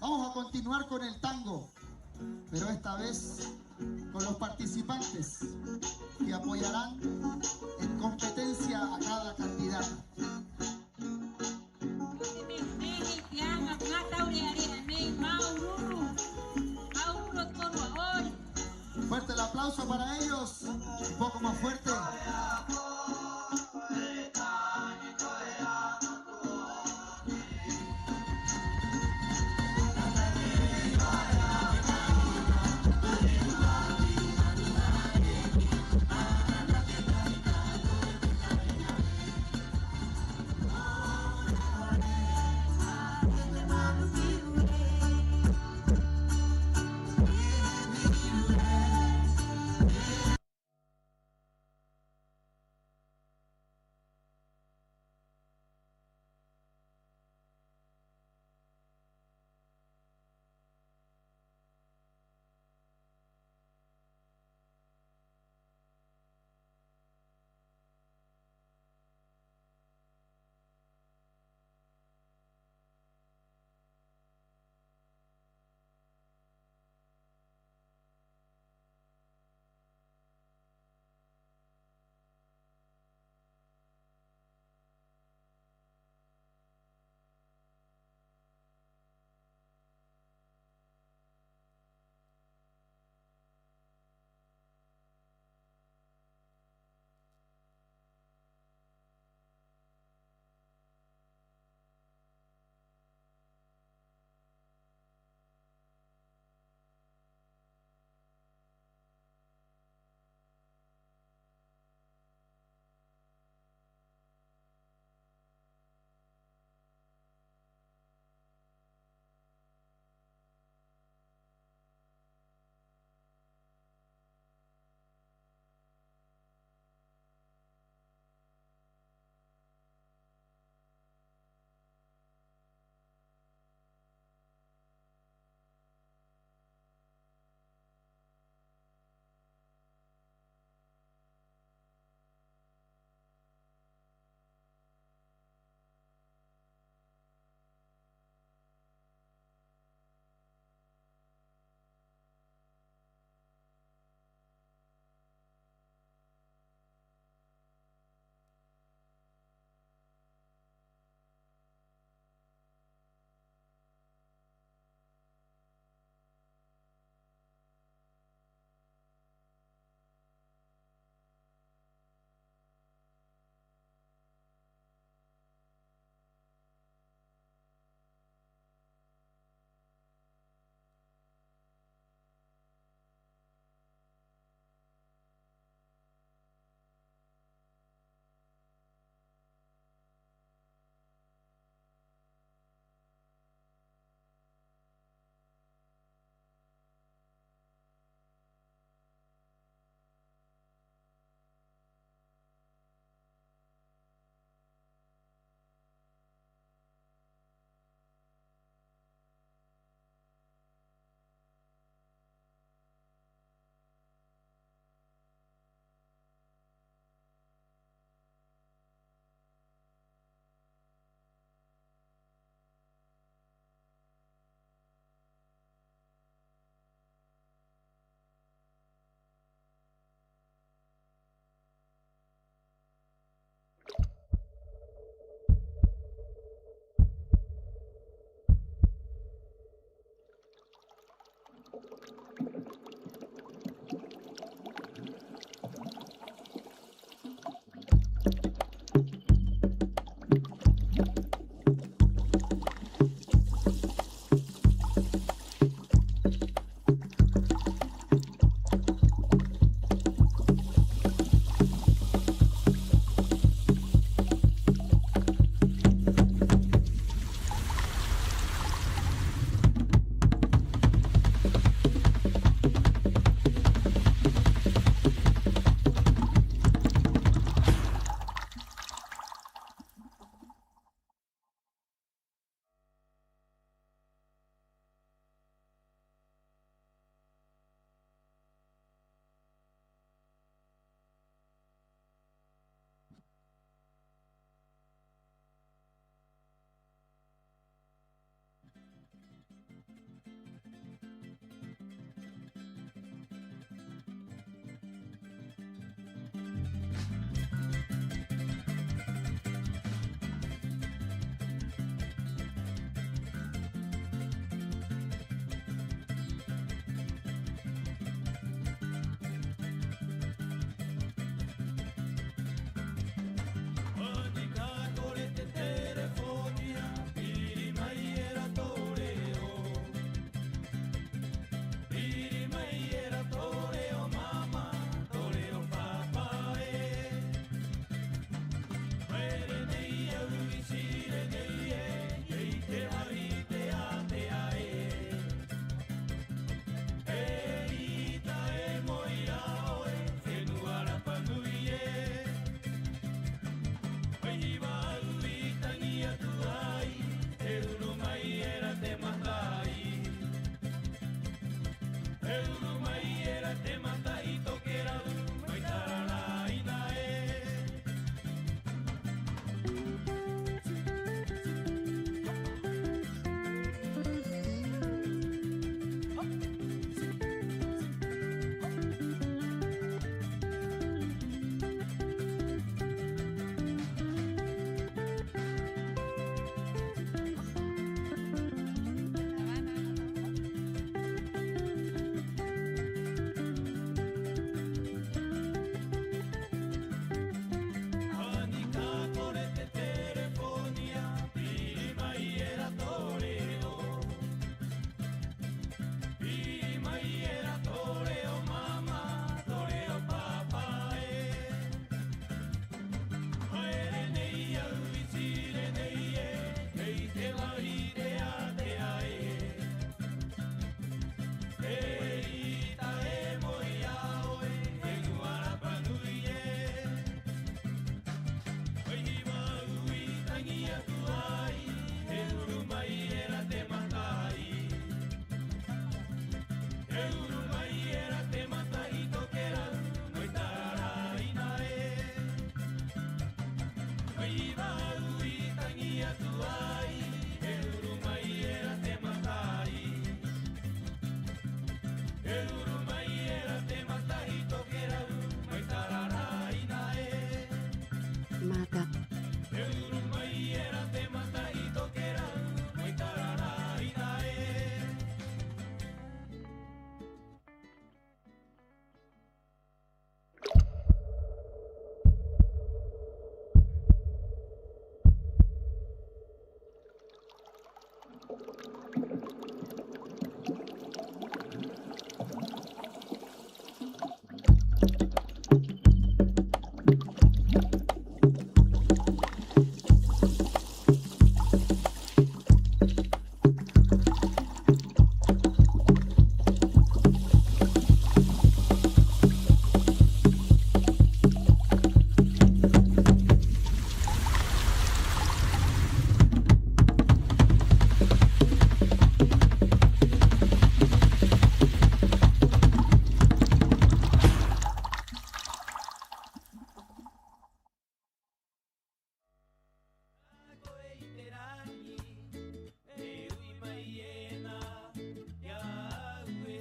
Vamos a continuar con el tango, pero esta vez con los participantes que apoyarán en competencia a cada candidato. Fuerte el aplauso para ellos, un poco más fuerte.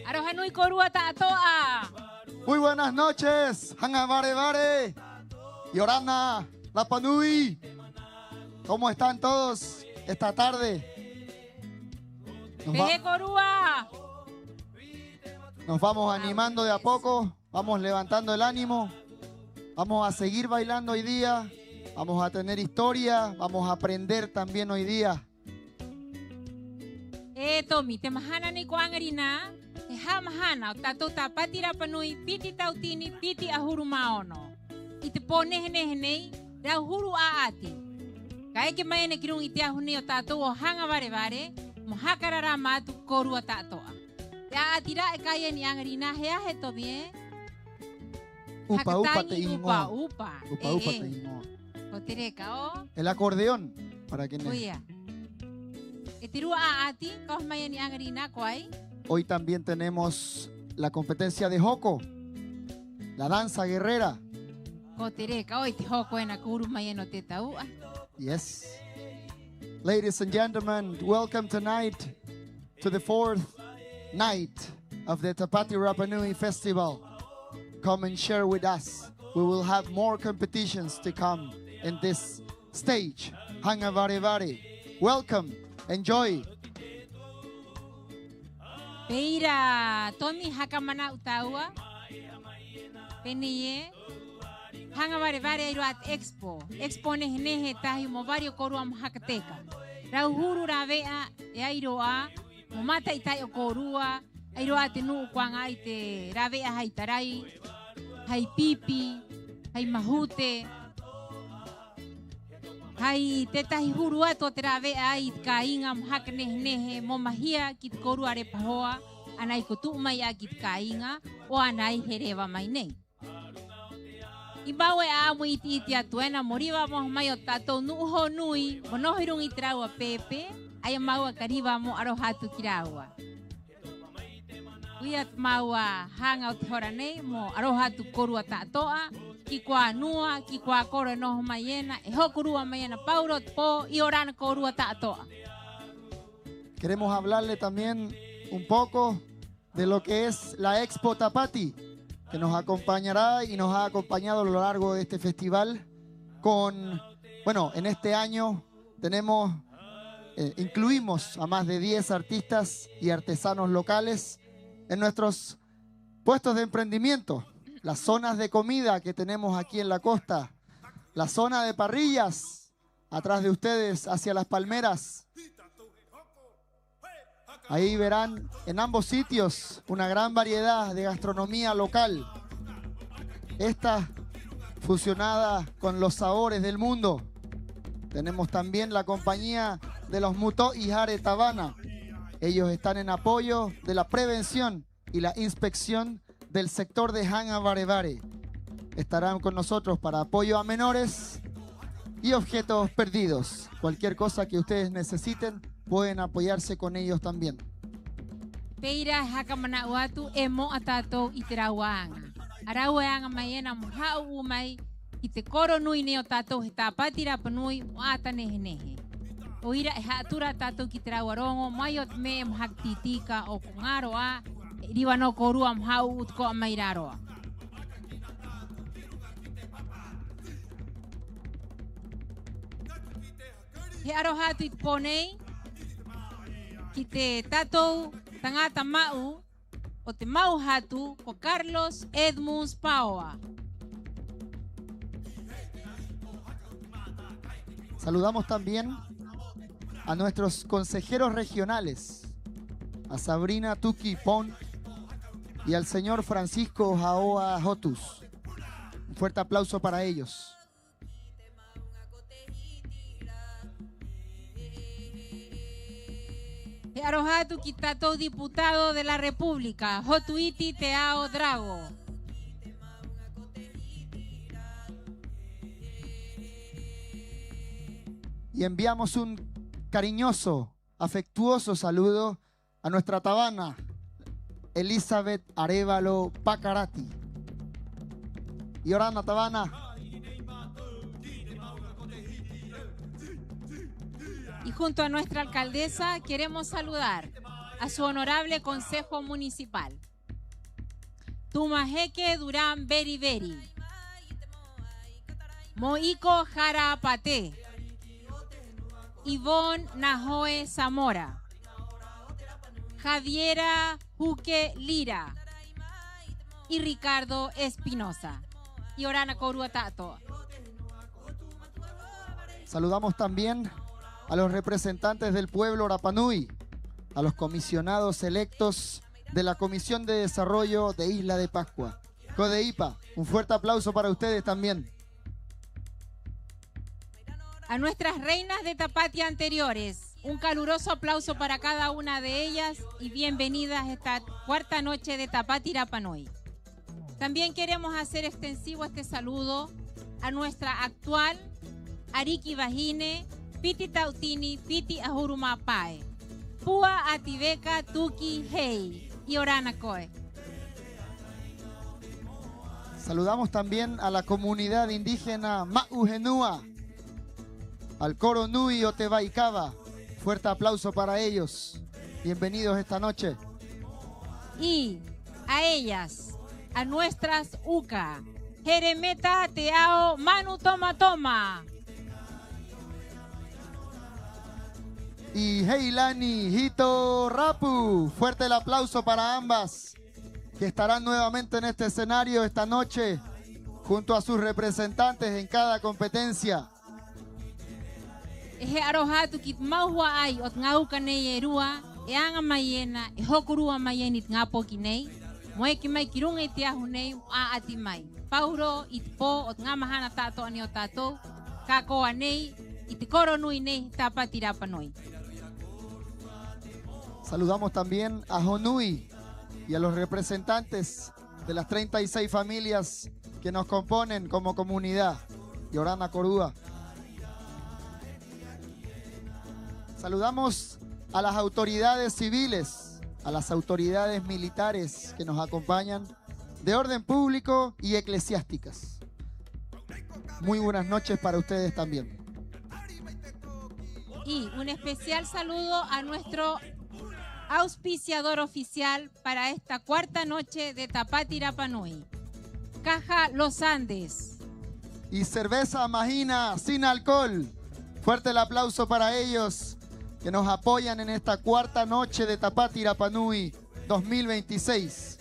Arohanui korua ta'atoa. Muy buenas noches, Hangamare Bare, Yorana, Rapa Nui. ¿Cómo están todos esta tarde? Peje korua. Nos vamos animando de a poco, vamos levantando el ánimo, vamos a seguir bailando hoy día, vamos a tener historia, vamos a aprender también hoy día. Tomi, te mahana ni kuangarina. Te hamahana, tato tapati rapanui, titi tautini, titi ahuru maono. I te pone hene, da ahuru aati. Kai ke mai ne kirung iti ahuni o tato o hanga bare, mohakarara matu korua tatoa. Ya atira e kaya ni angarina, hea he to bien. Upa, upa, te upa, upa. Upa, upa, te ingo. Kotereka o. El acordeón, para quienes... Oye. Etiru aati, kau mai ni angarina, kuai. Hoy también tenemos la competencia de Joko, la danza guerrera. Yes. Ladies and gentlemen, welcome tonight to the 4th night of the Tapati Rapa Nui Festival. Come and share with us. We will have more competitions to come in this stage. Hanga Vari Vari. Welcome. Enjoy. Peira, Tommy Hakamana Utawa. Penie. Hanga Vari Vari at Expo. Expo Nehe Tahi Movario Koruam Hakateka. Rauhuru Ravea, Yairoa, Momata Itayo Korua, Airoa Tenu Kwanga Ite, Ravea Haitarai, Haipipi, Haimahute, Hai Tetahi Hurua Totravea, Kainga, Haknehe, Momahia, Kit Korua Repahoa, Anaikotu Maya Kit Kainga, o Anai Hereva Maine. Ibawe amo iti atuena moriva mo mayo tato nuho nui monohirung itrawa pepe ay mawa kariba mo arohatu kirawa. Uyat mawa hangout horane mo arohatu korua tatoa kikwa nua kikwa kore no mayena ehokurua mayena paurot po y orana korua tatoa. Queremos hablarle también un poco de lo que es la Expo Tapati, que nos acompañará y nos ha acompañado a lo largo de este festival con, bueno, en este año incluimos a más de 10 artistas y artesanos locales en nuestros puestos de emprendimiento, las zonas de comida que tenemos aquí en la costa, la zona de parrillas, atrás de ustedes hacia las palmeras. Ahí verán en ambos sitios una gran variedad de gastronomía local. Esta fusionada con los sabores del mundo. Tenemos también la compañía de los Muto y Jare Tabana. Ellos están en apoyo de la prevención y la inspección del sector de Hanga Varevare. Estarán con nosotros para apoyo a menores y objetos perdidos. Cualquier cosa que ustedes necesiten, pueden apoyarse con ellos también. Peira hakamana watu emo atato itirawanga. Arawanga mayena muhau umay itekoro nui neo tato hitapatira panui ata nehe. Oira hatura tato kitirawarongo mayot me mhaktitika o kungaroa riwano korua mhau utko amairaroa. He arohatu itponei kite tato tangata mau o te mau hatu ko Carlos Edmunds Paoa. Saludamos también a nuestros consejeros regionales, a Sabrina Tuki Pon y al señor Francisco Jaoa Jotus. Un fuerte aplauso para ellos. Arohatu Kitato, diputado de la República, Jotuiti Teao Drago. Y enviamos un cariñoso, afectuoso saludo a nuestra tabana, Elizabeth Arevalo Pacarati. Y orana tabana. Y junto a nuestra alcaldesa queremos saludar a su honorable Consejo Municipal. Tumajeque Durán Beri Beri. Moiko Jara Pate. Ivonne Najoe Zamora. Javiera Juque Lira. Y Ricardo Espinosa. Y Orana Korua Tato. Saludamos también a los representantes del pueblo Rapanui, a los comisionados electos de la Comisión de Desarrollo de Isla de Pascua, CODEIPA. Un fuerte aplauso para ustedes también. A nuestras reinas de Tapati anteriores, un caluroso aplauso para cada una de ellas y bienvenidas a esta cuarta noche de Tapati Rapanui. También queremos hacer extensivo este saludo a nuestra actual Ariki Vagine, Piti Tautini, Piti Ahuruma Pae, Pua Ativeca Tuki Hei y Orana Koe. Saludamos también a la comunidad indígena Maujenua, al coro Nui Otebaicaba. Fuerte aplauso para ellos. Bienvenidos esta noche. Y a ellas, a nuestras uca, Jeremeta Teao Manu Toma Toma. Y Heilani Hito Rapu. Fuerte el aplauso para ambas, que estarán nuevamente en este escenario esta noche, junto a sus representantes en cada competencia. Eje arojatu kit mahua ay ot ngau kanei erua, eanga mayena, ehokurua mayenit ngapo kinei, moeki mai kirung etiahunei a atimai. Pauro itpo ot ngamahana tato ani otato, kako anei, itikoro nui nei tapatira panoi. Saludamos también a Honui y a los representantes de las 36 familias que nos componen como comunidad. Yorana Corúa. Saludamos a las autoridades civiles, a las autoridades militares que nos acompañan, de orden público y eclesiásticas. Muy buenas noches para ustedes también. Y un especial saludo a nuestro auspiciador oficial para esta cuarta noche de Tapati Rapa Nui, Caja Los Andes. Y cerveza Magina sin alcohol. Fuerte el aplauso para ellos que nos apoyan en esta cuarta noche de Tapati Rapa Nui 2026.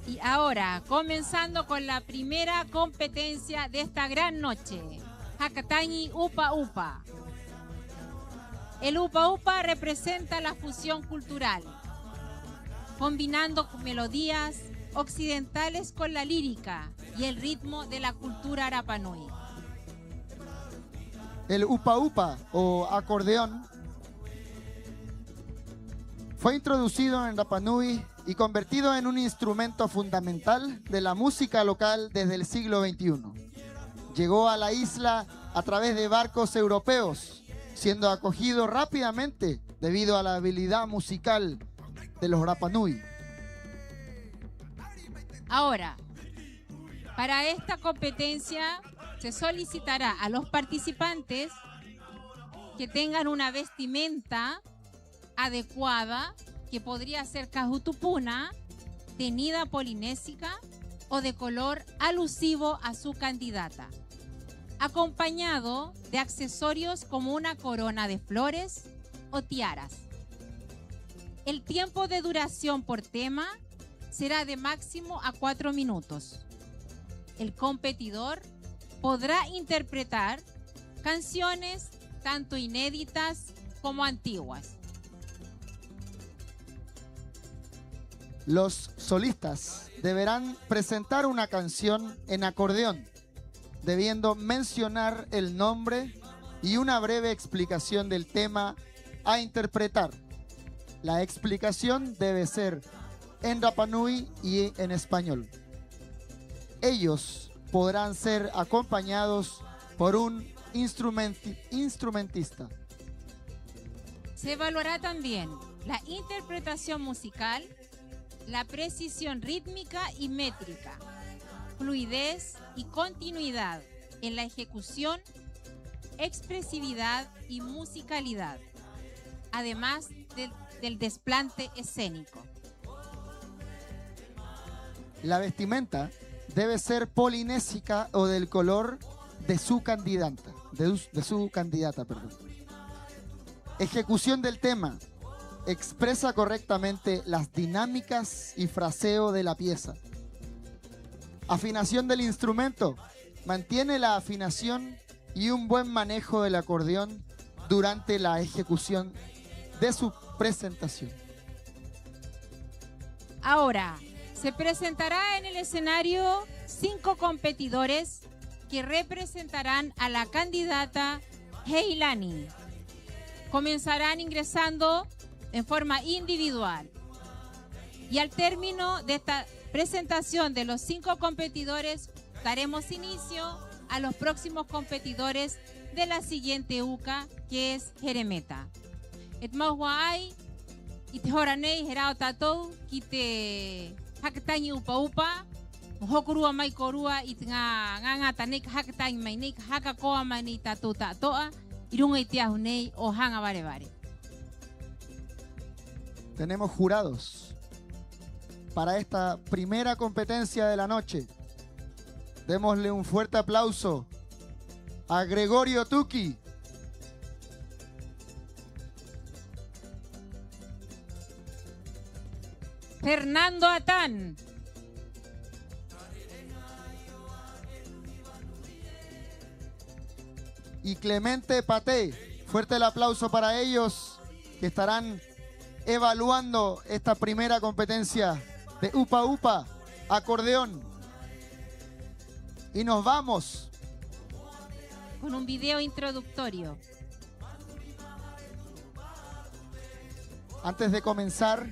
Y ahora, comenzando con la primera competencia de esta gran noche, Hakatañi Upa Upa. El Upa Upa representa la fusión cultural, combinando melodías occidentales con la lírica y el ritmo de la cultura Rapa Nui. El Upa Upa o acordeón fue introducido en Rapa Nui y convertido en un instrumento fundamental de la música local desde el siglo XXI. Llegó a la isla a través de barcos europeos, siendo acogido rápidamente debido a la habilidad musical de los Rapa Nui. Ahora, para esta competencia se solicitará a los participantes que tengan una vestimenta adecuada, que podría ser cajutupuna, tenida polinésica o de color alusivo a su candidata, acompañado de accesorios como una corona de flores o tiaras. El tiempo de duración por tema será de máximo a 4 minutos. El competidor podrá interpretar canciones tanto inéditas como antiguas. Los solistas deberán presentar una canción en acordeón, debiendo mencionar el nombre y una breve explicación del tema a interpretar. La explicación debe ser en Rapa Nui y en español. Ellos podrán ser acompañados por un instrumentista. Se evaluará también la interpretación musical, la precisión rítmica y métrica, fluidez y continuidad en la ejecución, expresividad y musicalidad, además del desplante escénico. La vestimenta debe ser polinésica o del color de su candidata, perdón. Ejecución del tema. Expresa correctamente las dinámicas y fraseo de la pieza. Afinación del instrumento. Mantiene la afinación y un buen manejo del acordeón durante la ejecución de su presentación. Ahora, se presentará en el escenario 5 competidores que representarán a la candidata Heilani. Comenzarán ingresando en forma individual. Y al término de esta presentación de los 5 competidores, daremos inicio a los próximos competidores de la siguiente UCA, que es Jeremeta. Etmauhuay, itehoranei herao tatou, kite hakatañi upa upa, mohokurua mai korua itnga nganga tanik hakatañi mainik hakakoa mani tatou tatoa, irunga itia hunei o hanga vare vare. Tenemos jurados para esta primera competencia de la noche. Démosle un fuerte aplauso a Gregorio Tuki. Fernando Atán. Y Clemente Paté. Fuerte el aplauso para ellos que estarán evaluando esta primera competencia de Upa Upa, acordeón. Y nos vamos con un video introductorio. Antes de comenzar,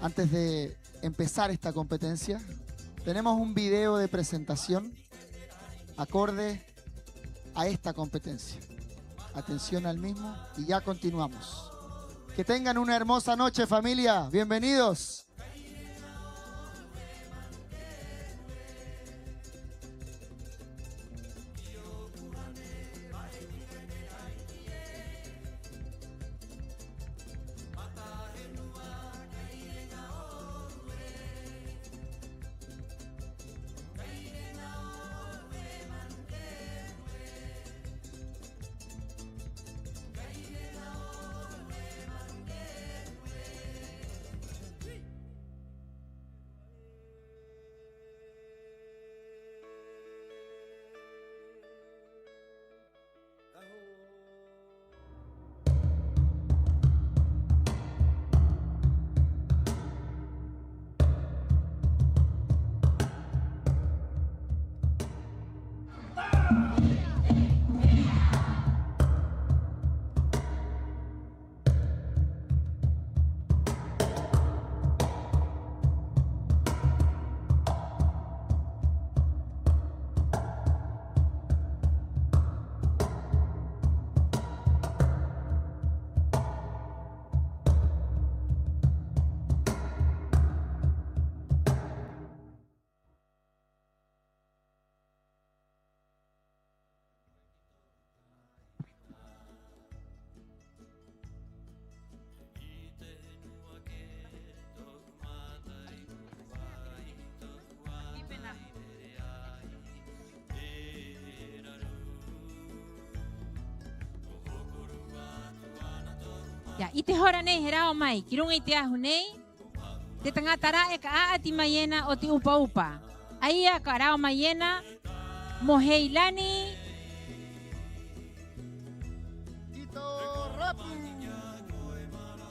antes de empezar esta competencia, tenemos un video de presentación acorde a esta competencia. Atención al mismo y ya continuamos. Que tengan una hermosa noche, familia. Bienvenidos. Ya, ite hora nei herao mai, kirunga ite ahunei, te tangatara e ka ati mayena o ti upa upa. Aia ka rao mayena, moheilani.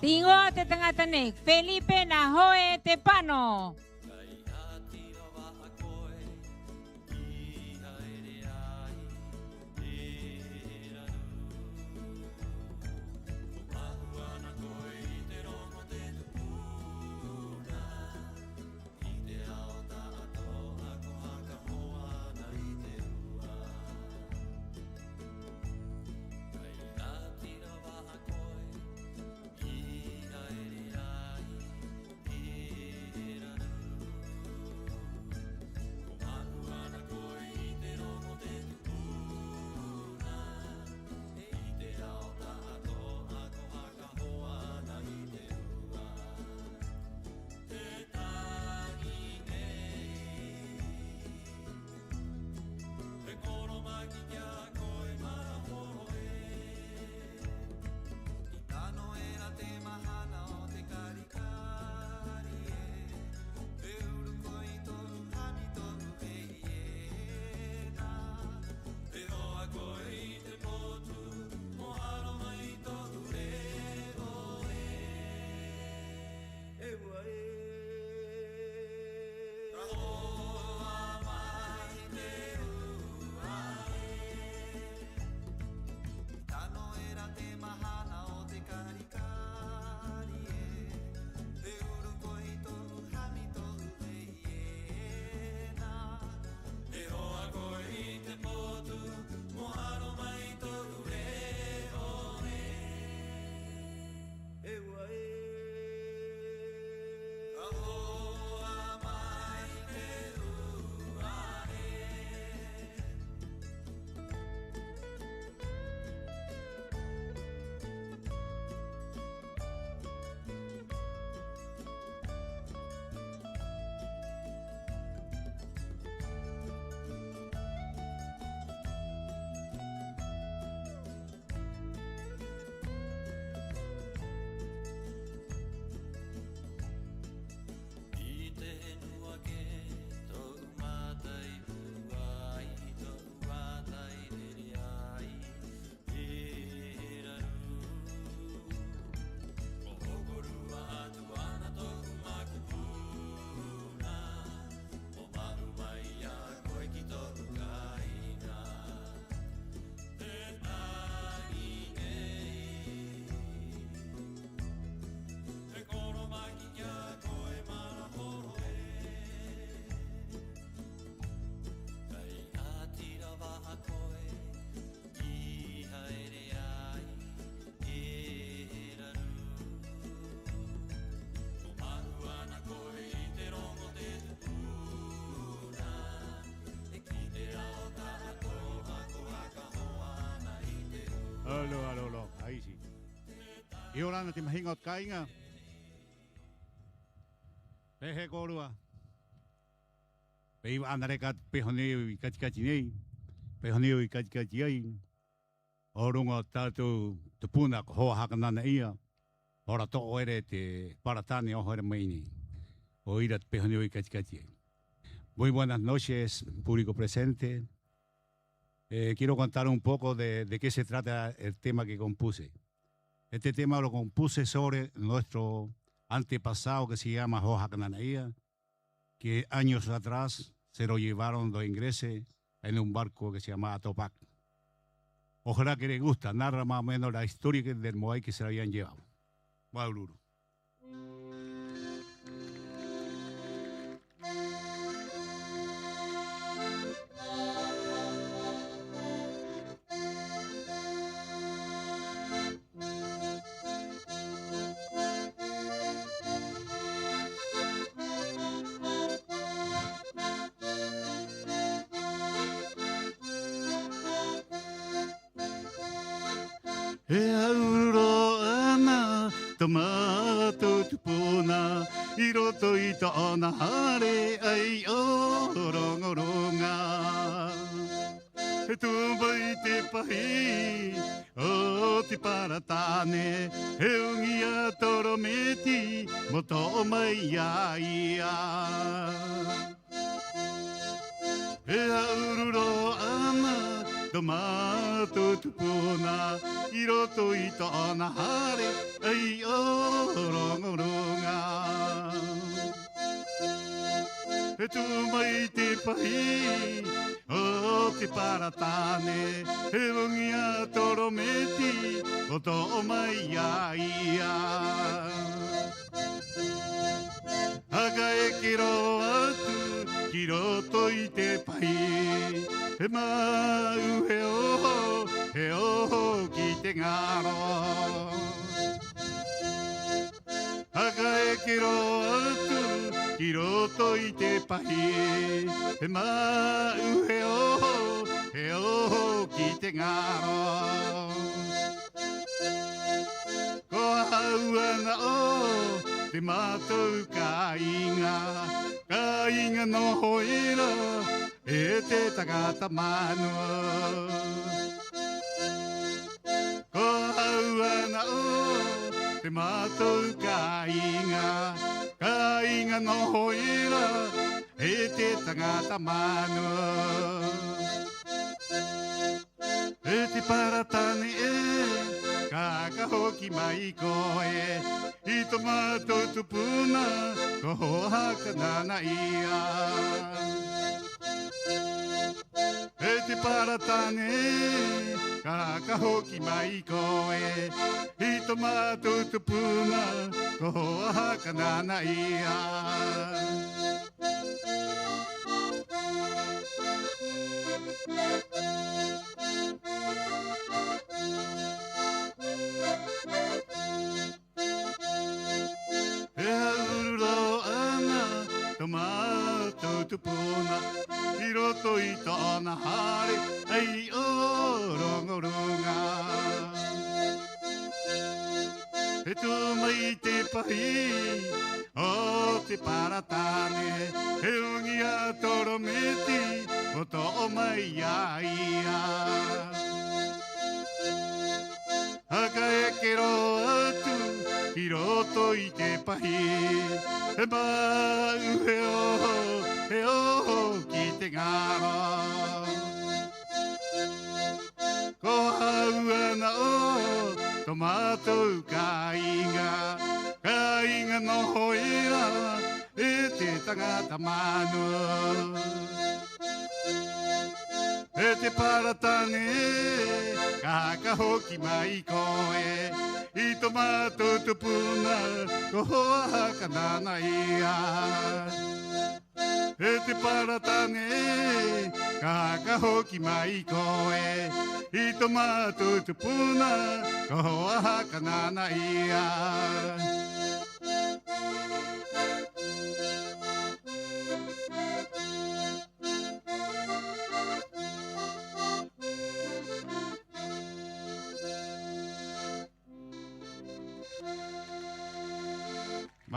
Tingo te tangatane, Felipe Nahoe Tepano. Alo, ahí sí. Y ahora no te imaginas caiga. Peje corua. Peiva andare kat pehoneo y kachikachinei. Pehoneo y kachikachai. Orunga tatu tupuna hoa hakanana ia. Ora to oere te paratane ohere meini. Oirat pehoneo y kachikachai. Muy buenas noches, público presente. Quiero contar un poco de qué se trata el tema que compuse. Este tema lo compuse sobre nuestro antepasado que se llama Joja Cananaía, que años atrás se lo llevaron los ingleses en un barco que se llamaba Topac. Ojalá que les gusta, narra más o menos la historia del Moai que se lo habían llevado. Guauluro. E auro ana tomato tupuna iroto ito na hare ai orongoronga e tumbai te pahi o te paratane e ungia torometi moto mai ia e auro ana tomato tupuna iroto ito na hare ai orongoronga e tu mai te pahi o te paratane e ungia torometi o to mai ia aga e kiro atu kiro to i te pahi e mau he o ki te ngaro aga e kiro atu kiro to i te pahi e mau he o ki te ngaro ko hau ana o te mātou ka inga no hoira e te tagata manua ko hau ana o te mātou ka inga no hoira e te tagata manua e te paratane e kakahoki mai koe i to mātou tupuna ko hoa kanana ia e te paratane kakahoki mai koe i to mātou tupuna ko hoa kanana ia Tomato tupuna iroto ito na hare ai orongoronga e tu mai te pahi o te paratane e ungia torometi o to mai ia aga e kero atu hiroto i te pahi e mau he o ki te ngaro ko hau ana o tomato ka inga no hoira e te tagata manua e te paratane kakahoki mai koe i tomato tupuna ko hoa kanana ia e te paratane kakahoki mai koe i tomato tupuna ko hoa kanana ia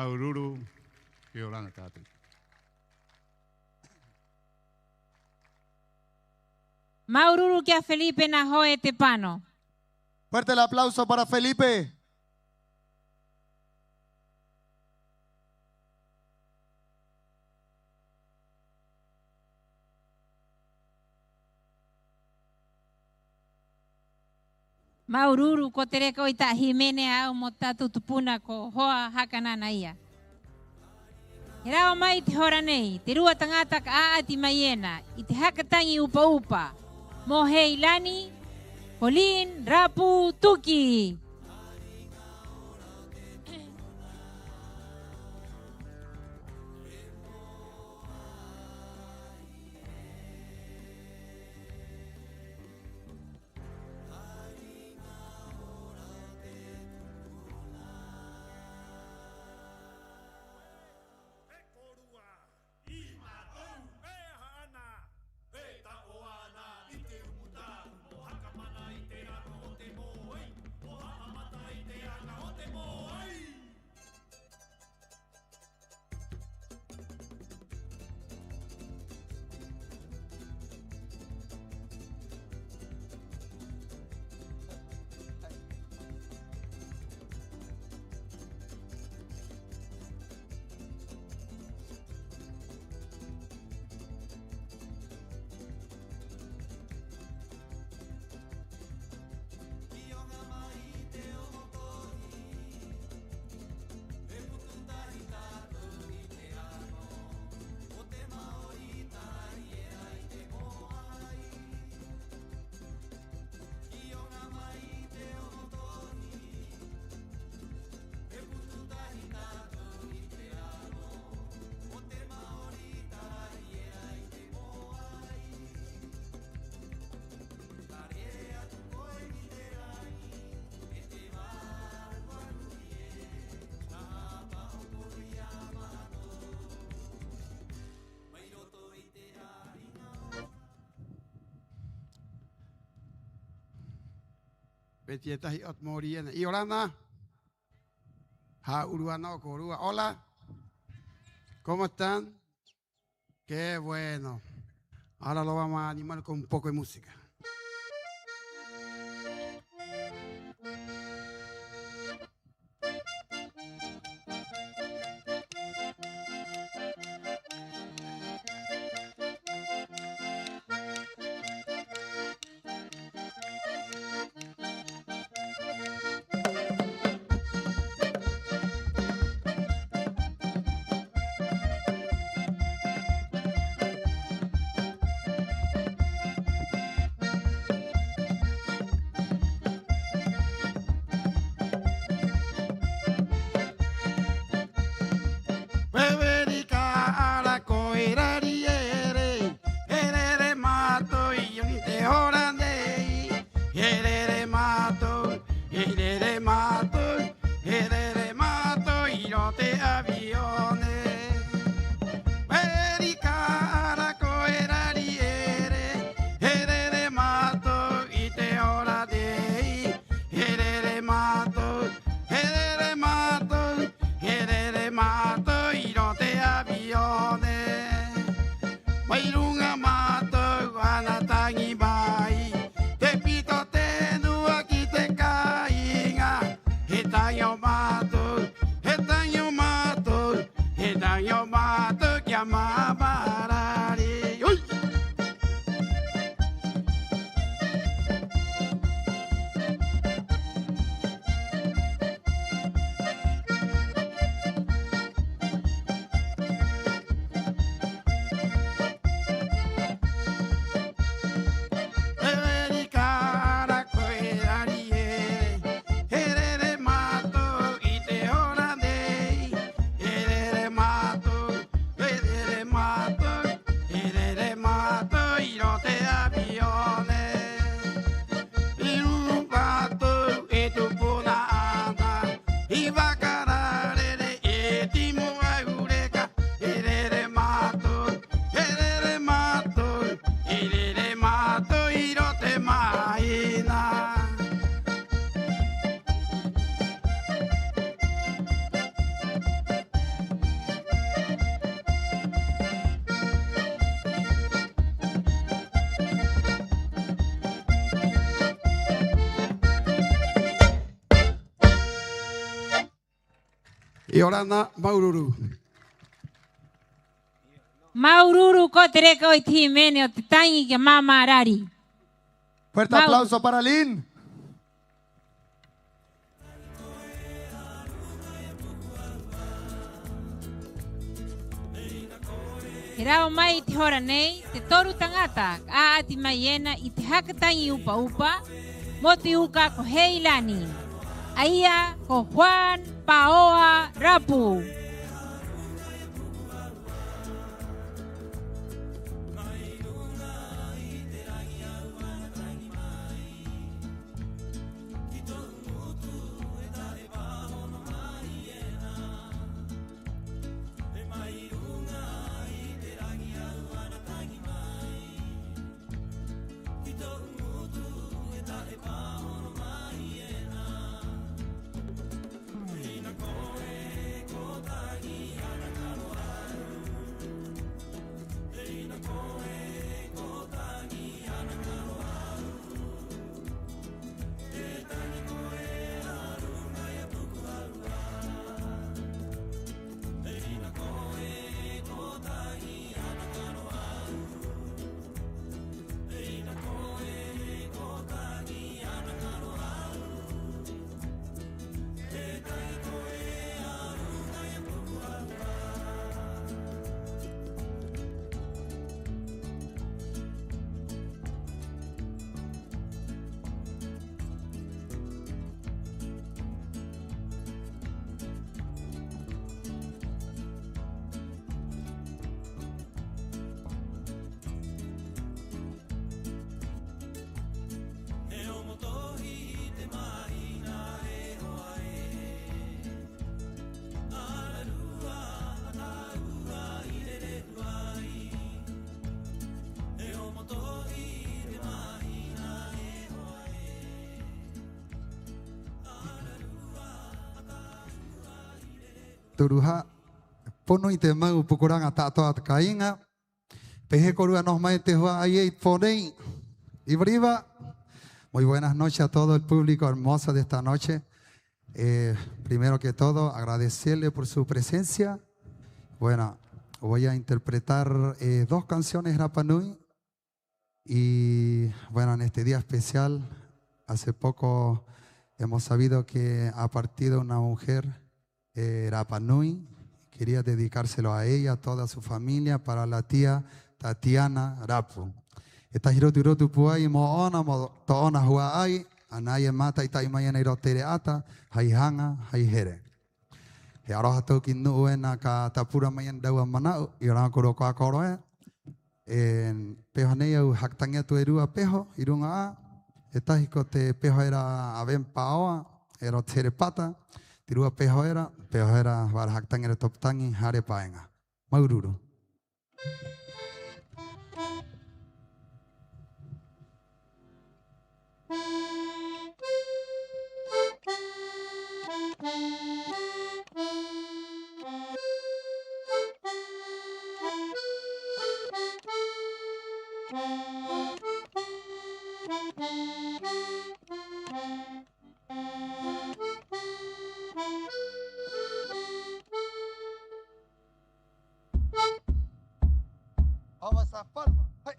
Maururu, y Orana Tatu. Maururu que a Felipe na hoe te pano. Fuerte el aplauso para Felipe. Maururu ko tereka oita Jimene au motatu tupuna ko hoa hakanana ia. Hirao mai te horanei, te rua tangata ka aati maiena, i te hakatangi upa-upa. Mohe ilani, Colin, Rapu, Tuki. Petieta y Otmoriena. Y Orana. Ja Uruana o Corúa. Hola. ¿Cómo están? Qué bueno. Ahora lo vamos a animar con un poco de música. Y ahora na Maururu. Maururu kotereko itimene o titangi que mama arari. Fuerte Mau. aplauso para Lynn. Hirao mai te hora nei, te toru tangata, a ati maiena i te hakatangi upa upa, mo te uka ko heilani. Aia ko Juan Paoa Rapu. Turuha, pono i te mau pukuranga tātoa te kainga. Pehe korua nos mai te hua ai e ponei. Ibriva. Muy buenas noches a todo el público hermoso de esta noche. Primero que todo, agradecerle por su presencia. Bueno, voy a interpretar 2 canciones Rapa Nui. Y bueno, en este día especial, hace poco hemos sabido que ha partido una mujer, Rapa Nui. Quería dedicárselo a ella, a toda su familia, para la tía Tatiana Rapu. Esta hirotu puai mo ona mo to ona hua ai, anaye mata itai mai nei rotere ata, hai hanga, hai here. He aroha tau ki nuu e na ka tapura mai en daua manau, i ranga koro koa koro e. Peho nei au haktangia tu e rua peho, i runga a. E tahi ko te peho era aven paoa, e rotere pata. Ti rua peho era wara haktangia re toptangi, hare paenga. Maururu. Vamos a palma. Hey.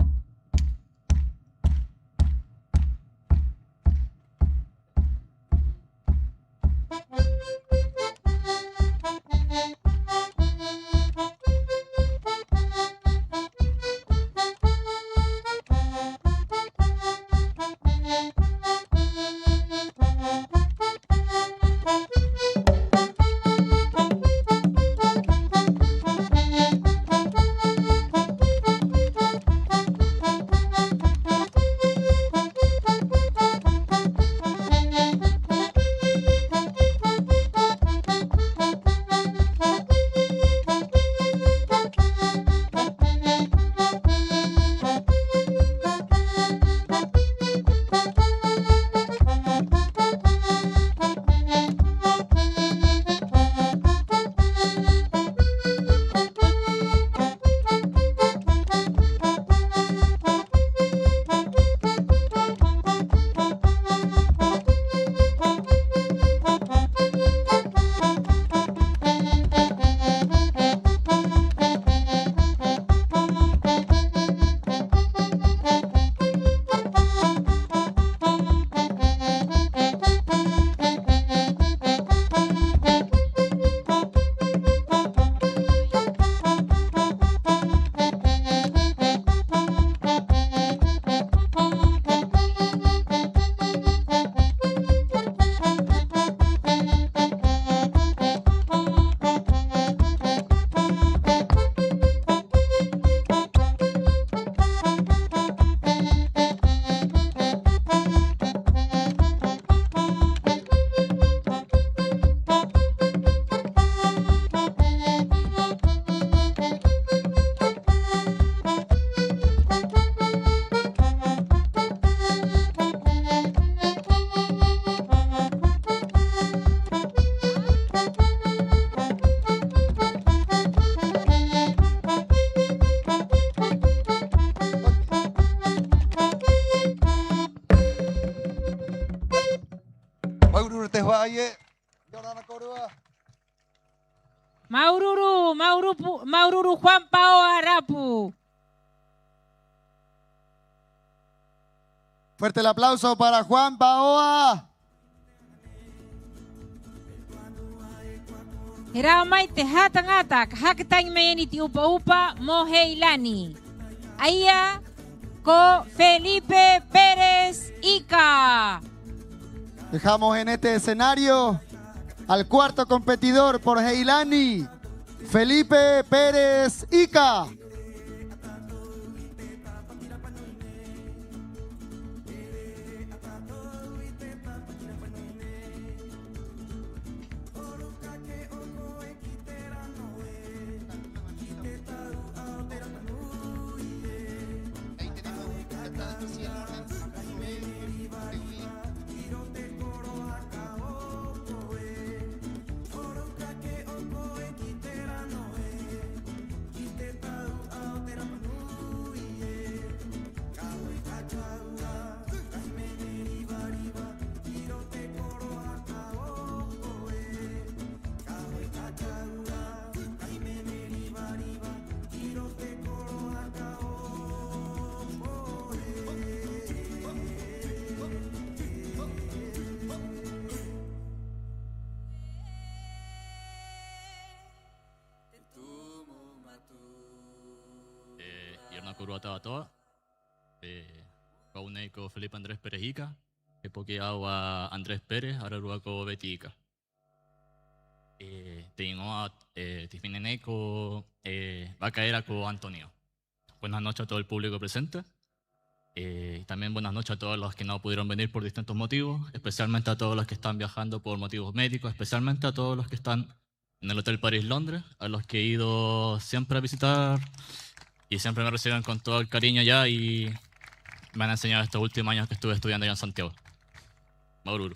hua aye. Yorana korua. Maururu Juan Pao Arapu. Fuerte el aplauso para Juan Paoa. Hiramay te hatangatak, hakatang mayani ti upa Moheilani. Aya ko Felipe Pérez Ica. Dejamos en este escenario al cuarto competidor por Heilani, Felipe Pérez Ica. Kurua Tawatoa, Kauneiko Felipe Andrés Pérez Ica, Epokeawa Andrés Pérez, Araruaco Betty Ica. Tengo Tifineneco Vacaeraco Antonio. Buenas noches a todo el público presente. También buenas noches a todos los que no pudieron venir por distintos motivos, especialmente a todos los que están viajando por motivos médicos, especialmente a todos los que están en el Hotel París Londres, a los que he ido siempre a visitar y siempre me reciben con todo el cariño ya y me han enseñado estos últimos años que estuve estudiando allá en Santiago. Maururu.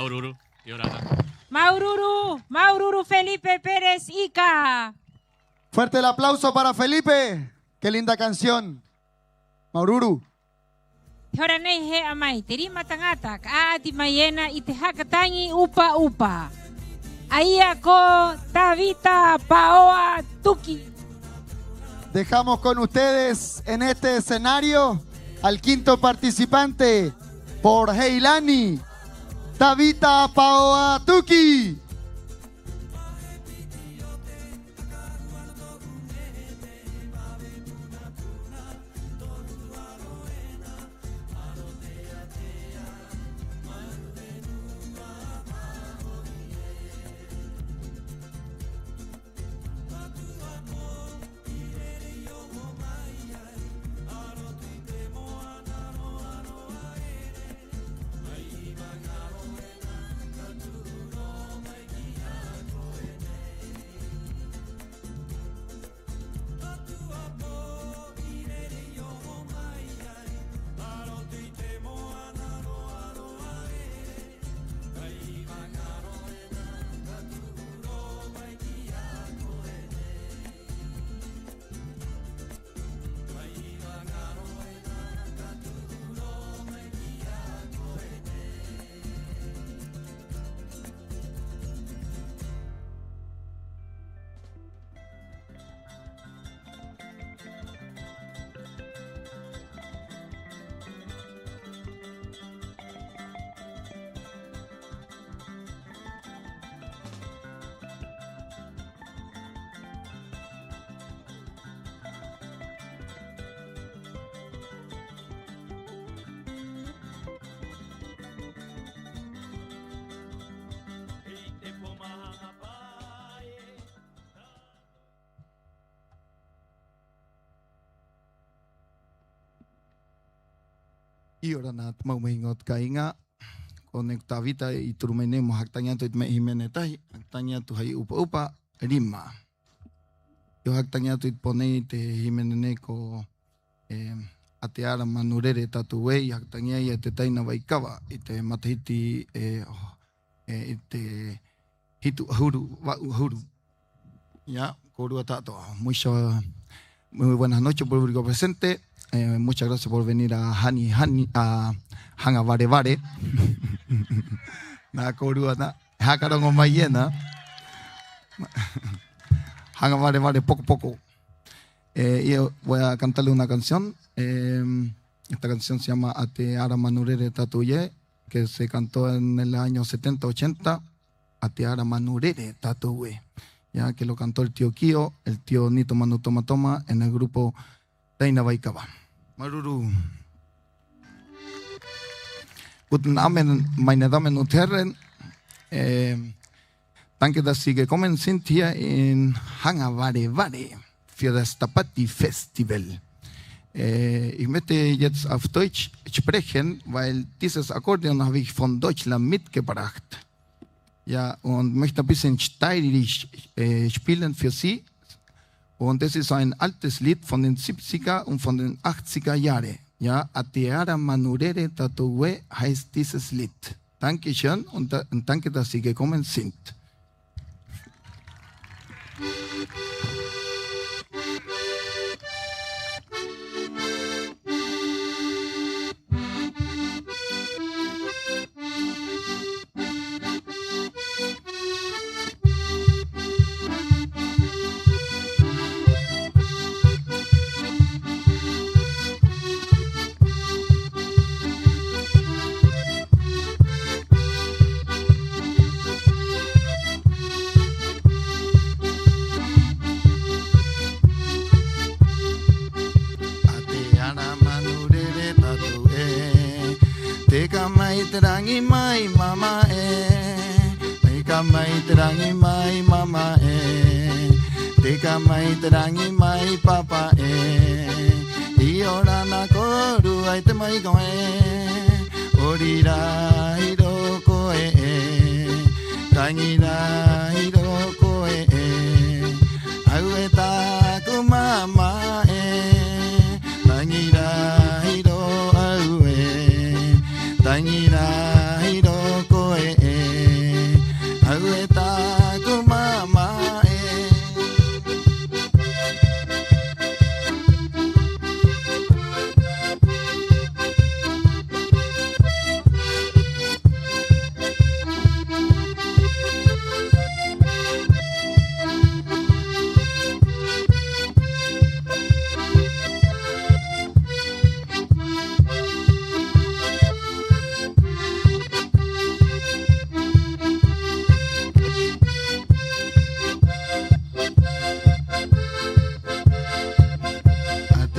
Maururu y Orana. Maururu Felipe Pérez Ica. Fuerte el aplauso para Felipe. Qué linda canción. Maururu. Horanei he amai, terima tangata, kaati mayena itehakatangi upa. Aiako Tabita Paoa Tuki. Dejamos con ustedes en este escenario al quinto participante por Heilani, Tabita Paoa Tuki. Y ahora nada, mau mengingat kainga konektavita y turmenemos haktanya tu itme himenetai haktanya tu hai upa rima. Yo haktanya tu itpone te himeneko ateara manurere tatuwe haktanya ya te taina baikava ite matahiti ite hitu huru. Ya, korua tato. Muy buenas noches, público presente. Muchas gracias por venir a Hanga Vare Vare. Na korua na hakaron o mayena. Hanga Vare Vare poco. Yo voy a cantarle una canción. Esta canción se llama Ate Ara Manurere Tatuye, que se cantó en el año 70-80. Ate Ara Manurere Tatuye, ya que lo cantó el tío Kio, el tío Nito Manu Toma Toma en el grupo Taina Baikaba. Maruru. Guten Abend, meine Damen und Herren. Danke, dass Sie gekommen sind hier in Hanga Vare Vare für das Tapati Festival. Ich möchte jetzt auf Deutsch sprechen, weil dieses Akkordeon habe ich von Deutschland mitgebracht. Ja, und möchte ein bisschen steirisch spielen für Sie. Und das ist ein altes Lied von den 70er und von den 80er Jahren. Ja, Ateara Manurere Tatuwe heißt dieses Lied. Dankeschön und danke, dass Sie gekommen sind. Terangi mai mama Eka mai terangi mai mama Teka mai terangi mai papa Iora na koru aite mai koe Orira hiro koe Tangira hiro koe Aueta ku mama Tangira hiro aue Tangira hiro koe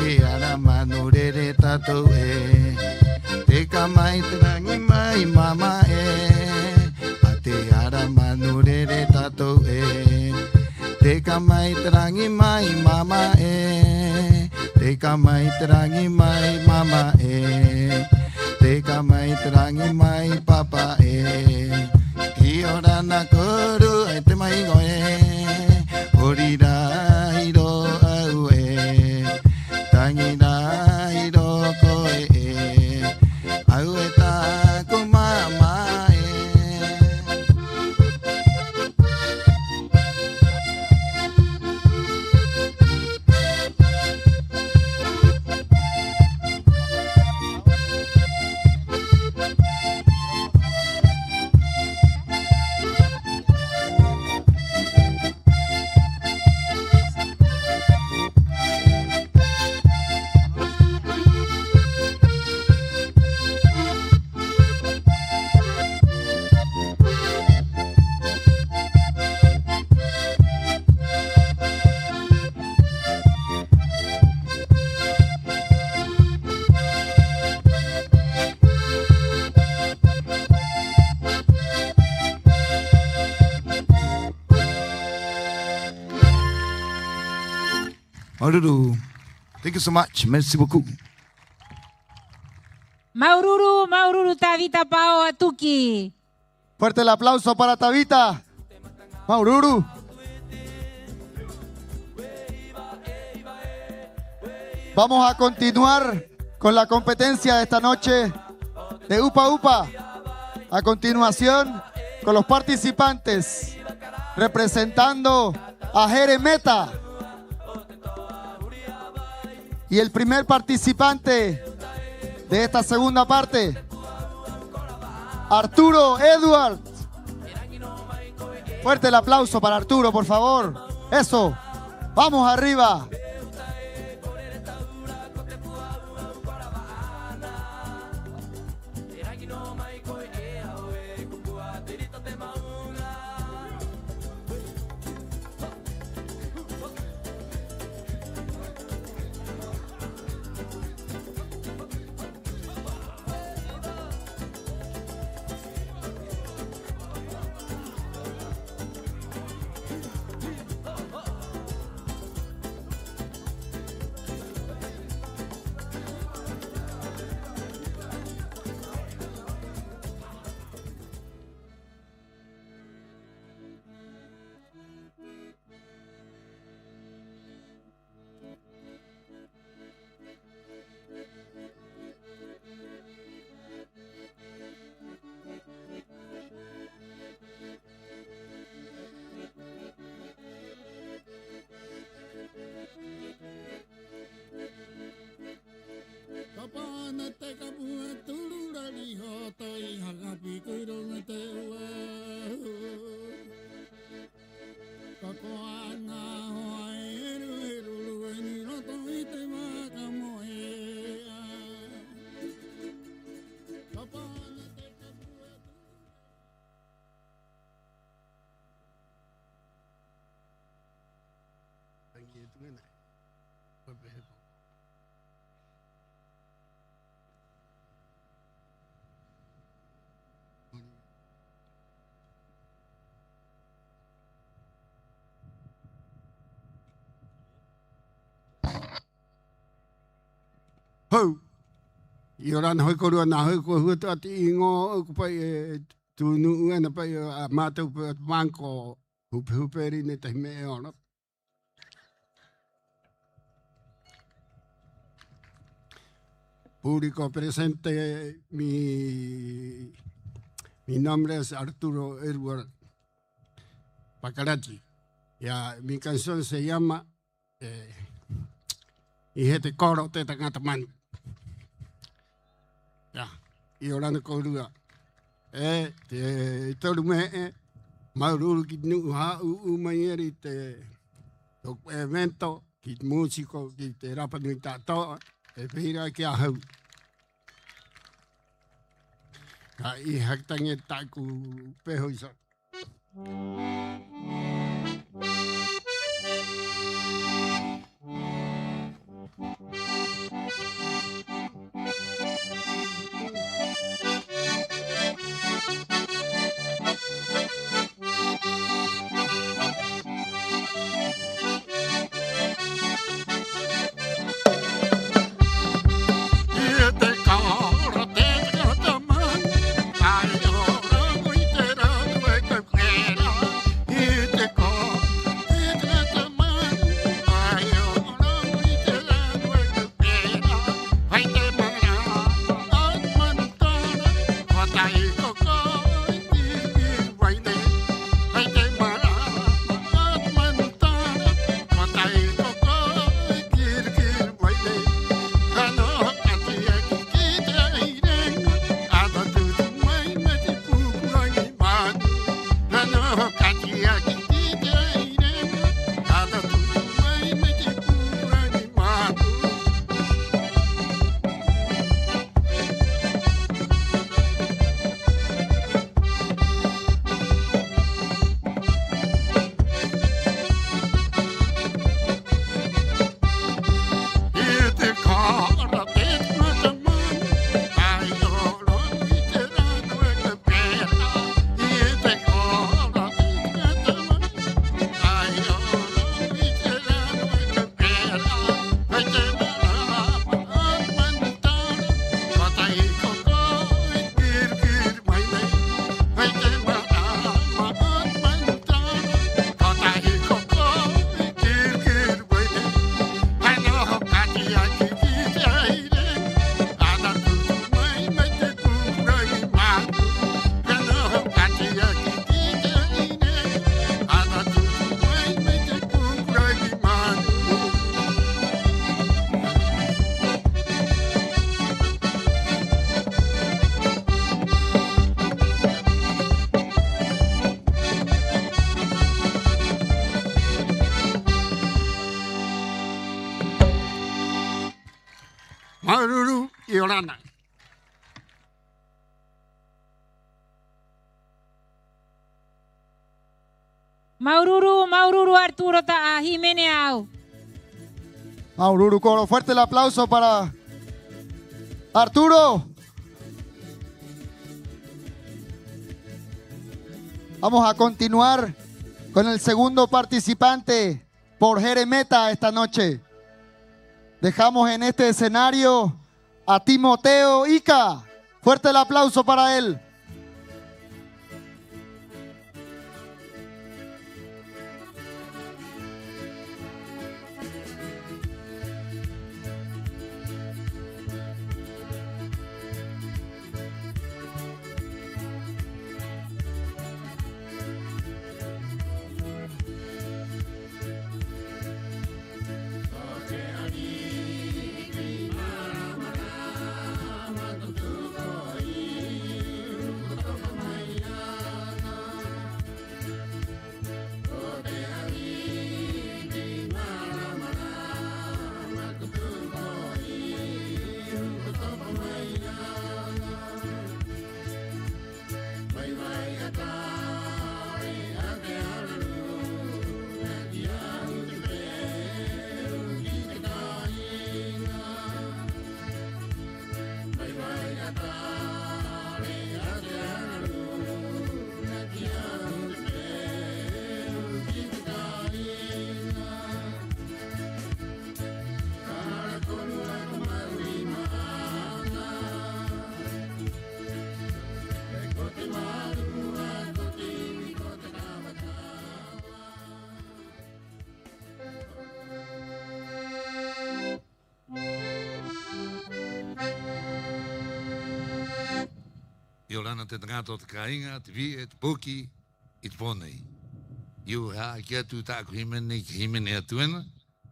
te ara manurere tato e te kamai te rangi mai mama e te ara manurere tato e te kamai te rangi mai mama e te kamai te rangi mai mama e te kamai te rangi mai papa e i ora na kuru e te mai goe orira iro au e tangira iro koe e au e ta ko mama e Oruru. Thank you so much. Merci beaucoup. Maururu, Maururu Tavita Pao Atuki. Fuerte el aplauso para Tabita. Maururu. Vamos a continuar con la competencia de esta noche de Upa Upa. A continuación, con los participantes representando a Jeremeta. Y el primer participante de esta segunda parte, Arturo Edward. Fuerte el aplauso para Arturo, por favor. Eso, vamos arriba. Hau. I ora na hoi korua na hoi ko huatu ati ingo ko pai tu nu ana pai a mata upe manko hupe huperi ne te me ona. Público presente, mi nombre es Arturo Edward Pacarachi. Ya, mi canción se llama Ijete Coro Te Tangatamani. Ya, y orando corua. Te torume, maururu ki nu ha u mayeri te evento, ki músico, ki te rapa nui tato, te pira ki a hau. I haktange taku peho isa. Maururu y Orana. Maururu Arturo ta Jimeneau. Maururu Coro, fuerte el aplauso para Arturo. Vamos a continuar con el segundo participante por Jeremeta esta noche. Dejamos en este escenario a Timoteo Ica. Fuerte el aplauso para él. Iolana te tangato te kainga, te vi, te poki, it ponei. Iu ha kia tu ta ku himene atuena,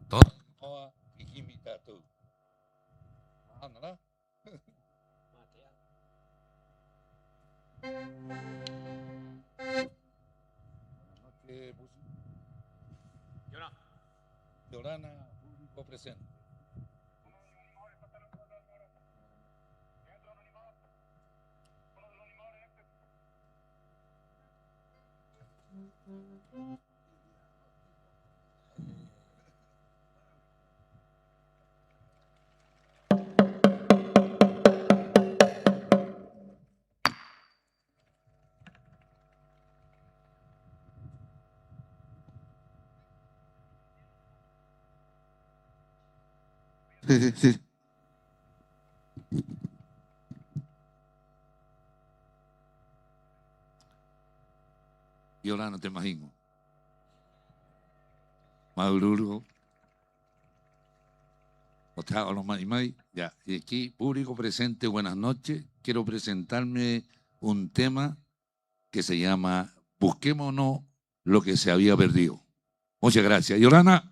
tot hoa ki himi tatu. Ana la? Iolana, público presente. Sí. Iolana te imagino. Maururu. Ya, y aquí, público presente, buenas noches. Quiero presentarme un tema que se llama Busquémonos lo que se había perdido. Muchas gracias. Iolana.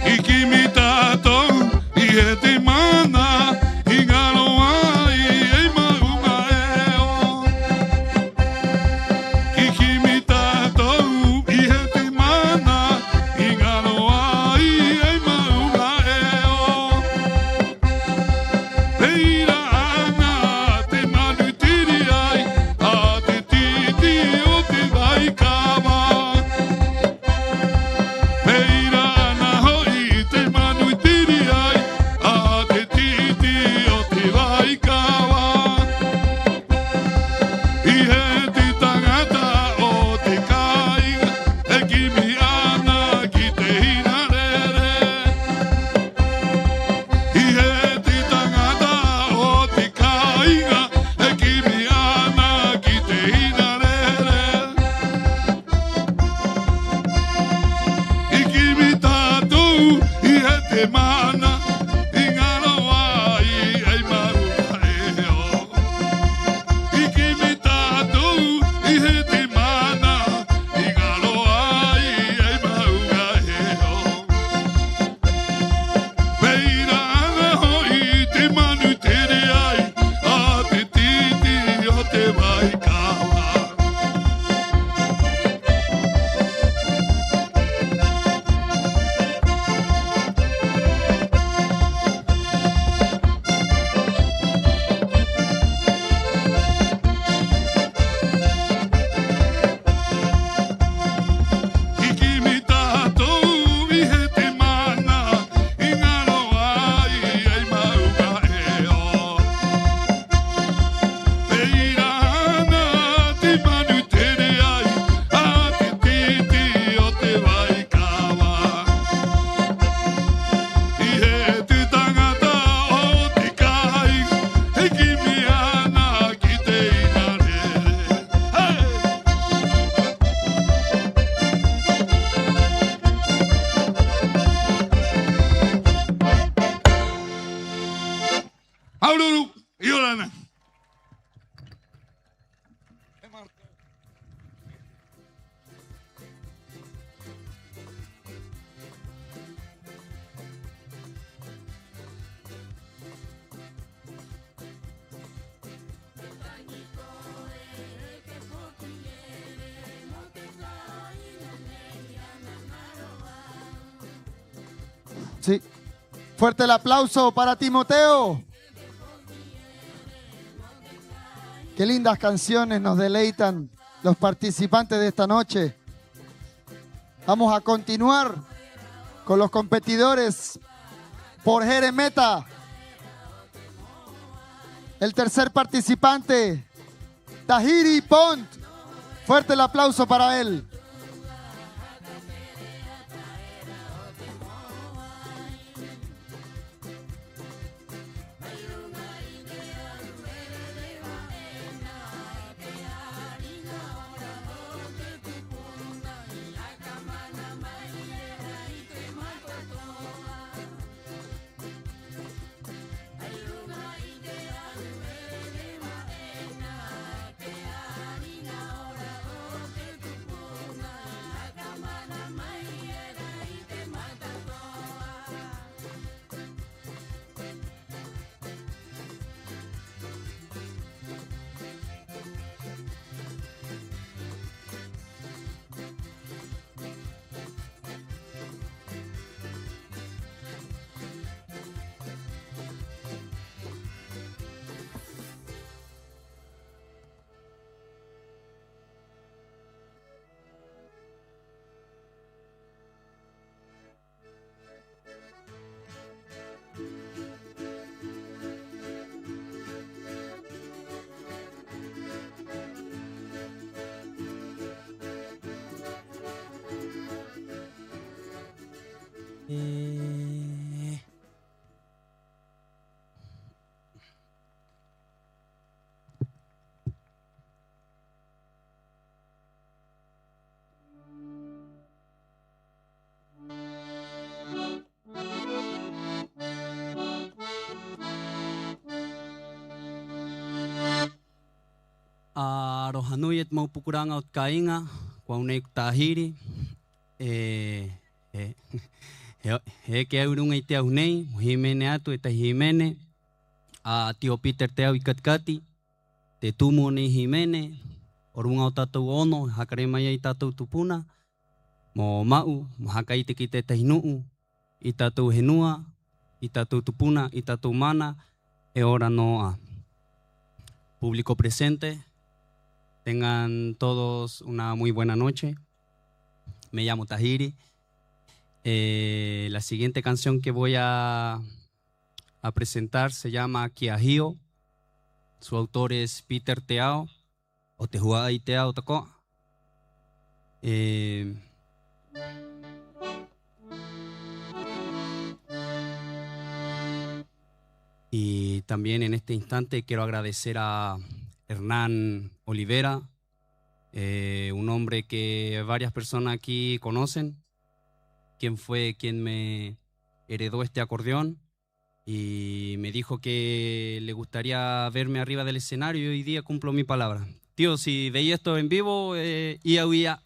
Ikimitato y etimana Sí. Fuerte el aplauso para Timoteo. Qué lindas canciones nos deleitan los participantes de esta noche. Vamos a continuar con los competidores por Jeremeta. El tercer participante, Tahiri Pont. Fuerte el aplauso para él. Rohanuyet mau pukuranga ut kainga kwa unek tahiri he ke urunga ite unei himene atu eta himene a tio Peter te au ikatkati te tumo ni himene orunga o tatou ono hakarema ia i tatou tupuna mo mau mo hakaite ki te tahinuu i tatou henua i tatou tupuna i tatou mana e ora noa. Público presente, tengan todos una muy buena noche. Me llamo Tahiri. La siguiente canción que voy a presentar se llama Kiahio. Su autor es Peter Teao o Tehuai Teao Tako. Y también en este instante quiero agradecer a Hernán Olivera, un hombre que varias personas aquí conocen, quien fue quien me heredó este acordeón y me dijo que le gustaría verme arriba del escenario y hoy día cumplo mi palabra. Tío, si veía esto en vivo, ia uia.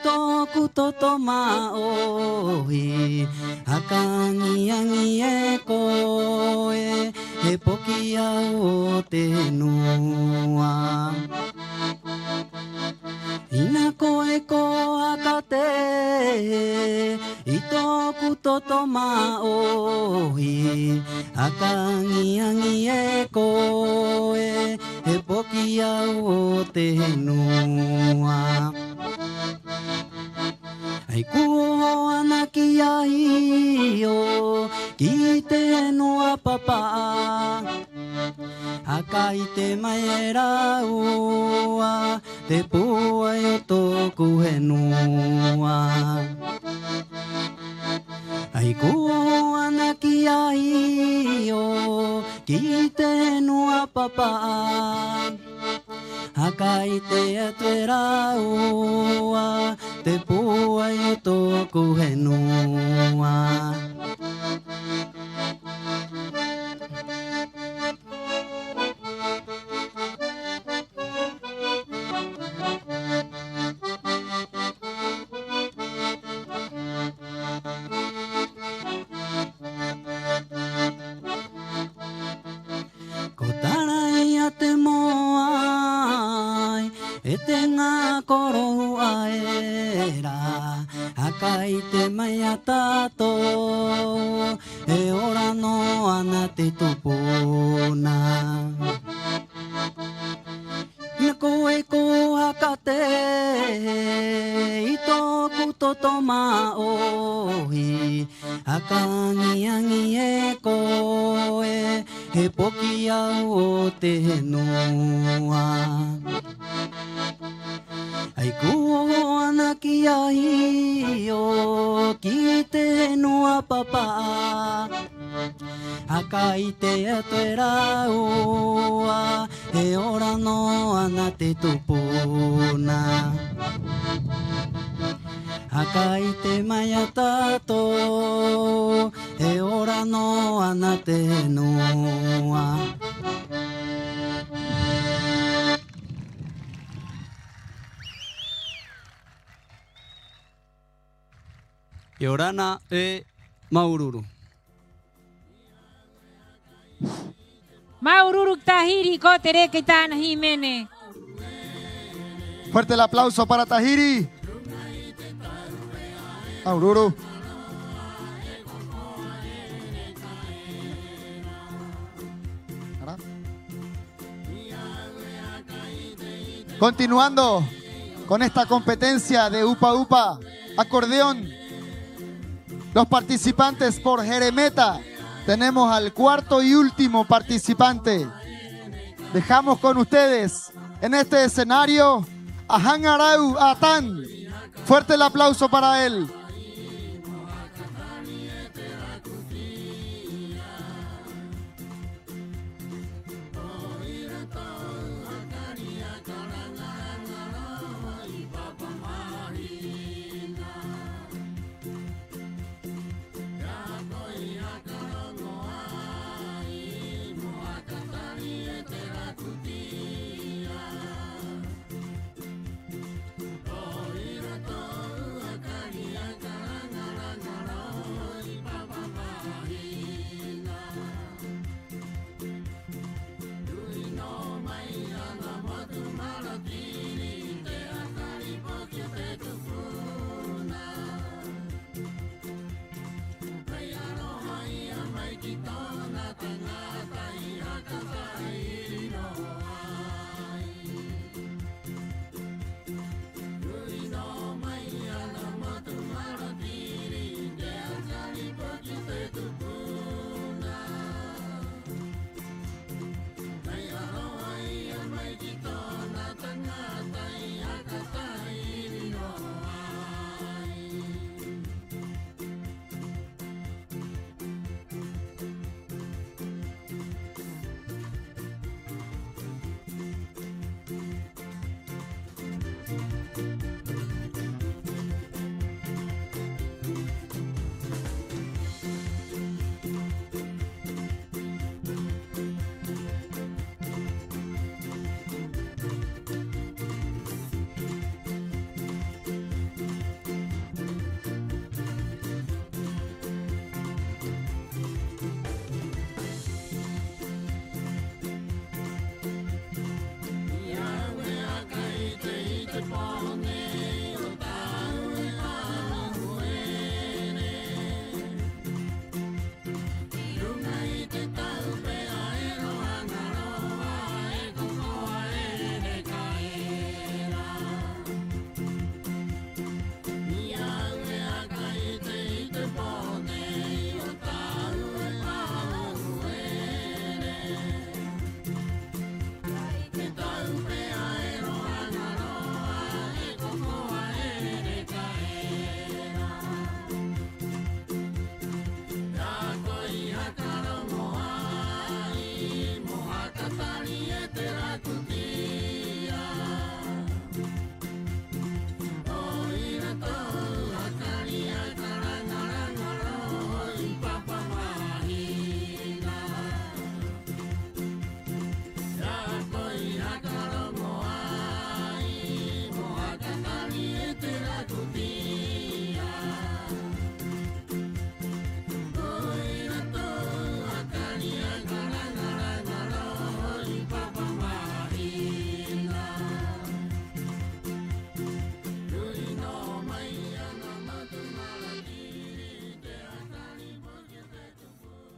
toku totoma ohi akangiangi e koe e poki au te nua ina koe ko akate i toku totoma ohi akangiangi e koe e poki au te nua ai kuo ana ki ai o ki te noa papa akai te mai e raua te pua i o tōku he noa ai kuo ana ki ai o ki te noa papa akai te atu e raua te pua i o tōku he noa ko tarai a te moai e te ngā korohu aera akai te mai a tātou e ora no ana te tupuna na koe ko hakate i tōku totoma ohi akangiangi e koe he poki au o te noa ai kuo ana ki ai o ki te noa papa akai te atu e raua e ora no ana te tupuna akai te mai a tātou e ora no ana te noa e orana e Maururu. Maururu Tahiri ko tere que tan Jimene. Fuerte el aplauso para Tahiri. Maururu. Continuando con esta competencia de Upa Upa, acordeón. Los participantes por Jeremeta. Tenemos al cuarto y último participante. Dejamos con ustedes en este escenario a Hangarau Atan. Fuerte el aplauso para él.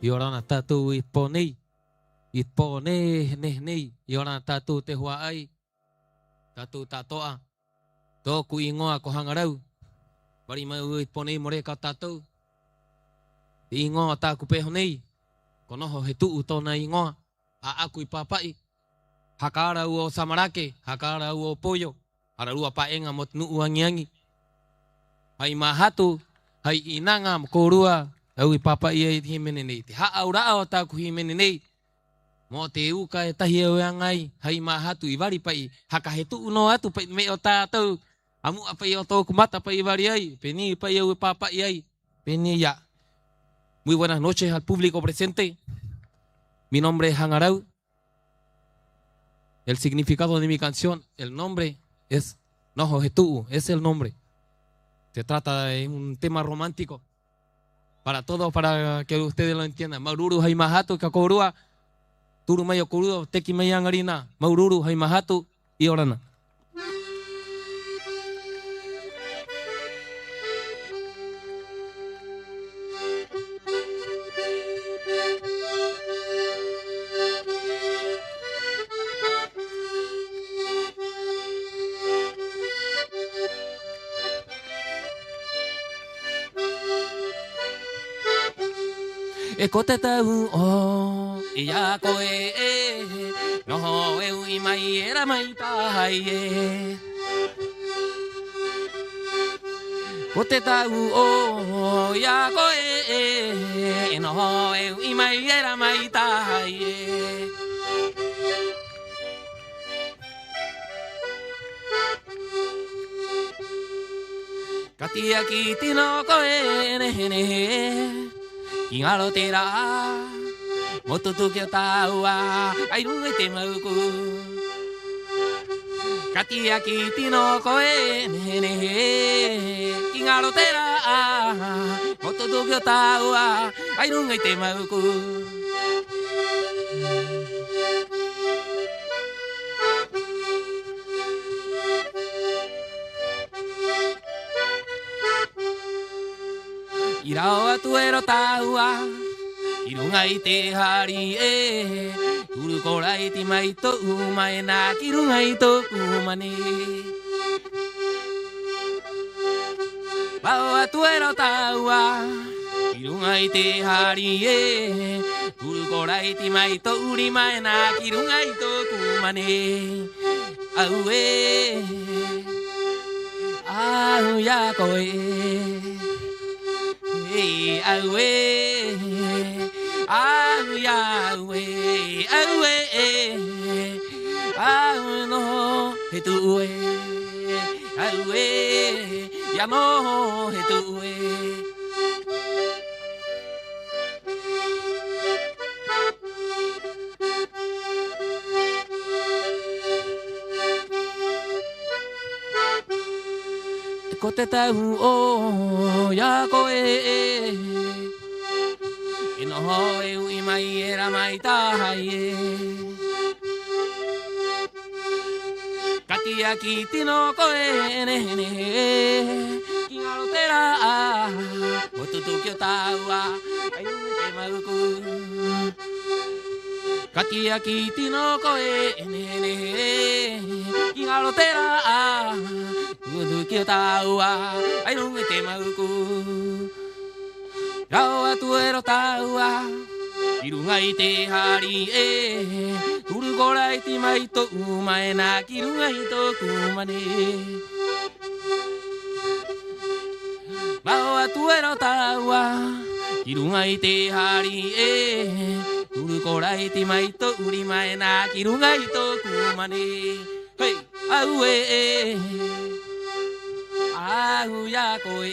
I orana tātou I pōnei. I pōnei nei. I orana tātou te hoa ai. Tātou tātoa. Tōku I ngoa ko hangarau. Wari mau I pōnei more ka tātou. I ngoa tāku peho nei. Ko noho he tuu tōna I ngoa. A aku I pāpai. Hakara o samarake. Hakara o poyo. Ararua paenga mo nuu angiangi. Hai mahatu. Hai inanga mo korua. Au I pāpai e himene nei. Te haaura o tāku himene nei. Mo te uka e tahi au angai. Hai mahatu I wari pai. Haka he tuu no atu pai me o tātou. Amu apai o tōku mata pai wari ai. Peni pai au I pāpai ai. Peni ya. Muy buenas noches al público presente. Mi nombre es Hangarau. El significado de mi canción, el nombre es Noho Hetu, es el nombre. Se trata de un tema romántico para todos, para que ustedes lo entiendan. Maururu Haimahatu Kakorua, Turumayo Kurudo, Teki Mayangarina, Maururu Haimahatu y Orana. E ko te tau o I a koe e noho e ui mai era mai tahai e ko te tau o I a koe e noho e ui mai era mai tahai e katia ki tino koe ne Ingalo tera, moto tuki o taua, ai rungai te mauku. Katia ki tino koe nehe, ingalo tera, moto tuki o taua, ai rungai te mauku. Irao atu ero taua, irungai te hari e, turukorai ti mai to umae na kirungai to umane. Bao atu ero taua, irungai te hari e, turukorai ti mai to urimae na kirungai to umane. Au e, au ya koe. Aue, aue, aue, no, hetue, aue, ya no, hetue. Ko te tau o ya koe e noho e ui mai era mai tahai e katia ki tino koe ne ki ngaro tera o tutu ki o taua ai te mauku katia ki tino koe ne ki ngaro tera Udu ki o taua, ai rungai te mauku. Rau atu ero taua, I rungai te hari e, turukorai ti mai to umae na ki rungai to kumane. Rau atu ero taua, I rungai te hari e, turukorai ti mai to urimae na ki rungai to kumane. Hey, au e. Au ya koe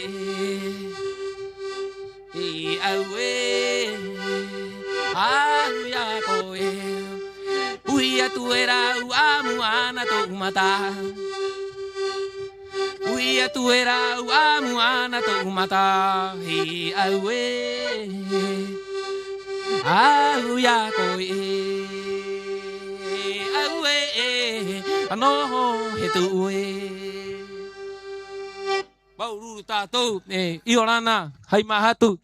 au ya koe ui atu era u amuana to mata ui atu era u amuana to mata au ya koe au ano he tu Maururu tātou, I orana, Haimahatu.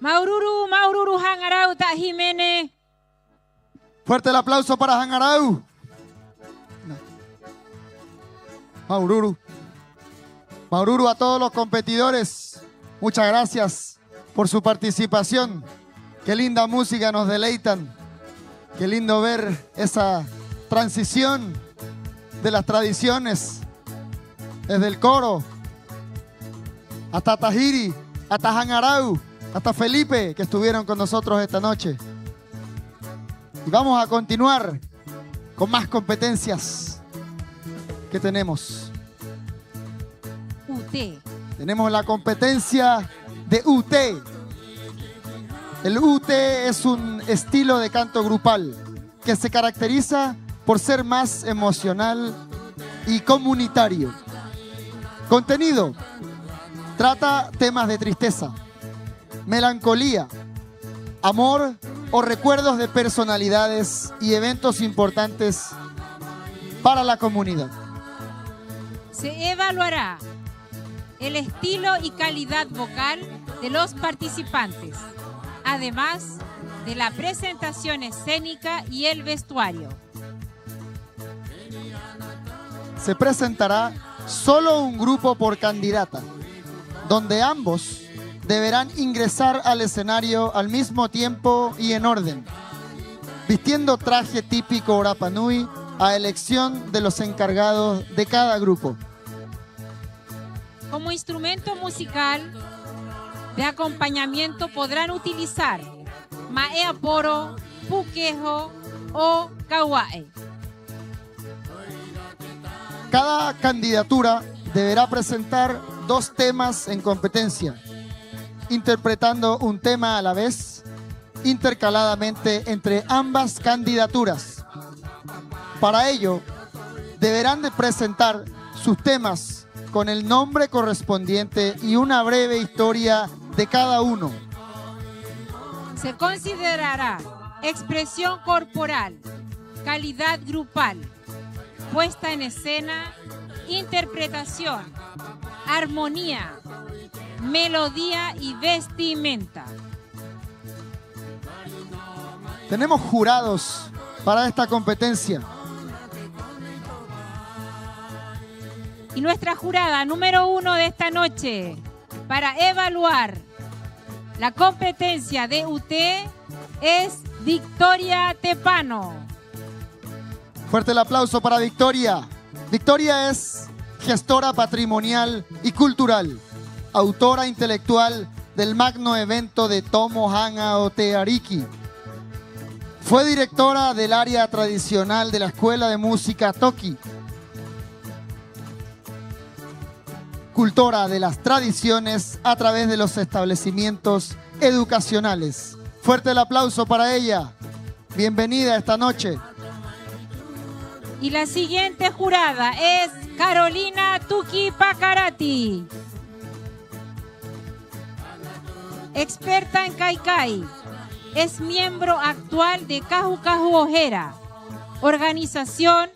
Maururu hangarau ta Jiménez. Fuerte el aplauso para Hangarau. Maururu, a todos los competidores, muchas gracias por su participación. Qué linda música nos deleitan. Qué lindo ver esa transición de las tradiciones, desde el coro hasta Tahiri, hasta Hangarau, hasta Felipe, que estuvieron con nosotros esta noche. Y vamos a continuar con más competencias que tenemos. UT. Tenemos la competencia de UT. El UT es un estilo de canto grupal que se caracteriza por ser más emocional y comunitario. Contenido: trata temas de tristeza, melancolía, amor o recuerdos de personalidades y eventos importantes para la comunidad. Se evaluará el estilo y calidad vocal de los participantes, además de la presentación escénica y el vestuario. Se presentará solo un grupo por candidata, donde ambos deberán ingresar al escenario al mismo tiempo y en orden, vistiendo traje típico Rapa Nui a elección de los encargados de cada grupo. Como instrumento musical de acompañamiento podrán utilizar maeaporo, puquejo o kawae. Cada candidatura deberá presentar 2 temas en competencia, interpretando un tema a la vez, intercaladamente entre ambas candidaturas. Para ello, deberán de presentar sus temas con el nombre correspondiente y una breve historia de cada uno. Se considerará expresión corporal, calidad grupal, puesta en escena, interpretación, armonía, melodía y vestimenta. Tenemos jurados para esta competencia. Y nuestra jurada número 1 de esta noche para evaluar la competencia de UT es Victoria Tepano. Fuerte el aplauso para Victoria. Victoria es gestora patrimonial y cultural, autora intelectual del magno evento de Tomo Hanga o Te Ariki. Fue directora del área tradicional de la Escuela de Música Toki. Cultora de las tradiciones a través de los establecimientos educacionales. Fuerte el aplauso para ella. Bienvenida esta noche. Y la siguiente jurada es Carolina Tuki Pacarati. Experta en Kaikai. Es miembro actual de Caju Caju Ojera, organización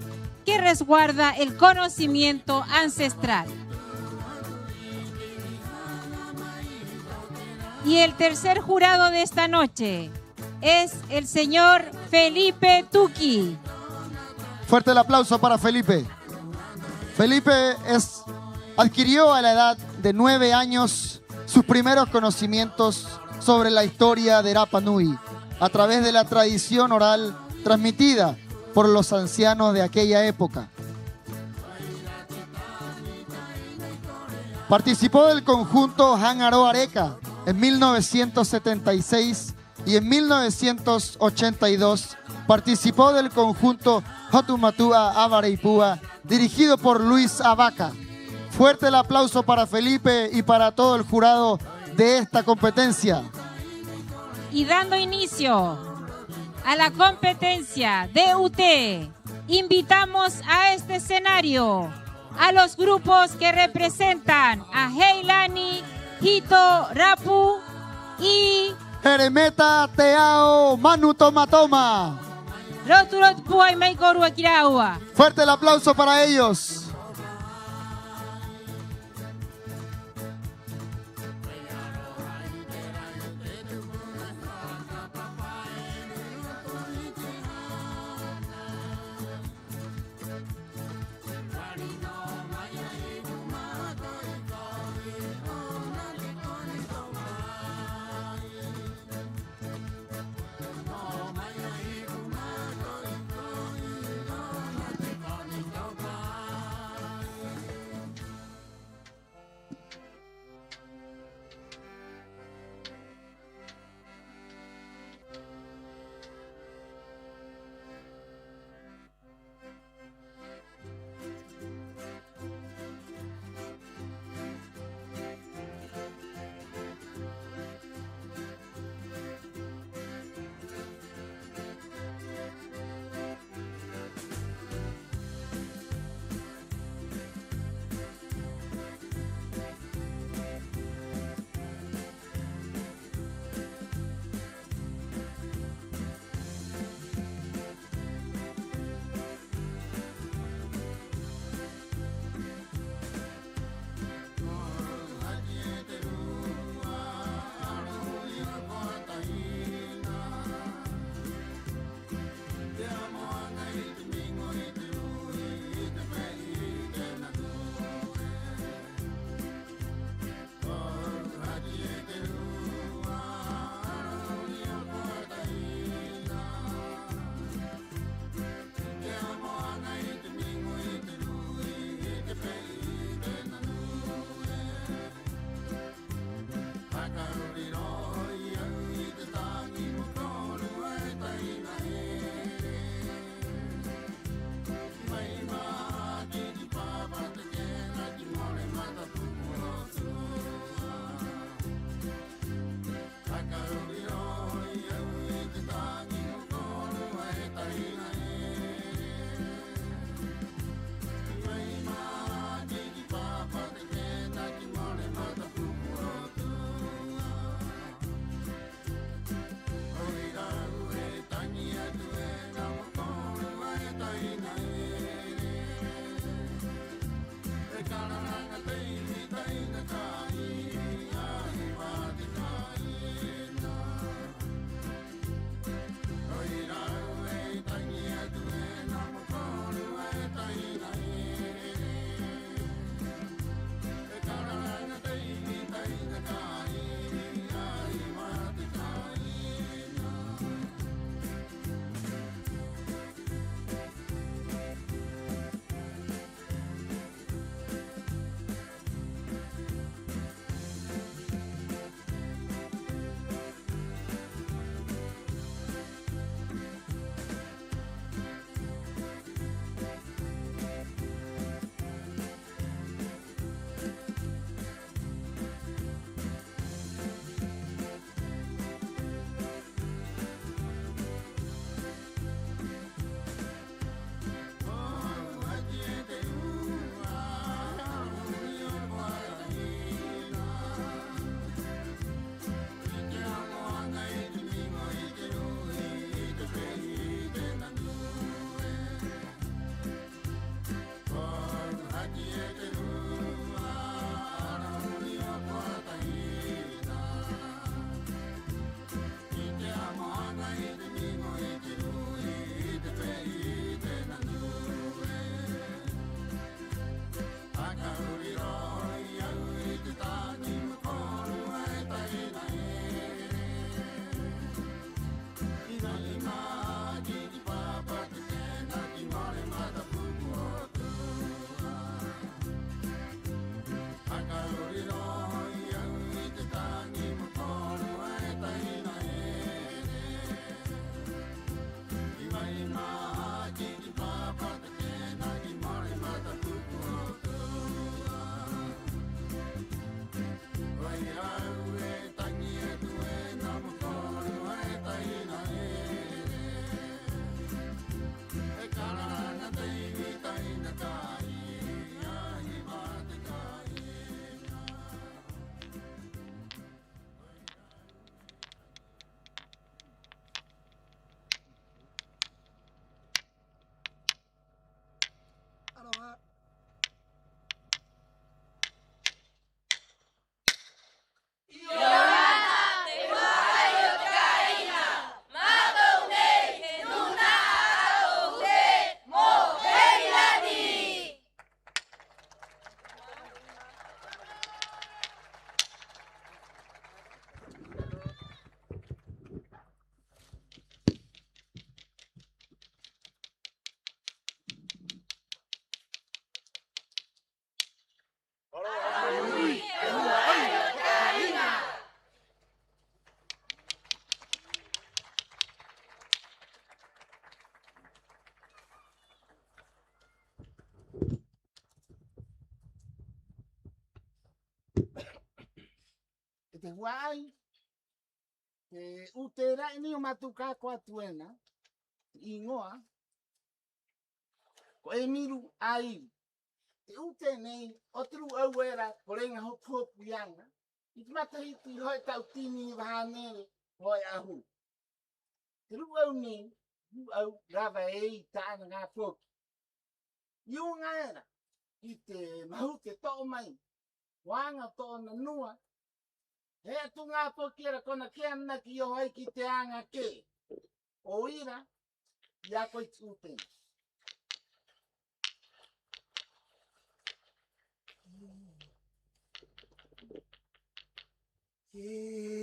que resguarda el conocimiento ancestral. Y el tercer jurado de esta noche es el señor Felipe Tuki. Fuerte el aplauso para Felipe. Felipe adquirió a la edad de 9 años sus primeros conocimientos sobre la historia de Rapa Nui a través de la tradición oral transmitida por los ancianos de aquella época. Participó del conjunto Hangaro Areca en 1976 y en 1982 participó del conjunto Hotumatua Avareipua, dirigido por Luis Abaca. Fuerte el aplauso para Felipe y para todo el jurado de esta competencia. Y dando inicio a la competencia de UT, invitamos a este escenario a los grupos que representan a Heilani, Hito, Rapu y Jeremeta Teao Manu Tomatoma. Fuerte el aplauso para ellos. que te guay, que usted ni matuca cuatuena, y no, miru ahí, que usted ni otro abuela, por ahí no copiana, y mata y tiro esta utini bahanere, voy a hu. Pero ni, grava ahí, tan en la foto. Y una era, y te mahute todo mai, wanga todo na nua. Tu nga po kira kona kiana ki yo hai ki te anga ke. O ira, ya ko itsuten. Te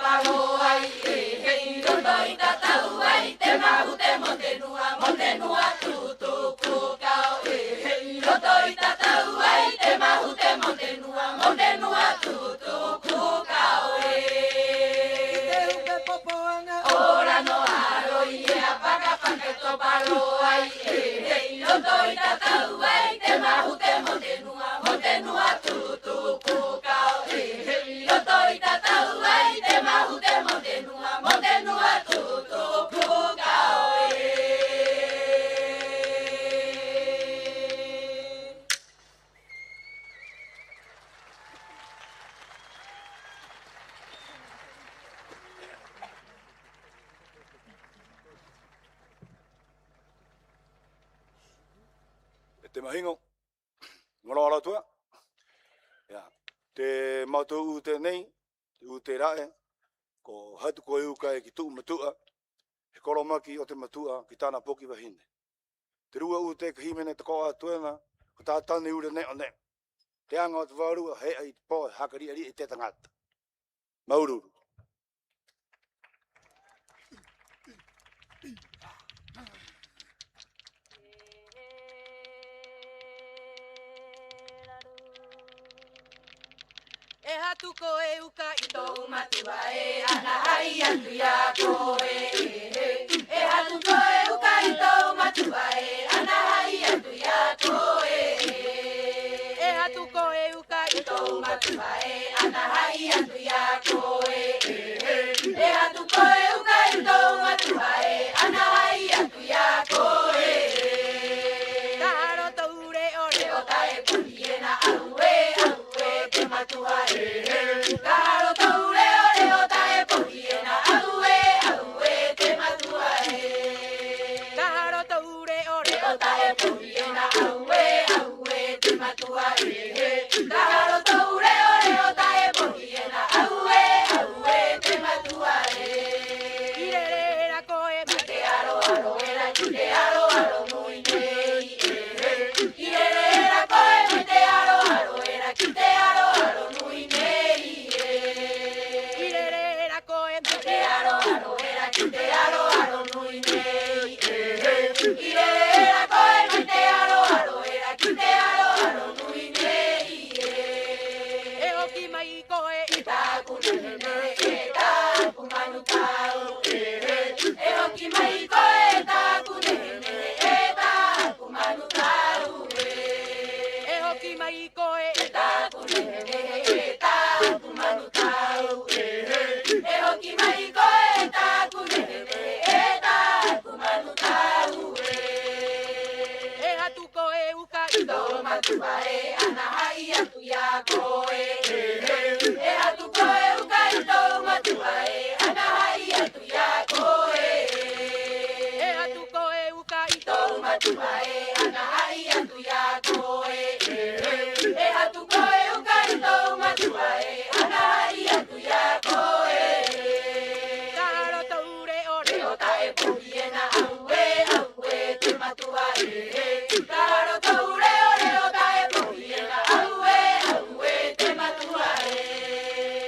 palo ai e roto i tatau ai te mahu te monte nua tu pukao e roto i tatau ai te mahu te monte nua tu pukao e te upe popoanga ora no aro i e apaka paka to palo ai e roto i tatau ai te mahu te monte nua tu pukao e roto i tatau ai te mahu te monte nua tu pukao e Te mahingo, ngora ora tua. Ya, te matou te nei, te rae, ko hatu ko iuka e ki tuu matua, he koromaki o te matua ki tāna poki wahine. Te rua te kahimene te koa tuena, ko tā tani ure ne o ne. Te anga o te wārua, he ai po hakari ari e te tangata. Maururu. E hatu ko e uka i tōu matua e ana hai atu ia ko e hatu ko e uka i tōu matua e ana hai atu ia ko e hatu ko e uka i tōu matua e ana hai atu ia ko e hatu ko e uka i tōu matua e ana hai atu ia ko Kaharo taure ore o tae puni e na aue te matua e Kaharo taure ore o tae puni e na aue te matua e Kaharo taure ore o tae puni e na aue te matua e Kaharo taure ore o tae puni e na aue te matua e Irere ra koe mate aro aro era chute aro nui nei Irere ra koe mate aro aro era chute aro nui nei Irere ra koe mate aro aro era chute aro nui nei Irere ra koe mate aro aro era chute aro nui nei E hoki mai koe i tā kunene e tā kumanutau E hoki mai koe e tā kunene e tā kumanutau E hoki mai koe e tā kunene e tā kumanutau E hoki mai koe e tā kunene e tā kumanutau E hatu koe uka i tō matua e ana hai atu ia koe E hatu koe uka i tō matua e ana hai atu ia koe E hatu koe uka i tō matua e ana hai atu ia koe E hatu koe uka i tō matua e ana hai atu ia koe Kaharo taure ore o tae puni e na aue te matua e Kaharo taure ore o tae puni e na aue te matua e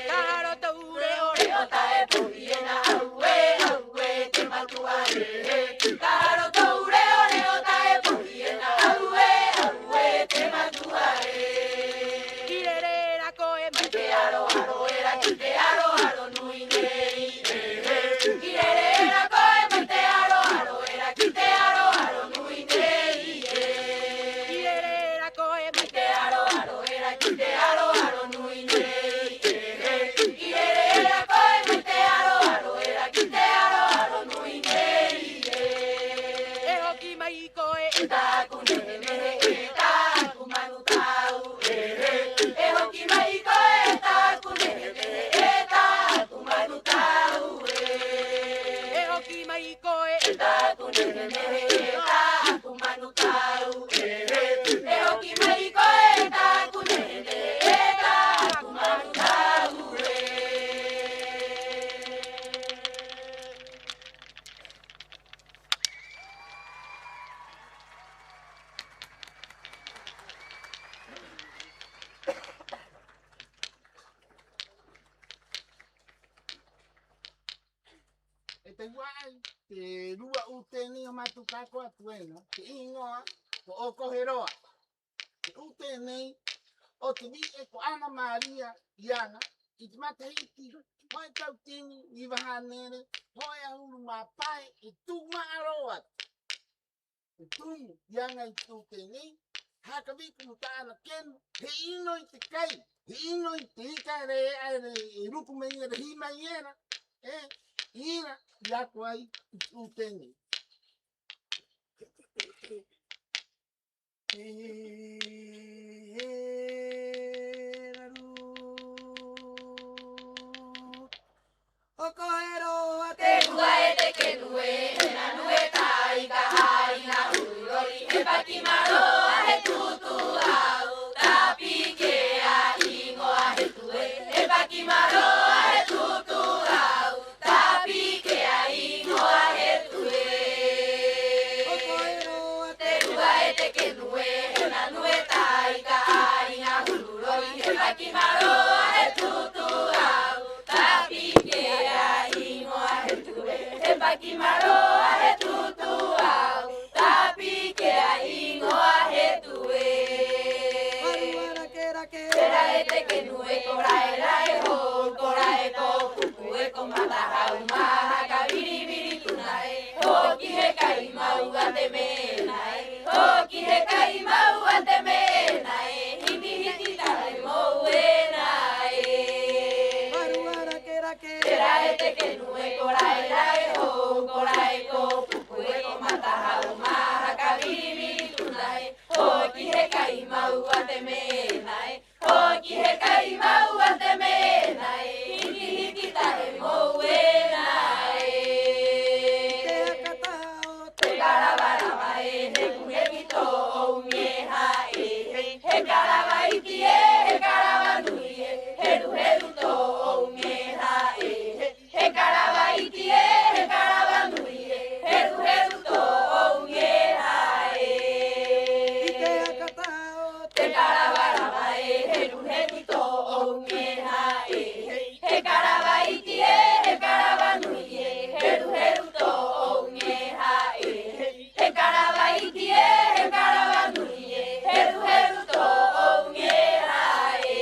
Kaharo taure ore o tae puni e na aue te matua e Kaharo taure ore o tae puni e na aue te matua e Irere ra koe mate aro aro era chute aro nui nei Irere ra koe mate aro aro era chute aro nui nei Irere ra koe mate aro aro era chute aro nui nei Irere ra koe mate aro aro era chute aro nui nei E hoki mai koe e tā kunene e tā kumanutau E hoki mai koe e tā kunene e tā kumanutau E hoki mai koe e tā kunene e tā kumanutau E hoki mai koe e tā kunene e tā kumanutau te rua uteni o matukako atuena, te ingoa, ko okoheroa. Te uteni, o te vi e ko Ana Maria Iana, i te matahiti, hoi tautini, i wahanere, hoi ahuru mapai, i tu maaroa. Te tumu, ianga i te uteni, haka viku mutana kenu, he ino i te kai, he ino i te ika e rupu me ia re hima iera, ina yako ai i te uteni. Okohero a te rua e te kenue, na nue tai ka hai na urori, e pakimaro a he tutu au, tapi ke a ingo a he tue, e pakimaro a he tutu au, tapi ke a ingo a he tue. Okohero a te rua e te kenue, na nue tai ka hai na urori, e pakimaro a he tutu au, tapi ke a ingo a he tue, e pakimaro a he tutu au, tapi ke a ingo a he tue. Kera e te kenue, kora e rai ho, kora e ko pupu e ko mata hau maha ka viri viri tunai, hoki he kai mau a te menai, hoki he kai mau a te menai, hiti hiti tarai mou e nai. Kera e te kenue, kora e rai ho, kora e ko pupu e ko mata hau maha ka viri viri tunai, hoki he kai mau a te menai, hoki he kai mau a te menai, hiti hiti tarai mou e nai. Te karawarama e he kuhe kito o nge hae, he karawaiti e he karawanui e, heru heru to o nge hae, he karawaiti e he karawanui e, heru heru to o nge hae. Te karawarama e heru heru to o nge hae, he karawaiti e he karawanui e, heru heru to o nge hae, he karawaiti e he karawanui e, heru heru to o nge hae.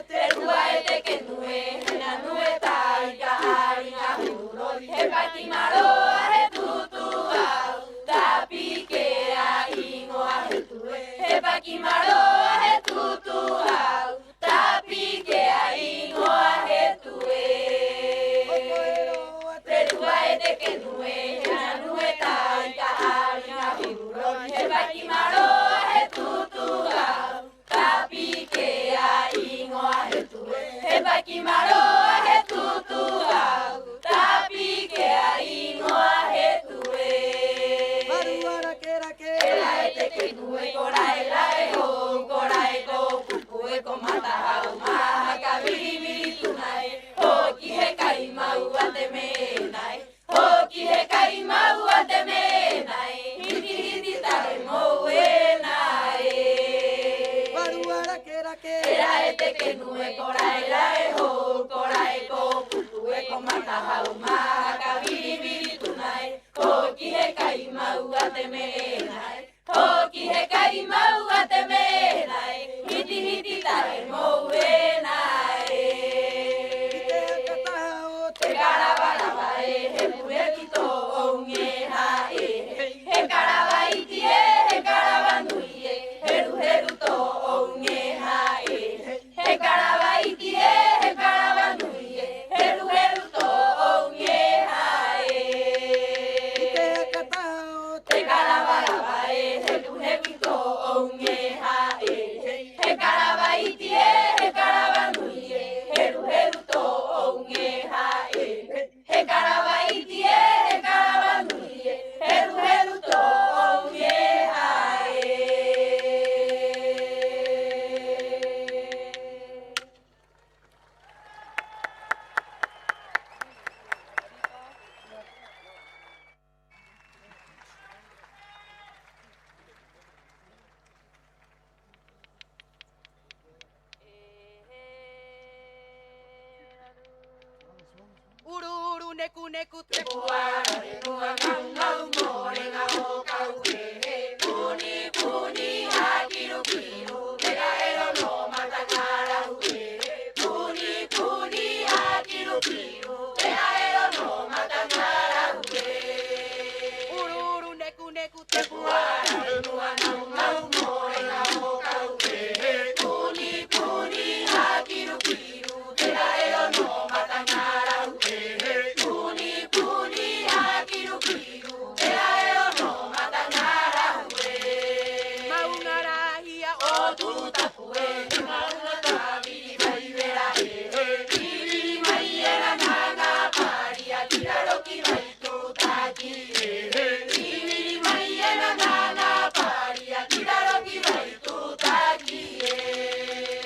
Te rua e te kenue, na nue tai ka hari na hurori, he pakimaro a he tutu au, tapi ke a ingo a he tue, he pakimaro a he tutu au, tapi ke a ingo a he tue. Te rua e te kenue, na nue tai ka hari na hurori, he pakimaro a he tutu au, tapi ke a ingo a he tue, he pakimaro a he tutu au, tapi ke a ingo a he tue. Kera e te kenue, kora e lae ho, kora e ko pupu e ko mata hau maha ka viri viri tunai, hoki he kai mau a te menai, hoki he kai mau a te menai, hiti hiti tarai mou e nai. Kera e te kenue, kora e lae ho, kora e ko pupu e ko mata hau maha ka viri viri tunai, hoki he kai mau a te menai, hoki he kai mau a te menai, hiti hiti tarai mou e nai. Te karawarama e he puhe kito o nge hae, he karawaiti e he karawanui e, heru heru to o nge hae, he karawaiti e he karawanui e, heru heru to o nge hae. Te karawarama e he puhe kito o nge hae, neku te puara re nua ngau more nga o kau e puni puni hakiru kiru mera ero no matakara ue puni puni hakiru kiru mera ero no matakara ue ururu neku neku te puara re nua ngau more nga o kau e puni puni hakiru kiru mera ero no matakara ue puni puni hakiru kiru mera ero no matakara ue maungarahia o tu tapue maungataviri vai vera iviri mai era nana paria tiraroki vai tu taki iviri mai era nana paria tiraroki vai tu taki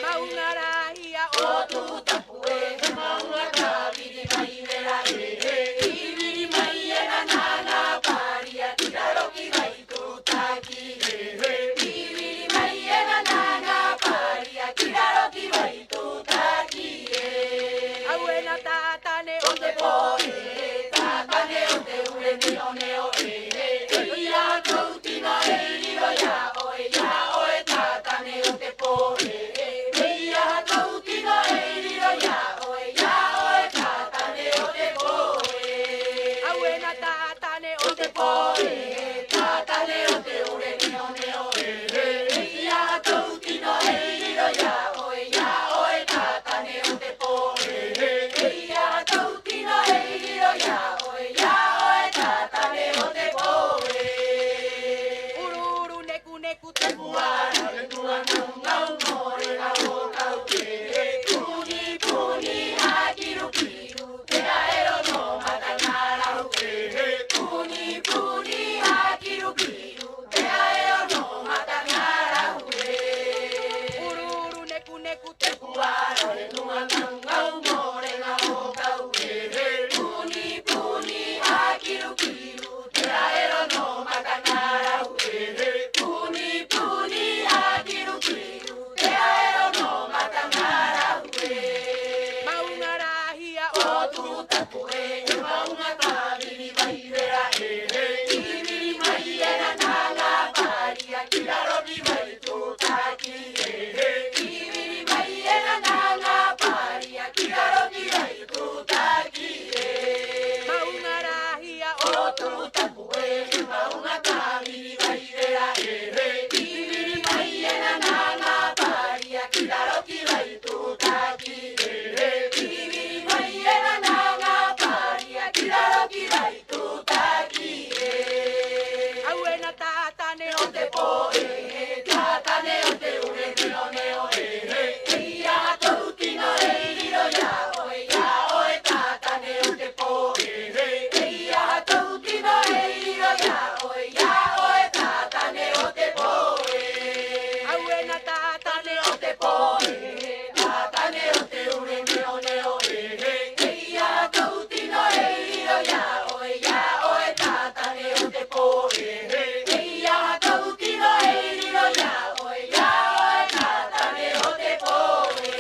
maungarahia o tu tapue maungataviri vai vera iviri mai era nana paria tiraroki vai tu taki iviri mai era nana paria tiraroki vai tu taki abuela tatane o te poe tatane o te ure neo neo ia toutina e riro ia oe tatane o te poe ia toutina e riro ia oe tatane o te poe abuela tatane o te poe tatane o te ure neo neo ia toutina e riro ia oe tatane o te poe ia toutina e riro ia oe tatane o te poe ururu neku neku te puara le tua ngau more nga o kau puni puni hakiru kiru te aero no matangara puni puni hakiru kiru te aero no matangara ururu neku neku te puara le tua ngau more nga o kau puni puni hakiru kiru te aero no matangara puni puni hakiru kiru te aero no matangara maungarahia o tu tapue maungataviri vai vera iviri mai era nana paria tiraroki vai tu taki iviri mai era nana paria tiraroki vai tu taki maungarahia o tu tapue maungataviri vai vera iviri mai era nana paria tiraroki vai tu taki iviri mai era nana paria tiraroki vai tu taki abuela tatane o te poe tatane o te ure neo neo ia toutina e riro ia oe tatane o te poe ia toutina e riro ia oe tatane o te poe abuela tatane o te poe tatane o te ure neo neo ia toutina e riro ia oe tatane o te poe ia toutina e riro ia oe tatane o te poe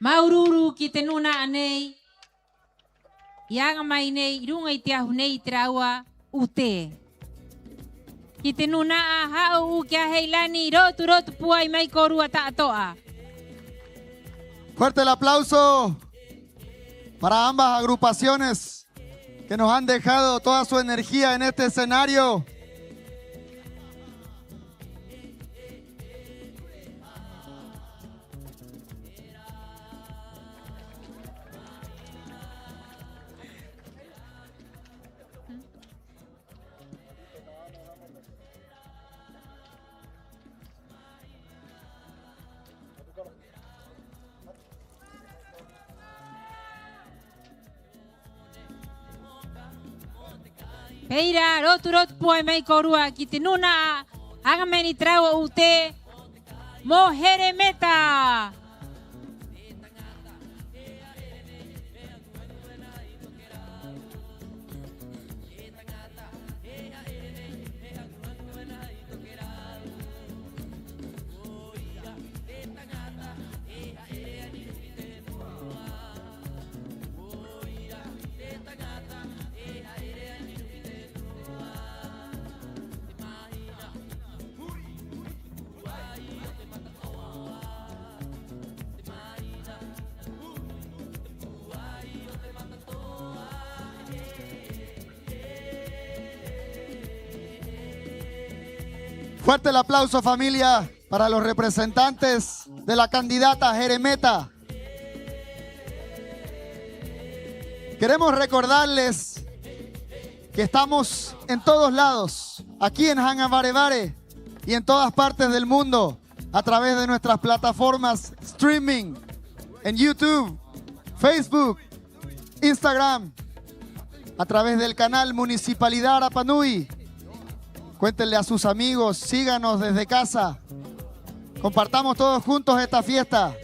Maururu huru kitenuna anei. Yang mainei rungai tiahunei traua ute. Kitenuna hau kia heilani rotu puai mai korua ta'atoa. Fuerte el aplauso para ambas agrupaciones que nos han dejado toda su energía en este escenario. Peira rotu puai mai korua kitenuna agameni traua ute moheremeta. Fuerte el aplauso, familia, para los representantes de la candidata Jeremeta. Queremos recordarles que estamos en todos lados, aquí en Hangavarevare y en todas partes del mundo, a través de nuestras plataformas streaming, en YouTube, Facebook, Instagram, a través del canal Municipalidad Rapa Nui. Cuéntenle a sus amigos, síganos desde casa. Compartamos todos juntos esta fiesta.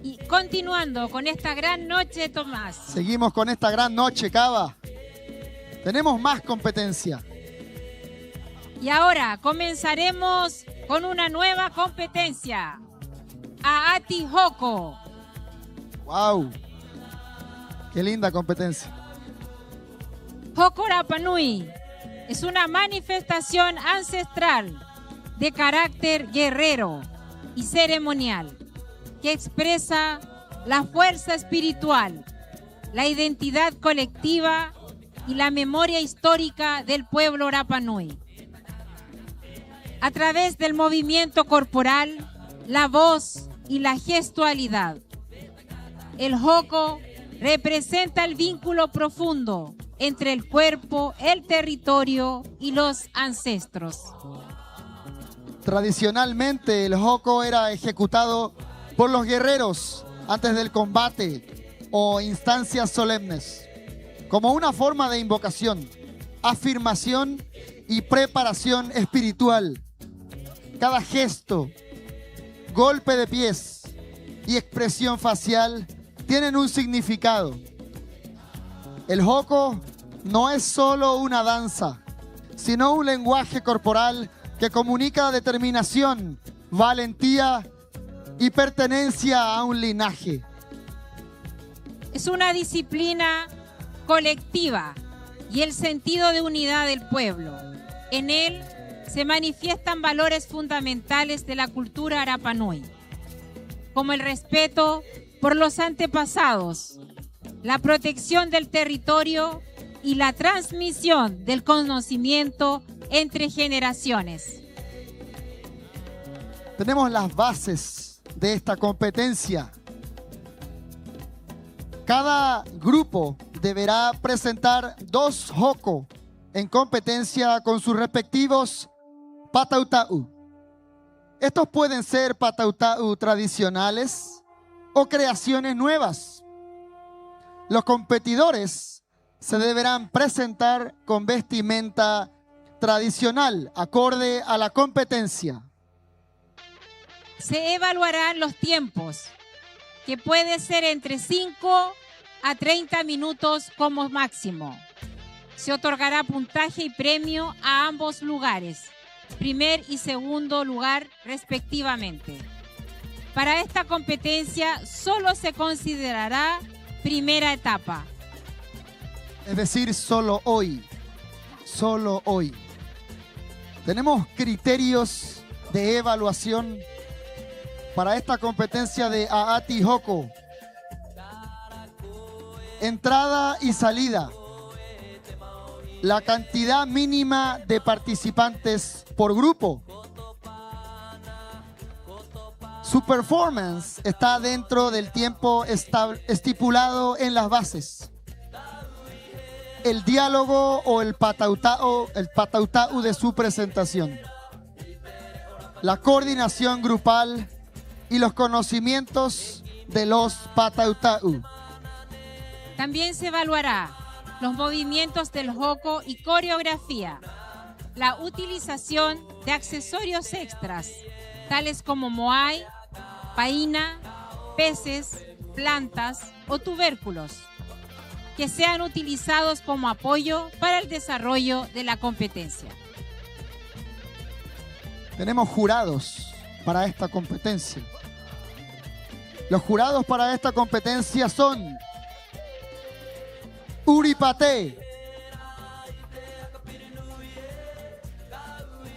Y continuando con esta gran noche, Tomás. Seguimos con esta gran noche, Cava. Tenemos más competencia. Y ahora comenzaremos con una nueva competencia. Aati Hoko. ¡Wow! ¡Qué linda competencia! Hoko Rapa Nui es una manifestación ancestral de carácter guerrero y ceremonial que expresa la fuerza espiritual, la identidad colectiva y la memoria histórica del pueblo Rapa Nui. A través del movimiento corporal, la voz y la gestualidad, el Hoko representa el vínculo profundo entre el cuerpo, el territorio y los ancestros. Tradicionalmente, el Hoko era ejecutado por los guerreros antes del combate o instancias solemnes, como una forma de invocación, afirmación y preparación espiritual. Cada gesto, golpe de pies y expresión facial tienen un significado. El Hoko no es solo una danza, sino un lenguaje corporal que comunica determinación, valentía y pertenencia a un linaje. Es una disciplina colectiva y el sentido de unidad del pueblo. En él se manifiestan valores fundamentales de la cultura Rapa Nui, como el respeto por los antepasados, la protección del territorio y la transmisión del conocimiento entre generaciones. Tenemos las bases de esta competencia. Cada grupo deberá presentar 2 Hoko en competencia con sus respectivos Patautau. Estos pueden ser Patautau tradicionales o creaciones nuevas. Los competidores se deberán presentar con vestimenta tradicional, acorde a la competencia. Se evaluarán los tiempos, que puede ser entre 5 a 30 minutos como máximo. Se otorgará puntaje y premio a ambos lugares, primer y segundo lugar respectivamente. Para esta competencia solo se considerará primera etapa. Es decir, solo hoy. Solo hoy. Tenemos criterios de evaluación para esta competencia de Aati Hoko. Entrada y salida. La cantidad mínima de participantes por grupo. Su performance está dentro del tiempo estipulado en las bases. El diálogo o el patautau de su presentación. La coordinación grupal y los conocimientos de los patautau. También se evaluará los movimientos del hoko y coreografía, la utilización de accesorios extras, tales como moai, paina, peces, plantas o tubérculos, que sean utilizados como apoyo para el desarrollo de la competencia. Tenemos jurados para esta competencia. Los jurados para esta competencia son Uri Paté.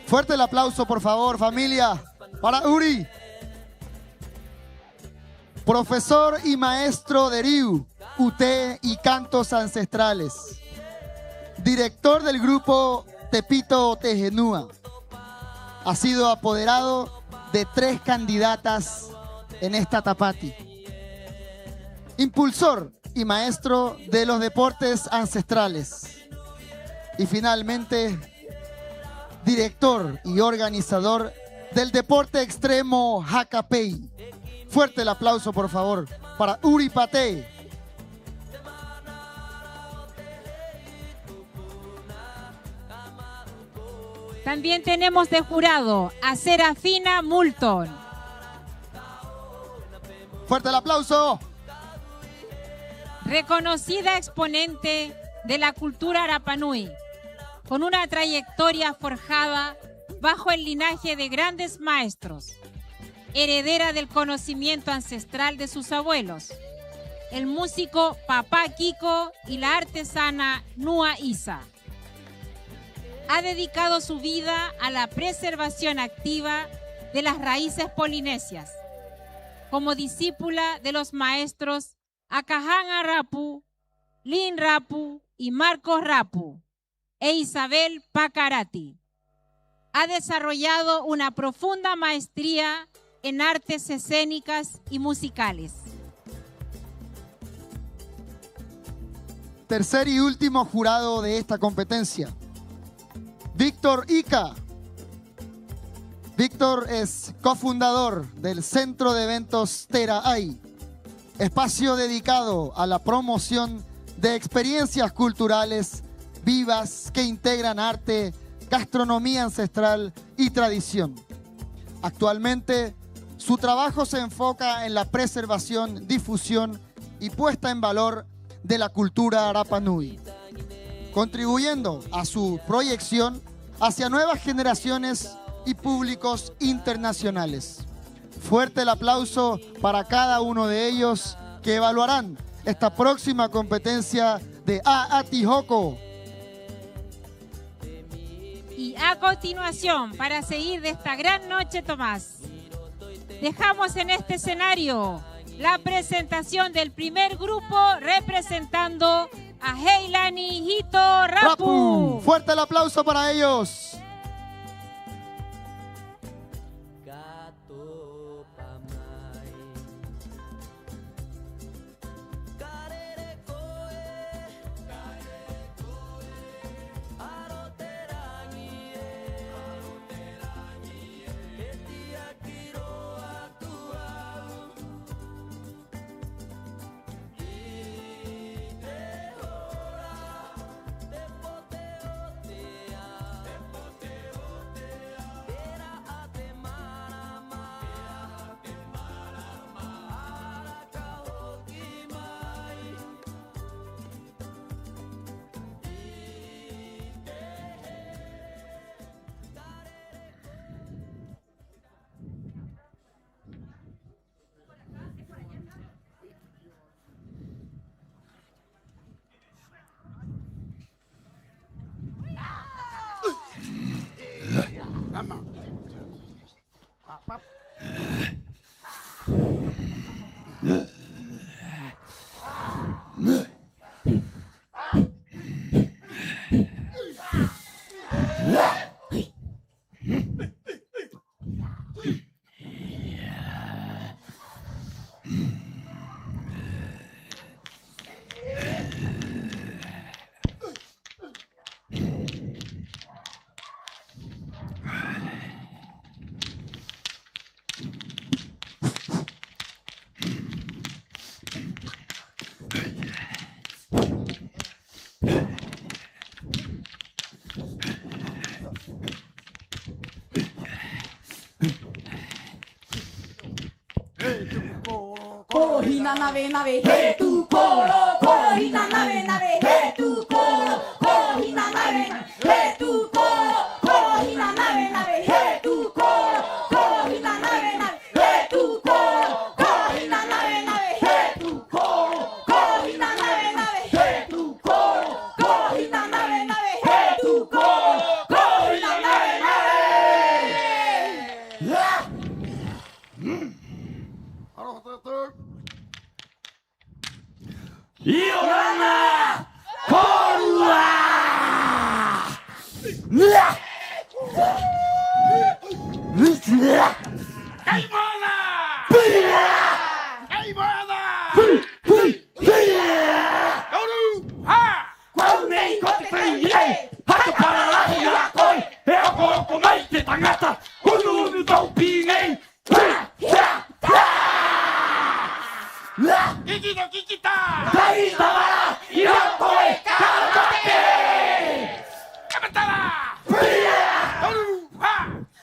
Fuerte el aplauso, por favor, familia, para Uri. Profesor y maestro de Riu, UT y cantos ancestrales. Director del grupo Tepito Tejenúa. Ha sido apoderado de 3 candidatas en esta tapati. Impulsor y maestro de los deportes ancestrales. Y finalmente, director y organizador del deporte extremo Hakapei. Fuerte el aplauso, por favor, para Uri Paté. También tenemos de jurado a Serafina Moulton. Fuerte el aplauso. Reconocida exponente de la cultura Rapanui, con una trayectoria forjada bajo el linaje de grandes maestros, heredera del conocimiento ancestral de sus abuelos, el músico Papá Kiko y la artesana Nua Isa. Ha dedicado su vida a la preservación activa de las raíces polinesias, como discípula de los maestros Akahanga Rapu, Lin Rapu y Marcos Rapu, e Isabel Pacarati. Ha desarrollado una profunda maestría en artes escénicas y musicales. Tercer y último jurado de esta competencia, Víctor Ica. Víctor es cofundador del Centro de Eventos Teraay, espacio dedicado a la promoción de experiencias culturales vivas que integran arte, gastronomía ancestral y tradición. Actualmente, su trabajo se enfoca en la preservación, difusión y puesta en valor de la cultura Rapanui, contribuyendo a su proyección hacia nuevas generaciones y públicos internacionales. Fuerte el aplauso para cada uno de ellos que evaluarán esta próxima competencia de Aati Hoko. Y a continuación, para seguir de esta gran noche, Tomás, dejamos en este escenario la presentación del primer grupo representando a Heilani Hito Rapu. Fuerte el aplauso para ellos. Coro hina nave nave he tu coro hina nave nave he tu coro hina nave he tu coro hina nave nave he tu coro hina nave nave he tu coro hina nave nave he tu coro hina nave nave he tu coro hina nave nave he tu coro hina nave nave. Iorana Korua Kaimana Kaimana Koru Ha Kwau nei kote ye Hata paralahi a koi E a koko mai te tangata Kunu unu tau pingei Kiki no kikita! Kai tawara! Irakoe! Karamake! Kamatara! Pia! Toru! Ha!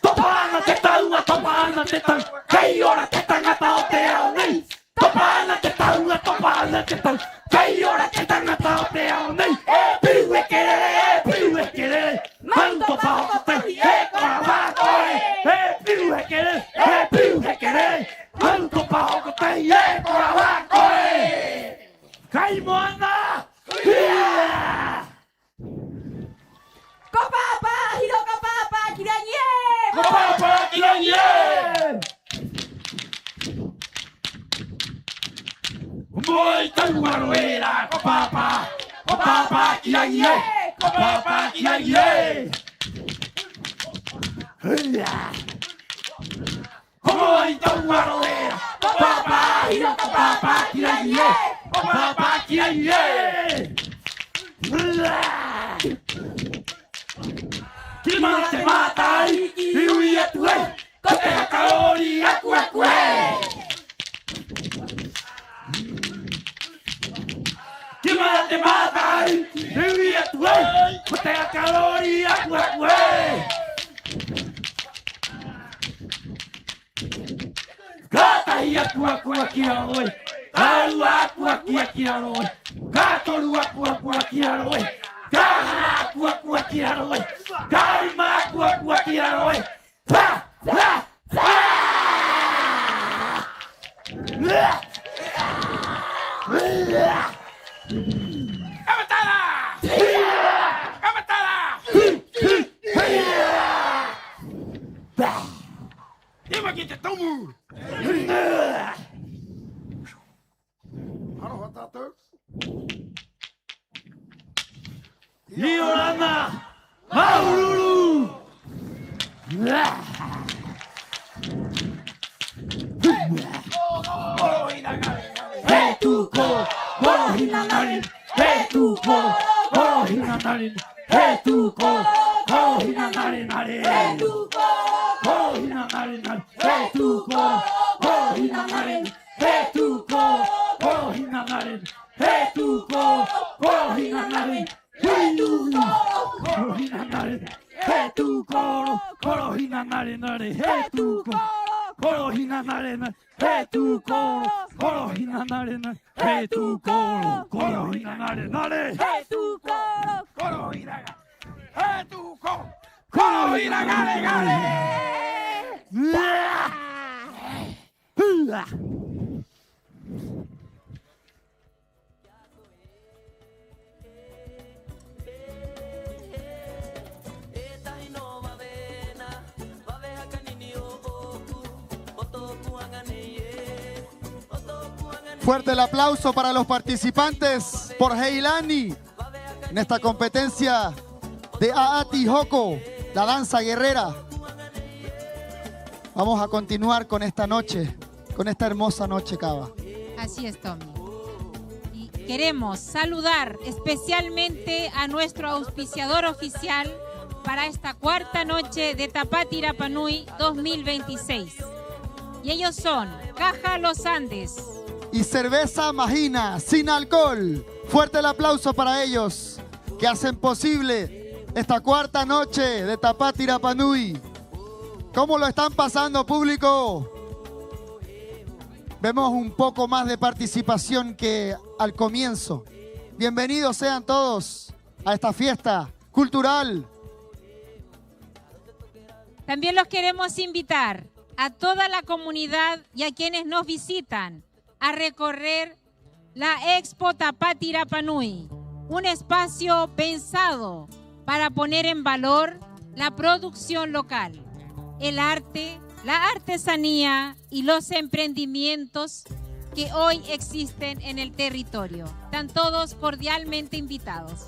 Topana te taunga! Topana te tau! Kai ora te tangata o te ao nei! Topana te taunga! Topana te tau! Kai ora te tangata o te ao nei! E piu e kerere! E piu e kerere! Manto pao te! E kora koe! E piu e kerere! E piu e kerere! Manto pao te! E kora koe! Kai moana! Kopapa! Hiro kopapa! Kiranye! Kopapa! Kiranye! Moi tauaroera! Kopapa! Kopapa! Kiranye! Kopapa! Kiranye! Moi tauaroera! Kopapa! Hiro kopapa! Kiranye! Kopapa! Kiranye! Kimana te matai, iui atu e, kote hakaori aku aku e. Kimana te matai, iui atu e, kote hakaori aku aku e. Katai aku aku aki aroi, karu aku aki aroi, katoru aku aki aroi. Kaha aku aki aroi, karima aku aki aroi. Ha ha ha! Kamatara! Kamatara! Ima kita tomu. Halo tato. Iorana Maururu! Hey tu ko, koro hinanarin. Hey tu ko, koro hinanarin. Hey tu ko, koro hinanarin. Hey tu ko, koro hinanarin. Hey tu ko, koro hinanarin. Hey tu ko, koro hinanarin. Hey tu ko, koro hinanarin. Hey tu koro hinanarin. Hey tu koro hinanarin. Hey tu koro hinanarin. Hey tu koro hinanarin. Hey tu koro hinanarin. Hey tu koro hinanarin. Hey tu koro hinanarin. Fuerte el aplauso para los participantes por Heilani en esta competencia de Aati Hoko, la danza guerrera. Vamos a continuar con esta noche, con esta hermosa noche, Cava. Así es, Tommy. Y queremos saludar especialmente a nuestro auspiciador oficial para esta cuarta noche de Tapati Rapa Nui 2026. Y ellos son Caja Los Andes y Cerveza Magina, sin alcohol. Fuerte el aplauso para ellos que hacen posible esta cuarta noche de Tapati Rapa Nui. ¿Cómo lo están pasando, público? Vemos un poco más de participación que al comienzo. Bienvenidos sean todos a esta fiesta cultural. También los queremos invitar a toda la comunidad y a quienes nos visitan a recorrer la Expo Tapati Rapa Nui, un espacio pensado para poner en valor la producción local, el arte, la artesanía y los emprendimientos que hoy existen en el territorio. Están todos cordialmente invitados.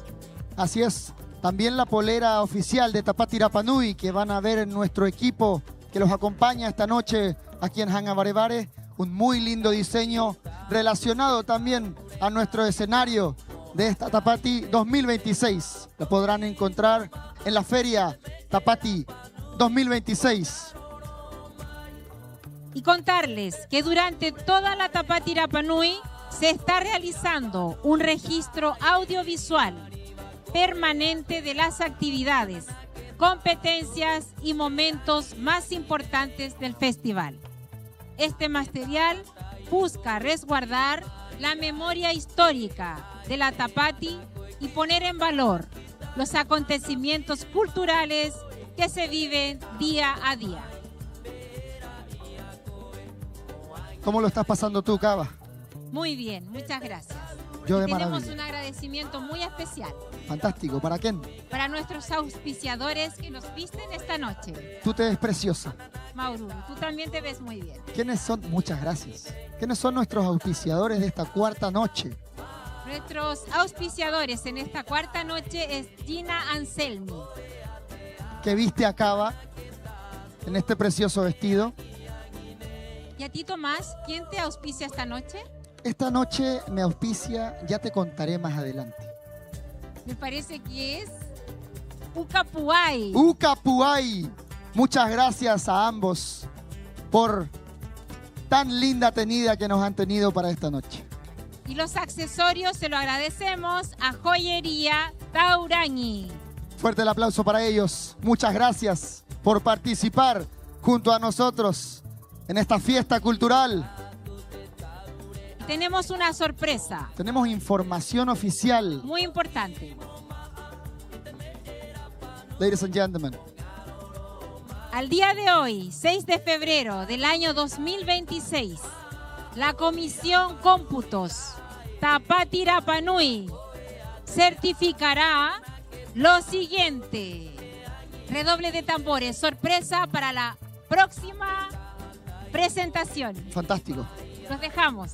Así es. También la polera oficial de Tapati Rapa Nui que van a ver en nuestro equipo que los acompaña esta noche aquí en Hangabarebare. Un muy lindo diseño relacionado también a nuestro escenario de esta Tapati 2026. La podrán encontrar en la feria Tapati 2026. Y contarles que durante toda la Tapati Rapa Nui se está realizando un registro audiovisual permanente de las actividades, competencias y momentos más importantes del festival. Este material busca resguardar la memoria histórica de la Tapati y poner en valor los acontecimientos culturales que se viven día a día. ¿Cómo lo estás pasando tú, Cava? Muy bien, muchas gracias. Yo de Tenemos maravilla. un agradecimiento muy especial Fantástico. ¿Para quién? para nuestros auspiciadores que nos visten esta noche. Tú te ves preciosa. Maururu, tú también te ves muy bien. ¿Quiénes son? Muchas gracias. ¿Quiénes son nuestros auspiciadores de esta cuarta noche? Nuestros auspiciadores en esta cuarta noche es Gina Anselmi. Que viste a Cava en este precioso vestido. Y a ti, Tomás, ¿quién te auspicia esta noche? Esta noche me auspicia, ya te contaré más adelante. Me parece que es Ucapuay. Ucapuay. Muchas gracias a ambos por tan linda tenida que nos han tenido para esta noche. Y los accesorios se lo agradecemos a Joyería Taurani. Fuerte el aplauso para ellos. Muchas gracias por participar junto a nosotros en esta fiesta cultural. Tenemos una sorpresa Tenemos información oficial. muy importante. Ladies and gentlemen. Al día de hoy, 6 de febrero del año 2026, la Comisión Cómputos Tapati Rapa Nui certificará lo siguiente. Redoble de tambores, sorpresa para la próxima presentación. Fantástico. Los dejamos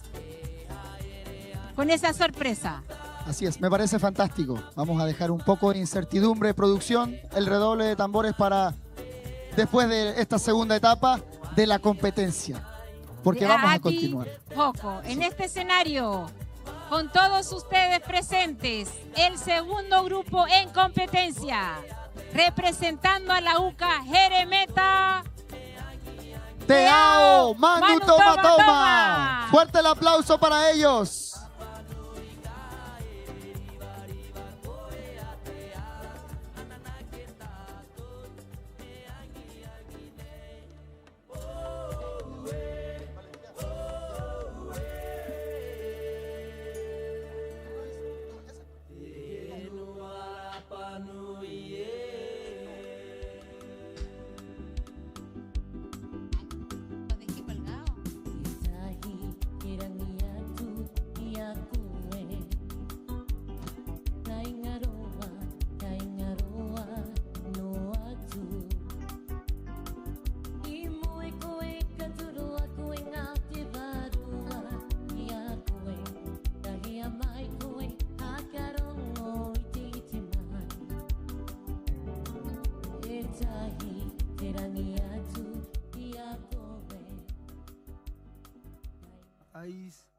con esa sorpresa. Así es, me parece fantástico. Vamos a dejar un poco de incertidumbre, producción, el redoble de tambores para después de esta segunda etapa de la competencia. Porque De vamos a Aati continuar. Hoko. En este escenario, con todos ustedes presentes, el segundo grupo en competencia, representando a la UCA Jeremeta. Teao, Manu Toma Toma. Toma. Fuerte el aplauso para ellos.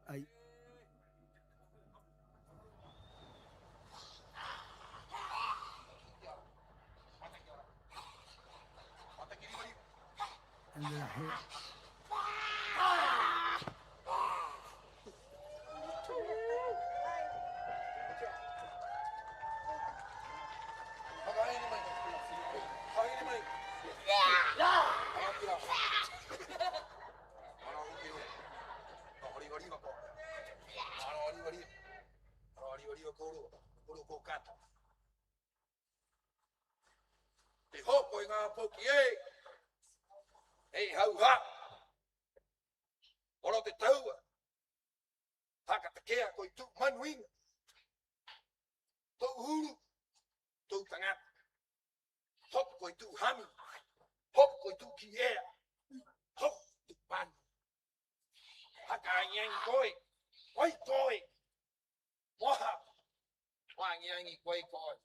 Ai. Te hopo i ngā poki e. Hei hau ha. Oro te taua. Haka te kea koi tu manuinga. Tau huru. Tau tangata. Hopo koi tu hami. Hopo koi tu ki ea. Hopo tu pan. Haka angiangi koi. Koi koi. Moha. Wangiangi koi koi.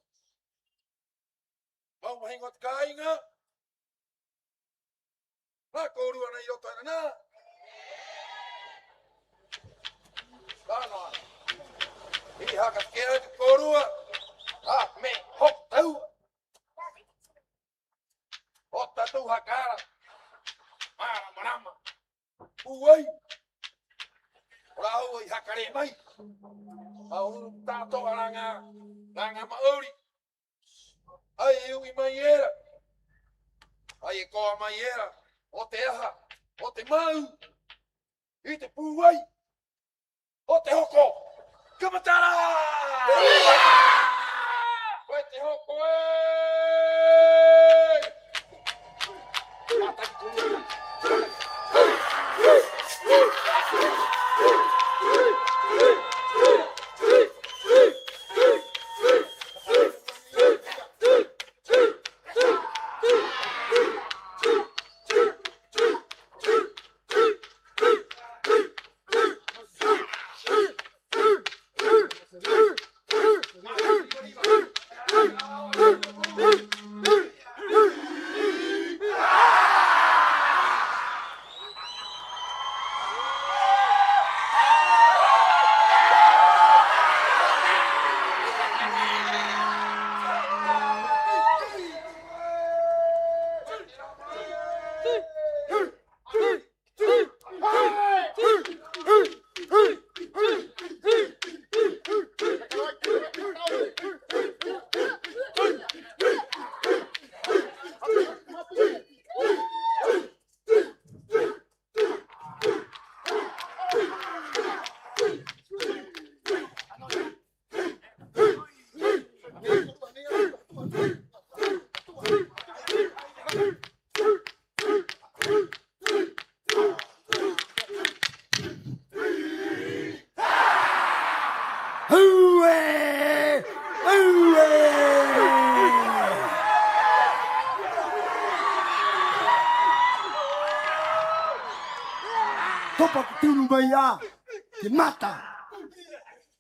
Mau mahingot kainga. Nā kōrua nei o tāna nā. Tāna. I haka kea te kōrua. Me hok tau. O tatu hakara. Mara marama. Uai. Rau i hakare mai. Au tātou aranga. Ranga maori. Ai e ui mai era. Ai e koa mai era. O te aha. O te mau. I te pūwai. O te hoko. Kamatara! Koe te hoko e! Mataki kūrua. Topa ki tunu mai a, te mata.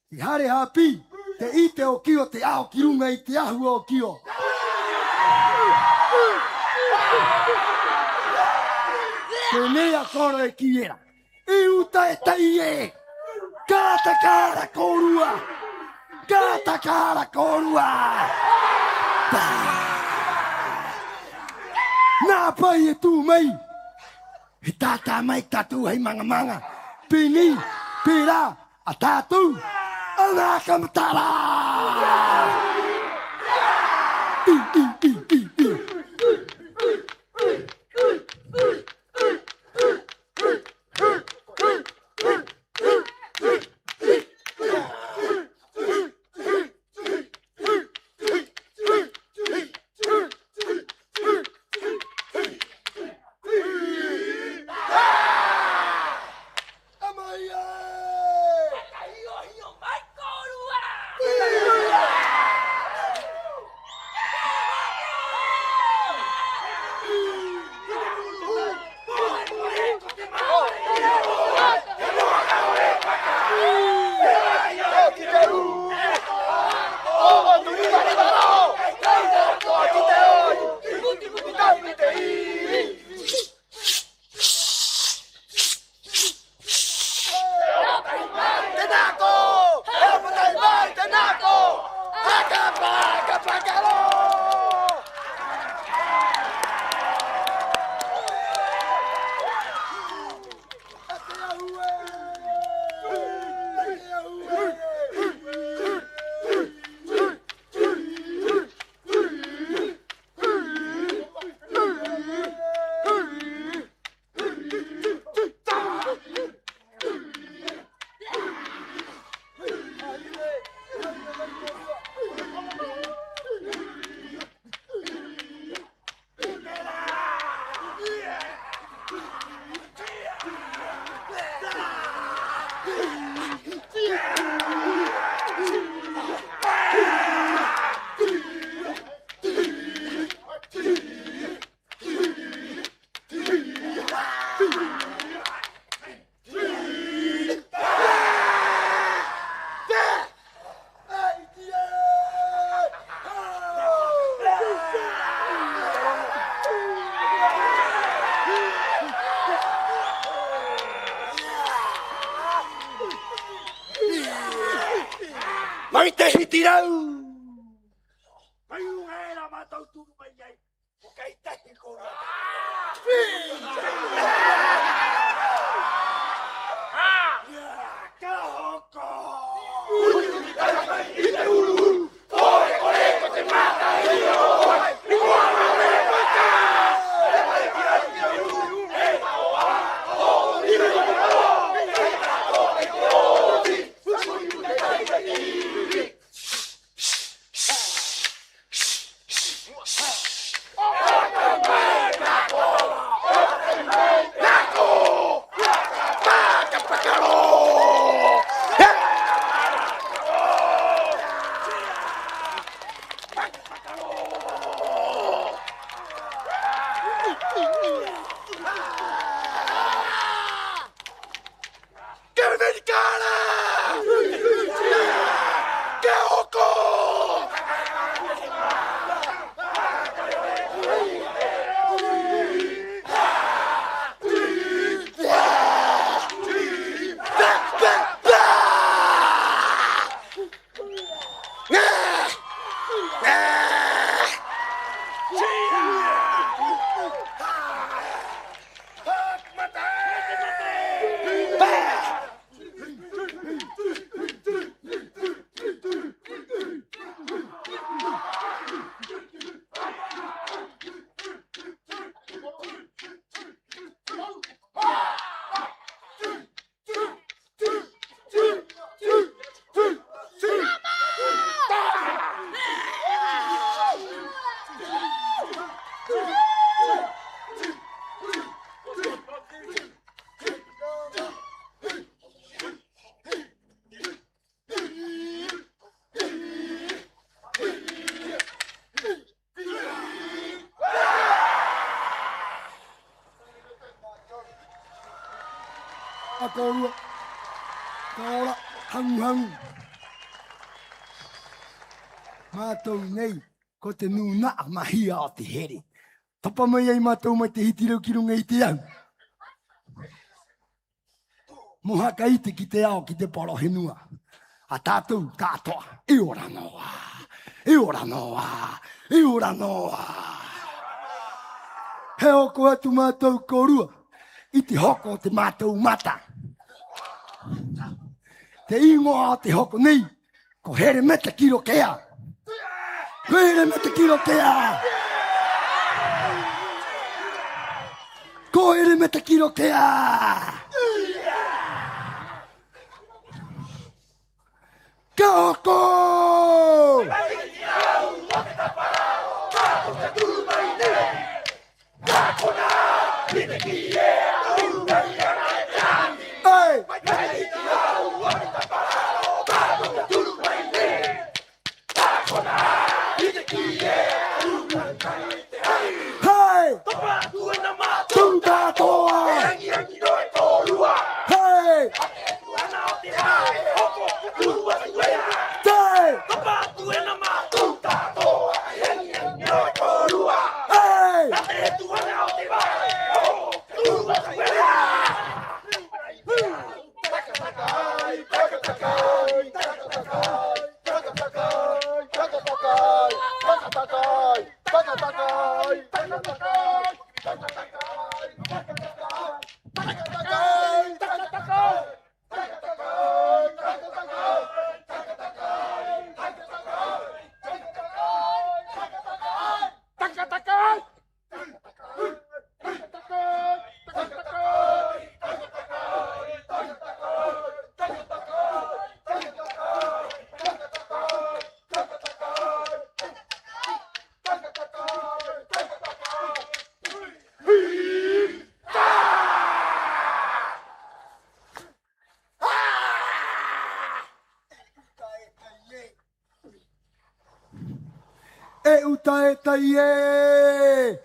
Ki hare hapi, te ite o kio, te ao ki runga i te ahu o kio. Te mea kora e ki era. I uta e tai e. Kata kara korua. Kata kara korua. Nā pai e tū mai. He tata mai tatu hei manga manga. Pini, pera, a tatu. Ana kamatara. Yeah! Mai te hitirau. Mai ungaera matau turu mai ai. Kai tahi korua. Ka hoko. Ite uru. Ore koreko te mata hio. Korua. Kora hangu. Mātou nei, ko te nuna mahia o te here. Tapa mai ai mātou mai te hitirau ki runga i te au. Mohaka ite ki te ao ki te parohenua. A tātou kātoa, e ora noa. E ora noa. E ora noa. He oko atu mātou korua. I te hoko o te mātou mata. Te ingoa o te hoko nei, ko here me te kiro kea. Here me te kiro kea. Ko here me te kiro kea. Ka hoko! E uta e tai e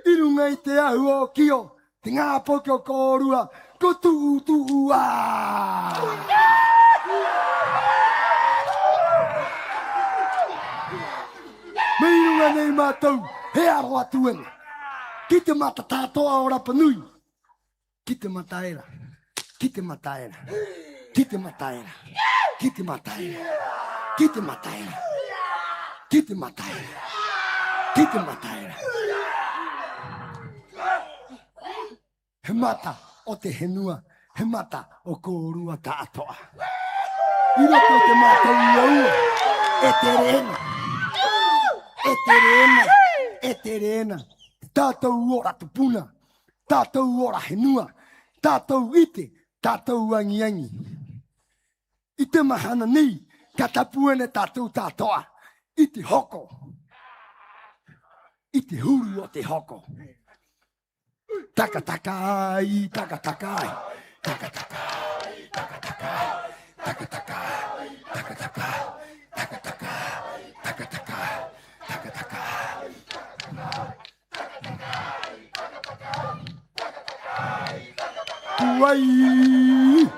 I runga I te ahu o kio Te ngā poke o kōrua Ko tu ua Mei runga nei mātou He aro atuenga Ki te mata tātoa o Rapanui Ki te mataera Ki te mataera Ki te mataera Ki te mataera Kite mataera. Kite mataera. Kite mataera. He mata o te henua. He mata o korua tātoa. Ira to te mata ua. E terena. E terena. E terena. Tātou ora tupuna. Tātou ora henua. Tātou ite. Tātou angiangi. I te mahana nei. Ka tapuene tātou tātoa. I te hoko. I te huru o te hoko. Taka takai, taka takai. Taka takai, taka takai. Taka takai, taka takai. Taka takai, taka takai. Taka takai. Tuai.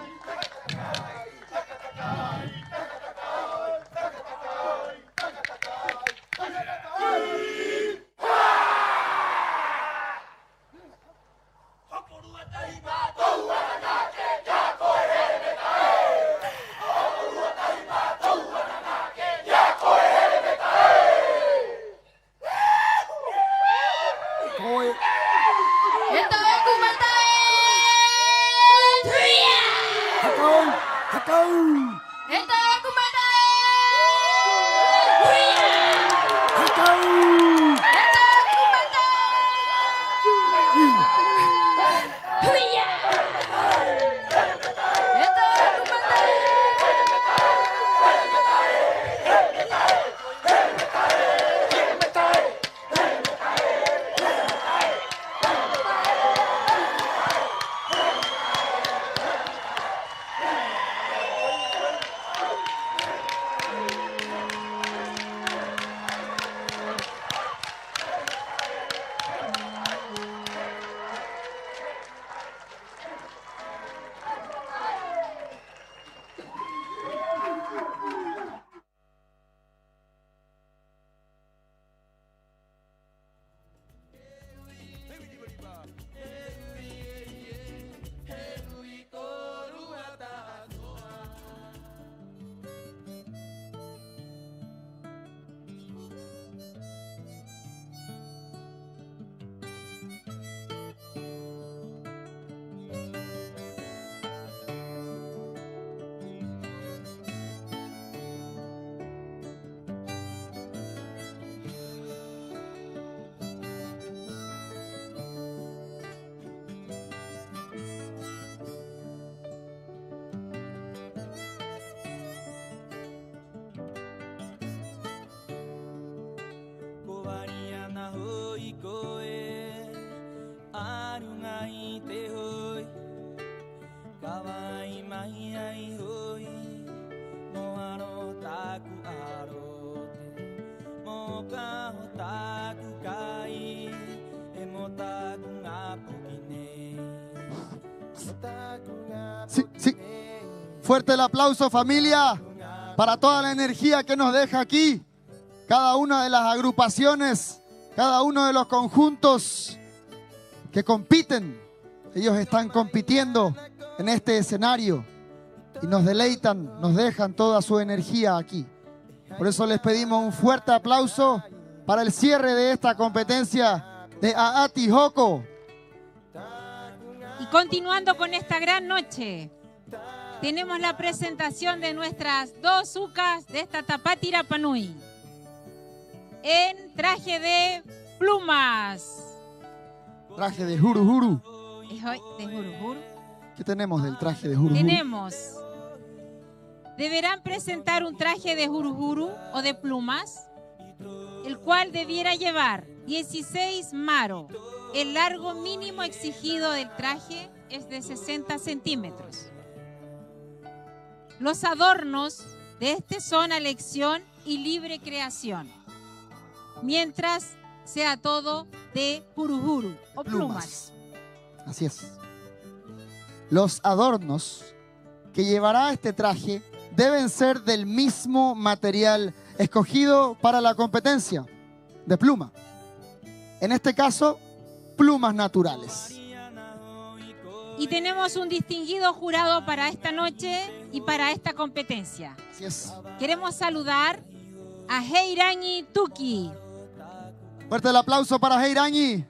Sí, sí. Fuerte el aplauso, familia, para toda la energía que nos deja aquí. Cada una de las agrupaciones, cada uno de los conjuntos que compiten. Ellos están compitiendo en este escenario y nos deleitan, nos dejan toda su energía aquí. Por eso les pedimos un fuerte aplauso para el cierre de esta competencia de Aati Hoko. Y continuando con esta gran noche, tenemos la presentación de nuestras dos ucas de esta Tapati Rapa Nui en traje de plumas. Traje de Huru Huru. De Huru Huru. ¿Qué tenemos del traje de Huru Huru? Tenemos. Deberán presentar un traje de Huru Huru o de plumas, el cual debiera llevar 16 maro. El largo mínimo exigido del traje es de 60 centímetros. Los adornos de este son a elección y libre creación, mientras sea todo de Huru Huru o plumas. Así es. Los adornos que llevará este traje deben ser del mismo material escogido para la competencia, de pluma. En este caso, plumas naturales. Y tenemos un distinguido jurado para esta noche, y para esta competencia. Así es. Queremos saludar a Heirañi Tuki. Fuerte el aplauso para Heirañi.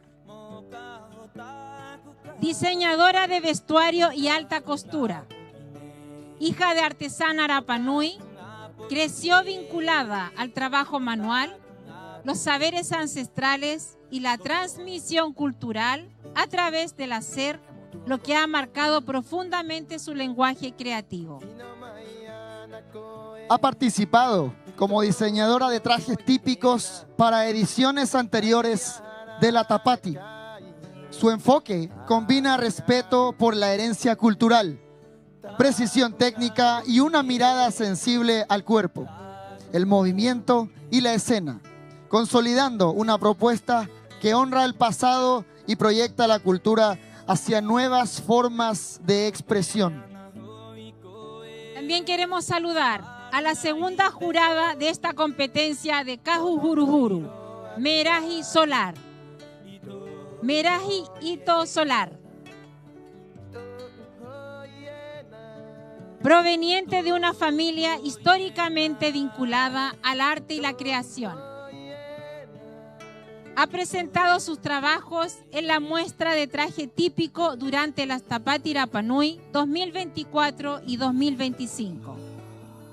Diseñadora de vestuario y alta costura. Hija de artesana Rapanui, creció vinculada al trabajo manual, los saberes ancestrales y la transmisión cultural a través del hacer, lo que ha marcado profundamente su lenguaje creativo. Ha participado como diseñadora de trajes típicos para ediciones anteriores de la Tapati. Su enfoque combina respeto por la herencia cultural, precisión técnica y una mirada sensible al cuerpo, el movimiento y la escena, consolidando una propuesta que honra el pasado y proyecta la cultura hacia nuevas formas de expresión. También queremos saludar a la segunda jurada de esta competencia de Kajujuruhuru, Meraji Solar. Meraji Ito Solar. Proveniente de una familia históricamente vinculada al arte y la creación. Ha presentado sus trabajos en la muestra de traje típico durante las Tapati Rapanui 2024 y 2025,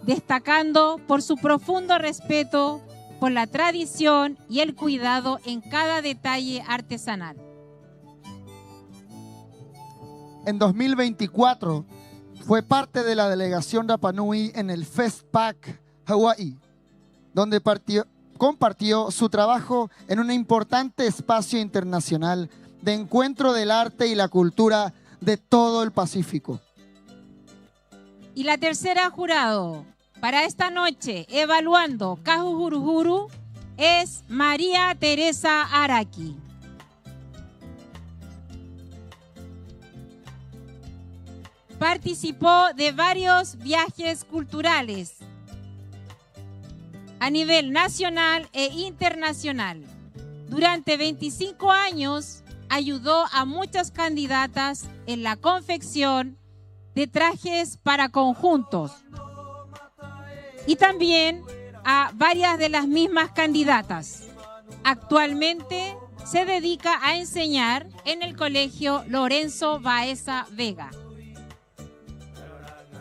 destacando por su profundo respeto por la tradición y el cuidado en cada detalle artesanal. En 2024 fue parte de la delegación Rapanui en el Festpac Hawaii, donde compartió su trabajo en un importante espacio internacional de encuentro del arte y la cultura de todo el Pacífico. Y la tercera jurado para esta noche, evaluando Kajujuruhuru, es María Teresa Araki. Participó de varios viajes culturales a nivel nacional e internacional. Durante 25 años ayudó a muchas candidatas en la confección de trajes para conjuntos y también a varias de las mismas candidatas. Actualmente se dedica a enseñar en el Colegio Lorenzo Baeza Vega.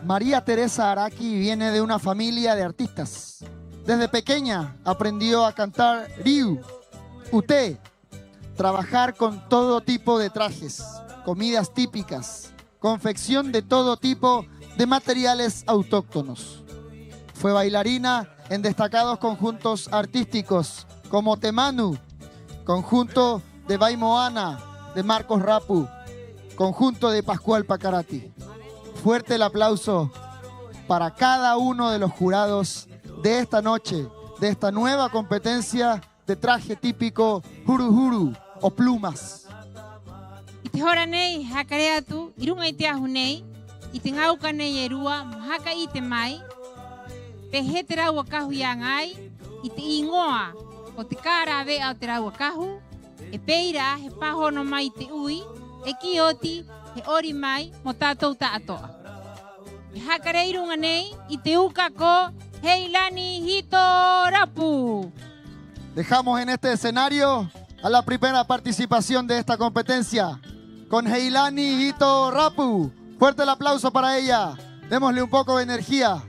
María Teresa Araki viene de una familia de artistas. Desde pequeña aprendió a cantar Ryu, Ute, trabajar con todo tipo de trajes, comidas típicas, confección de todo tipo de materiales autóctonos. Fue bailarina en destacados conjuntos artísticos como Temanu, conjunto de Baimoana, de Marcos Rapu, conjunto de Pascual Pacarati. Fuerte el aplauso para cada uno de los jurados de esta noche, de esta nueva competencia de traje típico Juruhuru o plumas. Itehoranei hakareatu irunga iteahunei itengaukanei erua mohaka itemai pehetera wakahu yangai iteingoa o te karave au tera wakahu e peira he pahono mai te ui e kioti he ori mai mo tātou tātoa. E hakarei runga nei i te uka ko Heilani Hito Rapu. Dejamos en este escenario a la primera participación de esta competencia con Heilani Hito Rapu. Fuerte el aplauso para ella. Démosle un poco de energía.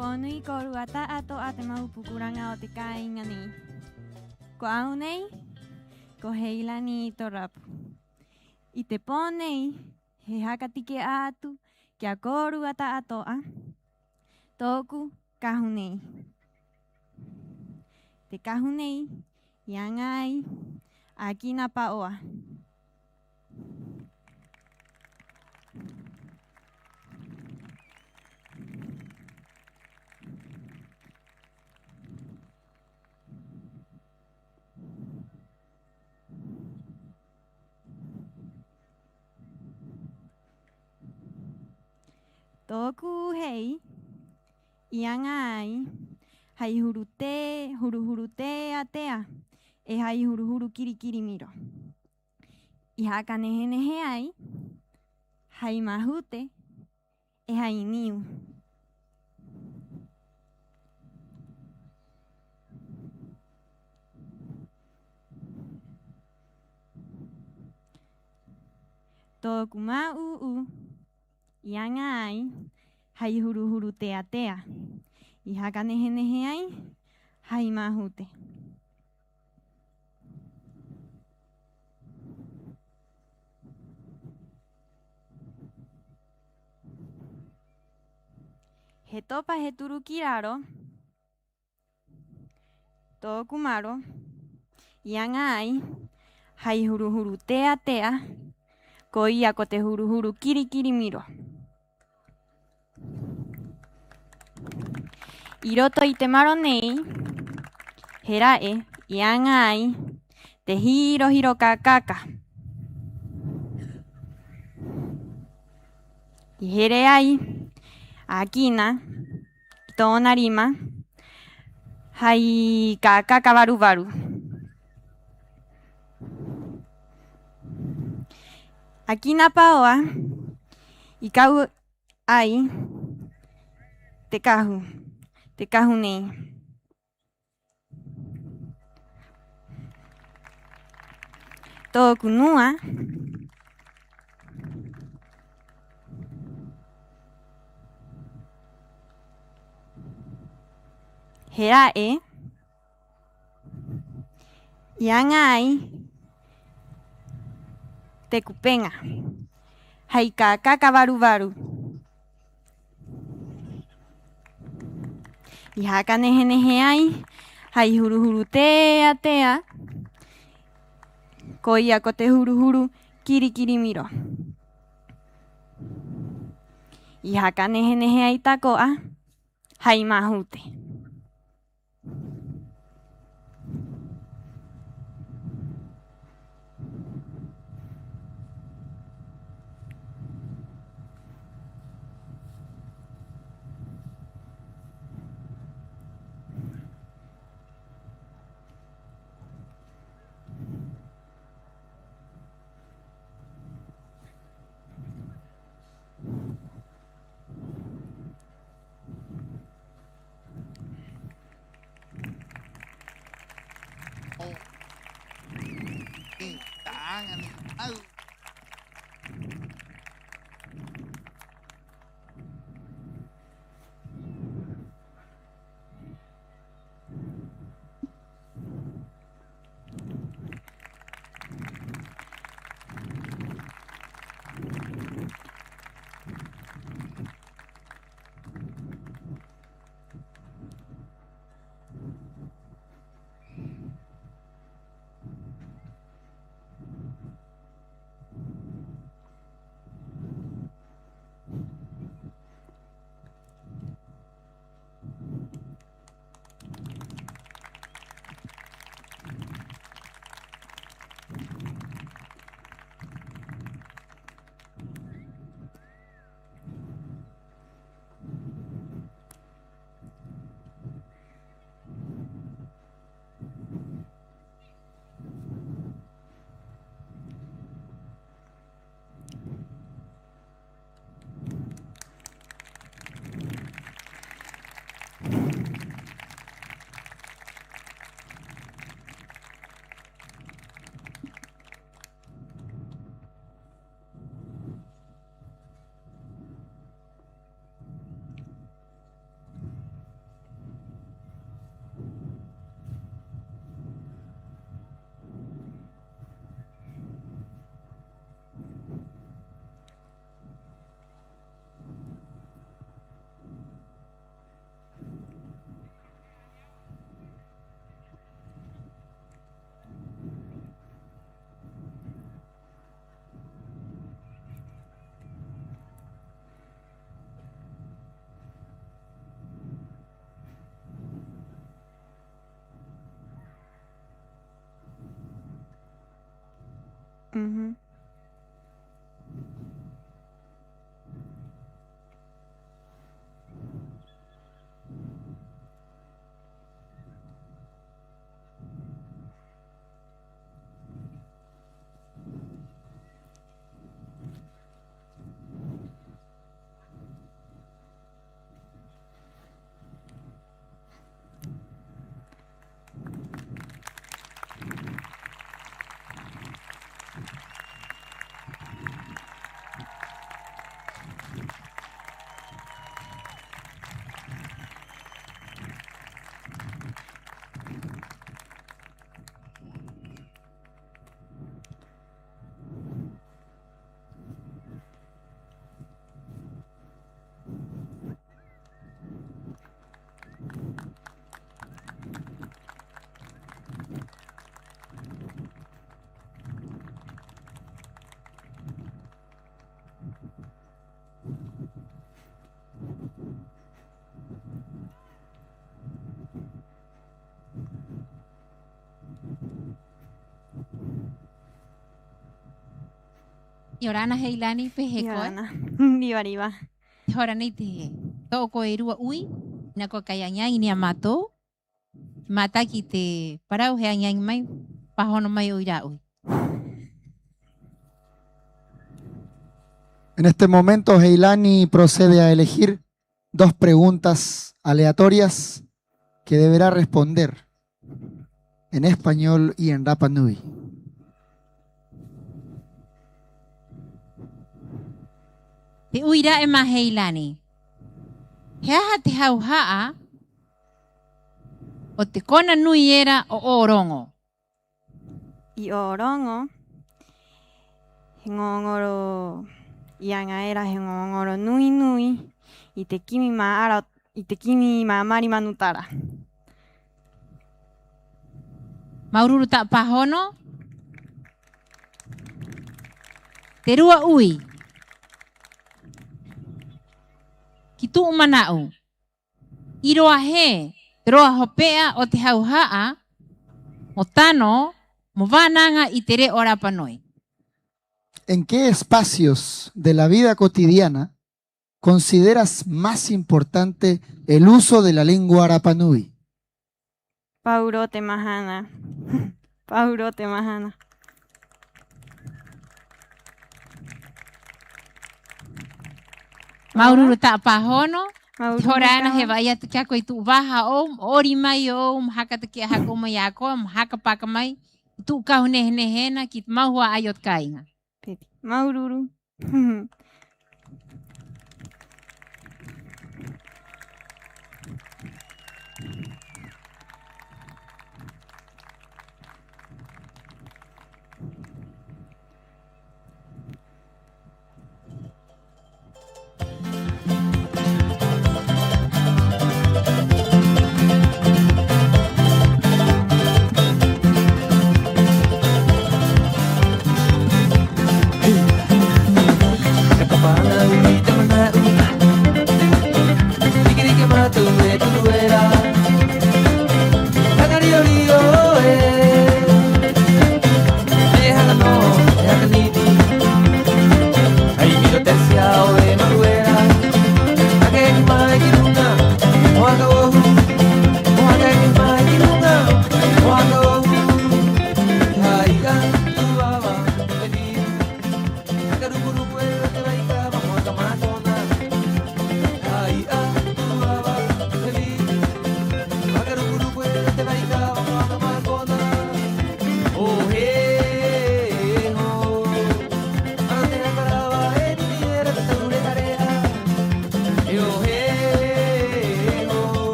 Ponui koruata ato atema upukuranga otika ingani. Ko aunei, ko heilani torap. Ite ponei, he hakatike atu, kia koruata atoa. Toku kahunei. Te kahunei, yangai, akina paoa. Toku hei, iangai, hai hurute, huru atea, e hai huru kiri miro. Ihaka nehe ai, hai mahute, e hai niu. Toku ma'u, iangai, hai huru tea. Ihaka nehe ai, hai mahute. He topa he turu kiraro, toku maro, iangai, hai huru tea, ko ia ko te huru kiri miro. Iroto i te maro nei, he rae, iangai, te hiro kakaka. I here ai, akina, tōna rima, hai kakaka varu. Akina paoa, i kau ai, te kahu nei. Tōku nua, he rae, iangai, te kupenga, hai kakaka varu. Ihaka nehe ai, hai huru tea, ko ia ko te huru kiri miro. Ihaka nehe ai takoa, hai mahute. Ujú. Yorana Heilani Peheko. Yorana. Riba. Horani te. Toko erua ui. Nako kayanya ini amato. Mata kite. Parau heanya mai. Pahono mai uira ui. En este momento, Heilani procede a elegir 2 preguntas aleatorias que deberá responder en español y en Rapa Nui. Te uira e Heilani. Heaha te hauhaa. O te kona nui era o orongo. I orongo. Hengongoro. Ianga era hengongoro nui nui. I te kimi maara. I te kimi maamari manutara. Maururu ta pahono. Te rua ui. Kitu umanau. Iroa he. Te roa hopea o te hauhaa. O tano. Mo vananga i te re o Rapa Nui. ¿En qué espacios de la vida cotidiana consideras más importante el uso de la lengua Rapa Nui? Paurote mahana. Paurote mahana. Maururu ta pahono. Horana he vaya te kia koe tu waha o. Ori mai o. Haka te kia hako mai ako. Haka paka mai. Tu kahune hena ki mahua ayot kainga. Maururu.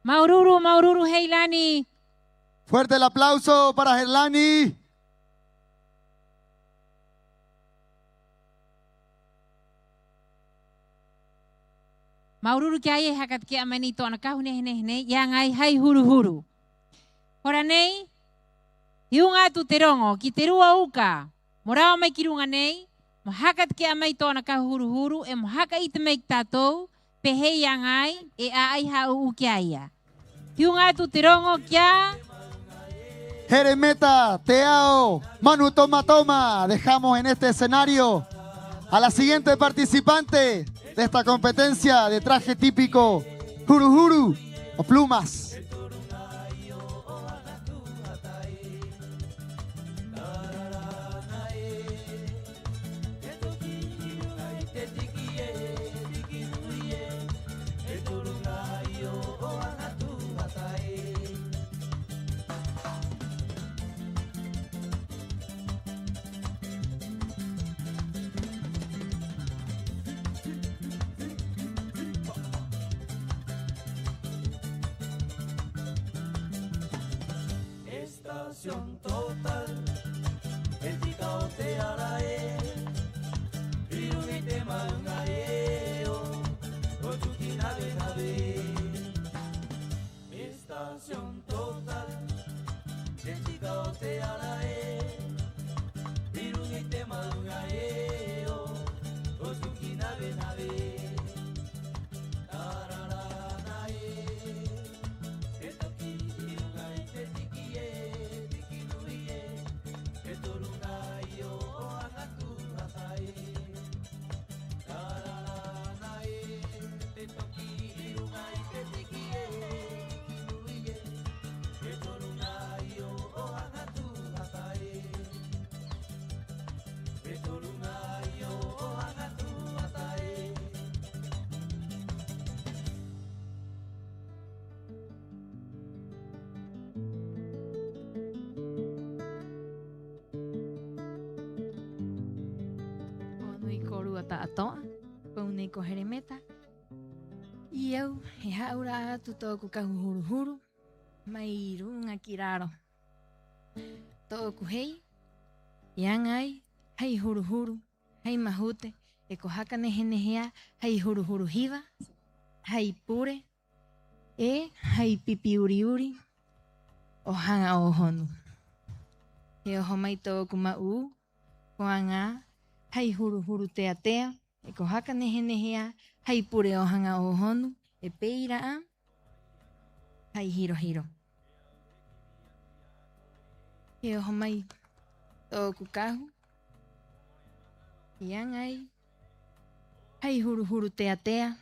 Maururu, Maururu, Heilani. Fuerte el aplauso para Heilani. Maururu kia ye hakat kia manito anaka hune yang ai hai huru huru. Ora nei hiunga tu terongo ki terua uka. Morao mai kirunga nei mo hakat kia mai to anaka huru huru e mo haka ite mai tatou pehe yang ai e ai ha u kia ia. Hiunga tu terongo kia Jeremeta, Teao, Manu Toma Toma. Dejamos en este escenario a la siguiente participante de esta competencia de traje típico Huru Huru o plumas. Estación total, el ticao te arae, iruni te mangaeo, ochuki nave nave. Estación total, el ticao te arae, iruni te mangaeo, ochuki nave nave. Atoa, paunei ko Jeremeta. Iau he haura atu toku ka huru huru, mai runga kiraro. Toku hei, yangai, hei huru huru, hei mahute, e ko haka nehenehea, hei huru huru hiva, hei pure, e hei pipi uri uri, o hanga o honu. He oho mai toku mau, ko anga, hei huru huru tea tea, e ko haka nehenehea, hei pure o hanga o honu, e peiraa, hei hiro hiro. He oho mai tōku kahu, iangai, hei huru huru tea tea,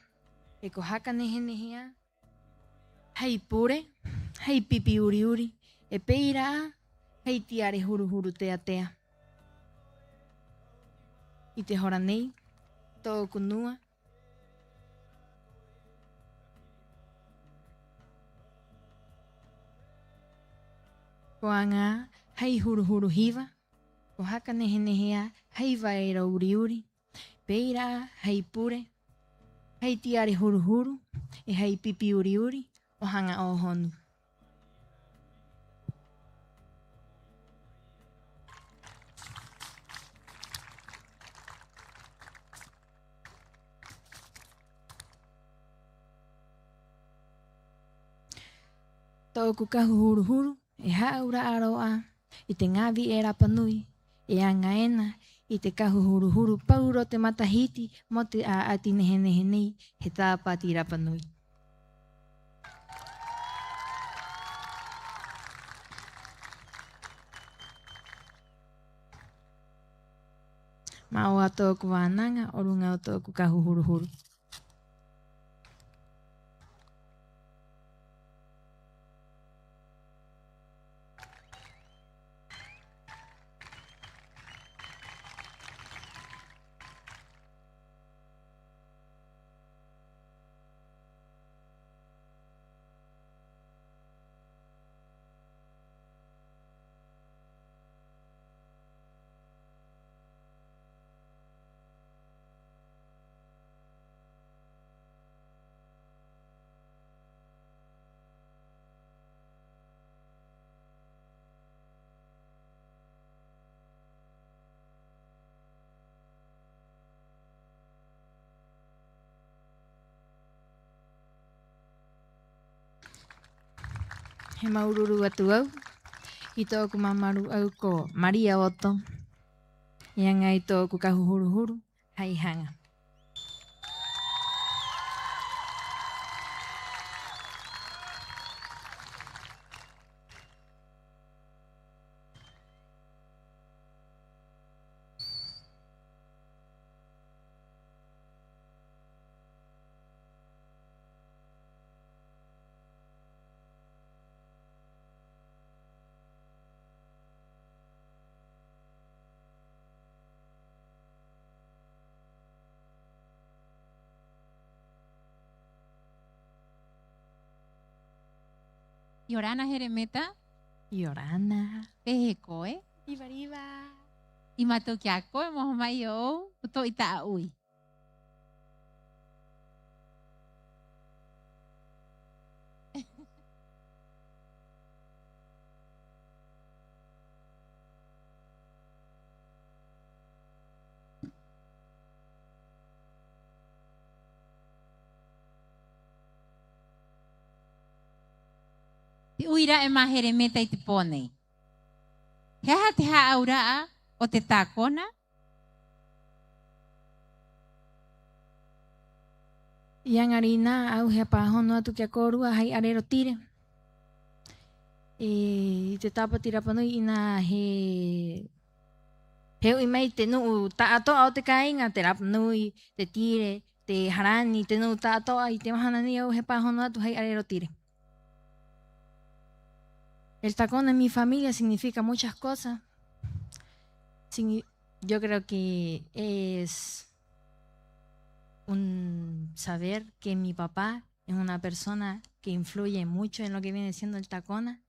e ko haka nehenehea, hei pure, hei pipi uri uri, e peiraa, hei tiare huru huru tea tea. I te hora nei, tōku nua. Ko anga, hei huru huru hiva. Ko haka nehenehea, hei vaera uri uri. Peira, hei pure. Hei tiare huru huru. E hei pipi uri uri. O hanga o honu. Tōku kahu huru huru, e haura aroa, i te ngavi e Rapanui, e angaena, i te kahu huru huru, pauro te matahiti, mo te a ati nehe nei, he tāpati Rapanui. Mao a tōku wānanga, o runga o tōku kahu huru huru. he maururu atu au. I tōku mamaru au ko Maria Otto. Ia ngai tōku kahuhuruhuru, hai hanga. Yorana Jeremeta. Yorana. Pehekoe. Ibariba. Imatokiako mohmayo. Uto itaui. Ti uira e maheremeta i te pone. Hea te haaura o te tākona? Ia ngari nā au hea pāhono atu kia kōrua hai arero tire. I te tāpatira panui ina he ui mai te nuu tātoa o te kāinga, te rapanui, te tire, te harani, te nuu tātoa i te mahana ni au he pāhono atu hai arero tire. El tacón en mi familia significa muchas cosas. Yo creo que es un saber que mi papá es una persona que influye mucho en lo que viene siendo el tacona.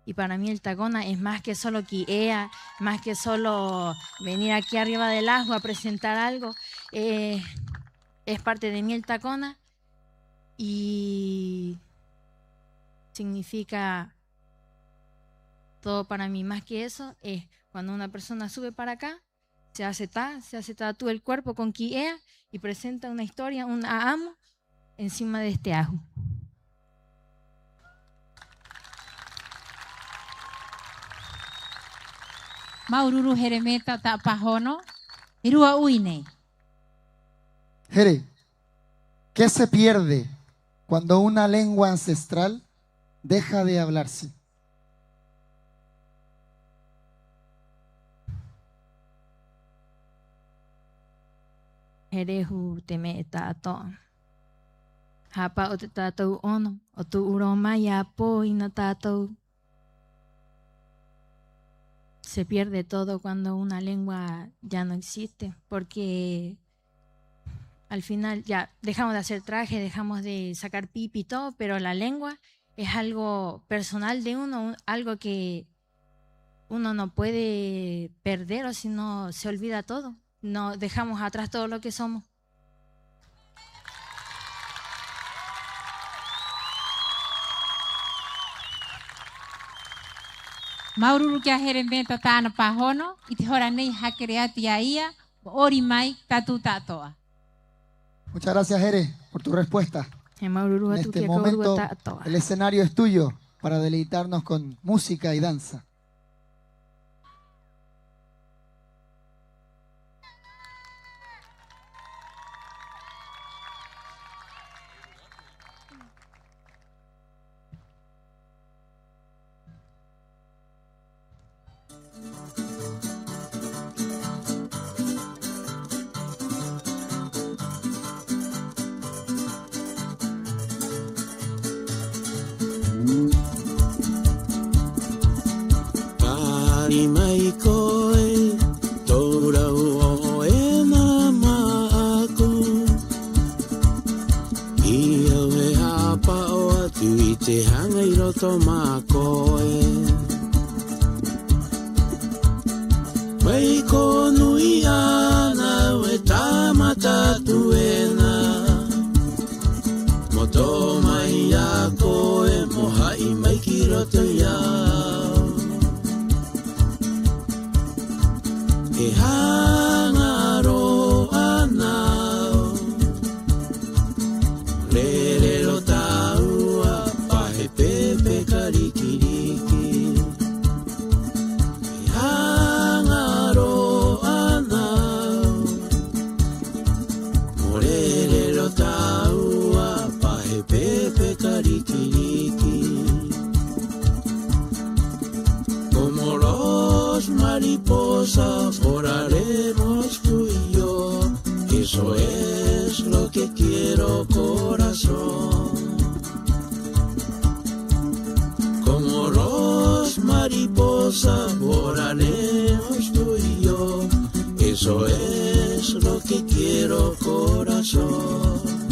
Y para mí el tacona es más que solo quiea, más que solo venir aquí arriba del ajo a presentar algo. Es parte de mí el tacona y significa todo para mí. Más que eso es cuando una persona sube para acá, se hace tatúa el cuerpo con quiea y presenta una historia, un amo encima de este ajo. Maururu Jeremeta tapahono, irua uine. Jere, ¿qué se pierde cuando una lengua ancestral deja de hablarse? Herehu te me tātoa. Hapa o te tātou ono, o tu uroma ya po ina tātou. Se pierde todo cuando una lengua ya no existe, porque al final ya dejamos de hacer traje, dejamos de sacar pipi y todo, pero la lengua es algo personal de uno, algo que uno no puede perder o si no se olvida todo. No dejamos atrás todo lo que somos. Maururu kia Jeremeta tāna pahono, i te hora nei hakereati a ia, ori mai tatu tātoa. Muchas gracias, Jere, por tu respuesta. En este momento, el escenario es tuyo para deleitarnos con música y danza. Pepe karikiri Morerero taua paje pepe carikiriki. Como los mariposas volaremos tú y yo. Eso es lo que quiero, corazón. Como los mariposas volaremos tú y yo. Eso es lo que quiero, corazón.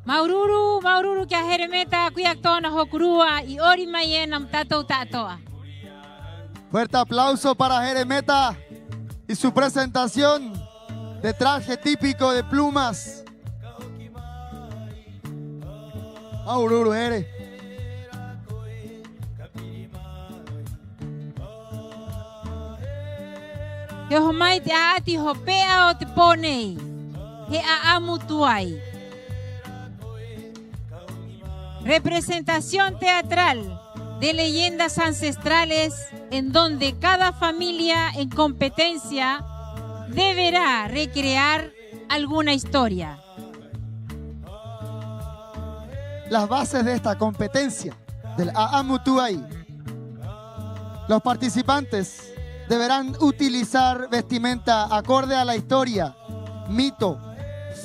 Maururu que a Jeremeta cuiactona hokurua y ori mayenam tato tatoa. Fuerte aplauso para Jeremeta y su presentación de traje típico de plumas. Maururu Jere. Que homai te aati hopea o te ponei. He a amutuai. Representación teatral de leyendas ancestrales en donde cada familia en competencia deberá recrear alguna historia. Las bases de esta competencia del Aamutuay. Los participantes deberán utilizar vestimenta acorde a la historia, mito,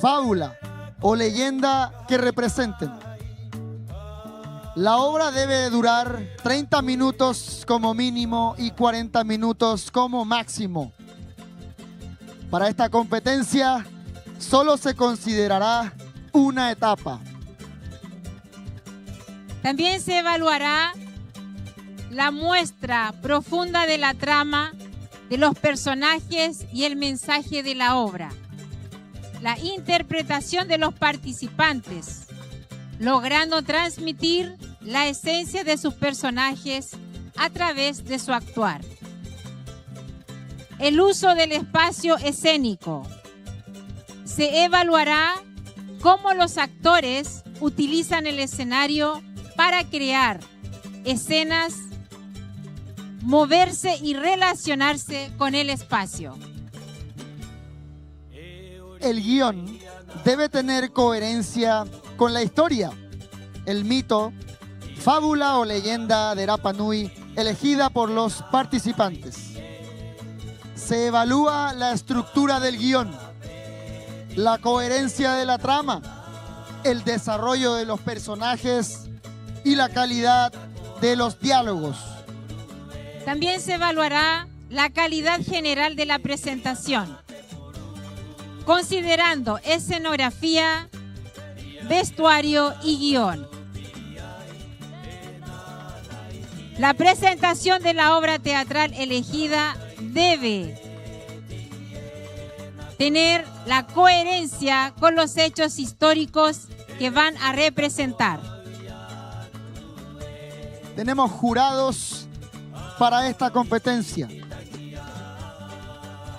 fábula o leyenda que representen. La obra debe durar 30 minutos como mínimo y 40 minutos como máximo. Para esta competencia solo se considerará una etapa. También se evaluará la muestra profunda de la trama, de los personajes y el mensaje de la obra. La interpretación de los participantes, logrando transmitir la esencia de sus personajes a través de su actuar. El uso del espacio escénico. Se evaluará cómo los actores utilizan el escenario para crear escenas, moverse y relacionarse con el espacio. El guión debe tener coherencia con la historia, el mito, fábula o leyenda de Rapa Nui elegida por los participantes. Se evalúa la estructura del guión, la coherencia de la trama, el desarrollo de los personajes y la calidad de los diálogos. También se evaluará la calidad general de la presentación, considerando escenografía, vestuario y guión. La presentación de la obra teatral elegida debe tener la coherencia con los hechos históricos que van a representar. Tenemos jurados para esta competencia.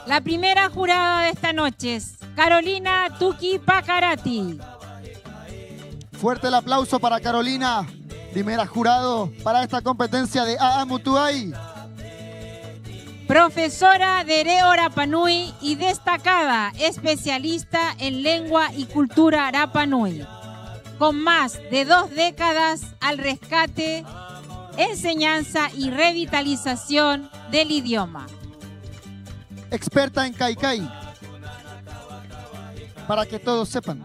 La primera jurada de esta noche es Carolina Tuki Pacarati. Fuerte el aplauso para Carolina, primera jurado para esta competencia de Aamutuay. Profesora de Reo Rapanui y destacada especialista en lengua y cultura Rapanui, con más de 2 décadas al rescate, enseñanza y revitalización del idioma. Experta en Kaikai, para que todos sepan.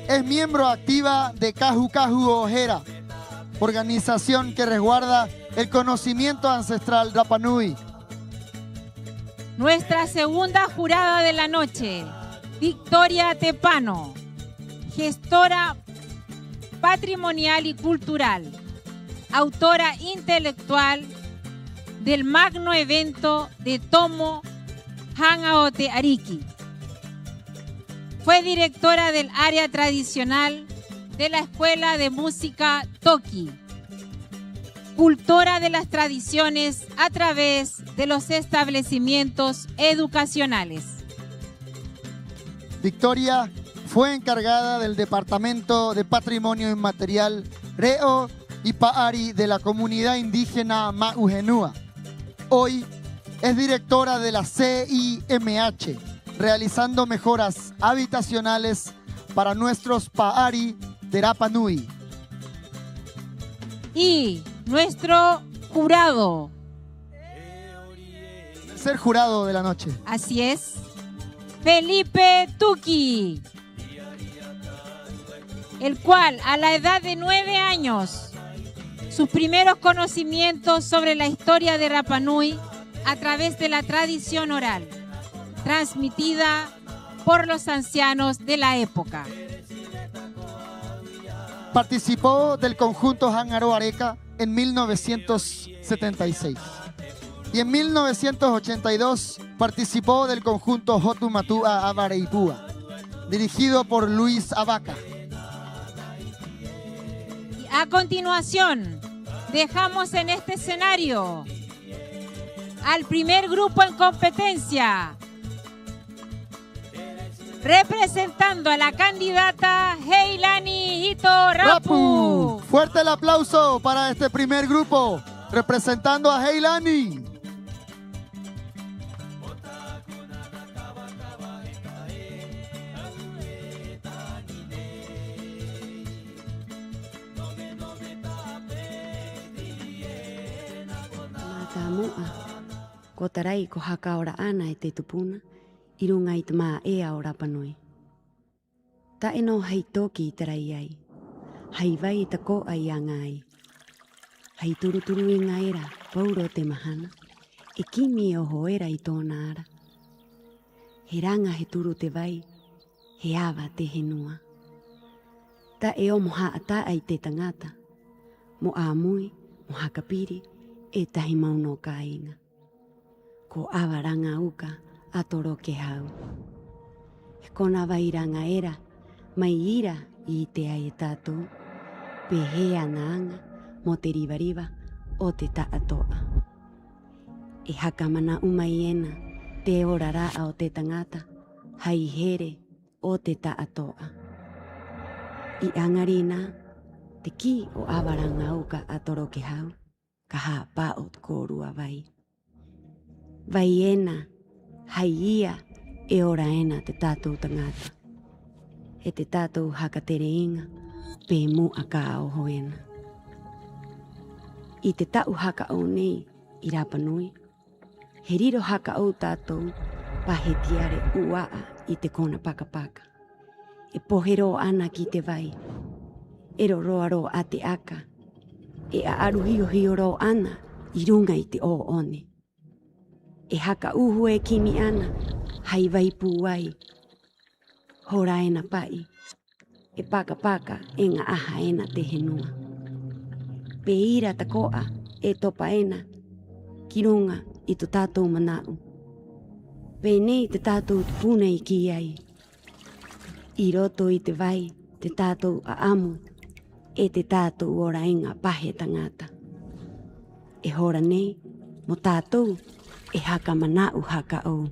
Es miembro activa de Kaju Kaju Ojera, organización que resguarda el conocimiento ancestral Rapanui. Nuestra segunda jurada de la noche, Victoria Tepano, gestora patrimonial y cultural, autora intelectual del magno evento de Tomo Hangaote Ariki. Fue directora del área tradicional de la Escuela de Música Toki, cultora de las tradiciones a través de los establecimientos educacionales. Victoria fue encargada del Departamento de Patrimonio Inmaterial Reo y Paari de la comunidad indígena Maujenúa. Hoy es directora de la CIMH, realizando mejoras habitacionales para nuestros Paari de Rapanui. Y nuestro jurado. Tercer jurado de la noche. Así es. Felipe Tuki, el cual a la edad de 9 años, sus primeros conocimientos sobre la historia de Rapanui a través de la tradición oral, transmitida por los ancianos de la época. Participó del conjunto Hangaro Areca en 1976 y en 1982 participó del conjunto Jotumatua Avareipúa, dirigido por Luis Abaca. A continuación, dejamos en este escenario al primer grupo en competencia, representando a la candidata Heilani Hito Rapu. Fuerte el aplauso para este primer grupo, representando a Heilani. Ko tarai ko haka ora ana e te tupuna, i runga i te maa ea o Rapanui. Ta eno hei toki i tarai ai, hei vai i ta ko ai a ngai. Hei turu turu i ngaira, pauro te mahana, e kimi o hoera i tōna ara. He ranga he turu te vai, he awa te henua. Ta e o moha ata ai te tangata, mo a mui, mo hakapiri, e tahi mauno ka inga. Ko awaranga uka atoro ke hau. He kona wairanga era, mai ira i te ai e tātou, pe he anaanga mo te riwariwa o te taatoa. E hakamana umai ena te orara o te tangata, hai here o te taatoa. I angarina, te ki o awaranga uka atoro ke hau, ka haa pā o te kōrua vai. Vai ena, hai ia, e ora ena te tātou tangata. E te tātou hakatere inga, pē mu a ka o hoena. I te tau haka o nei, i Rapanui, he riro haka o tātou, pahe tiare uaa i te kona pakapaka. E pohero ana ki te vai, e roaro a te aka, e a aruhio hioro ana, i runga i te o one. E haka uhu e kimi ana, hai vai puai. Hora ena pai, e paka paka e ngā aha ena te henua. Peira takoa e topaena, kirunga I tu tātou manau. Pēnei te tātou tupuna I ki ai. I roto I te vai, te tātou a amu, e te tātou ora inga pahe tangata. E hora nei, mo tātou, e haka manau haka au.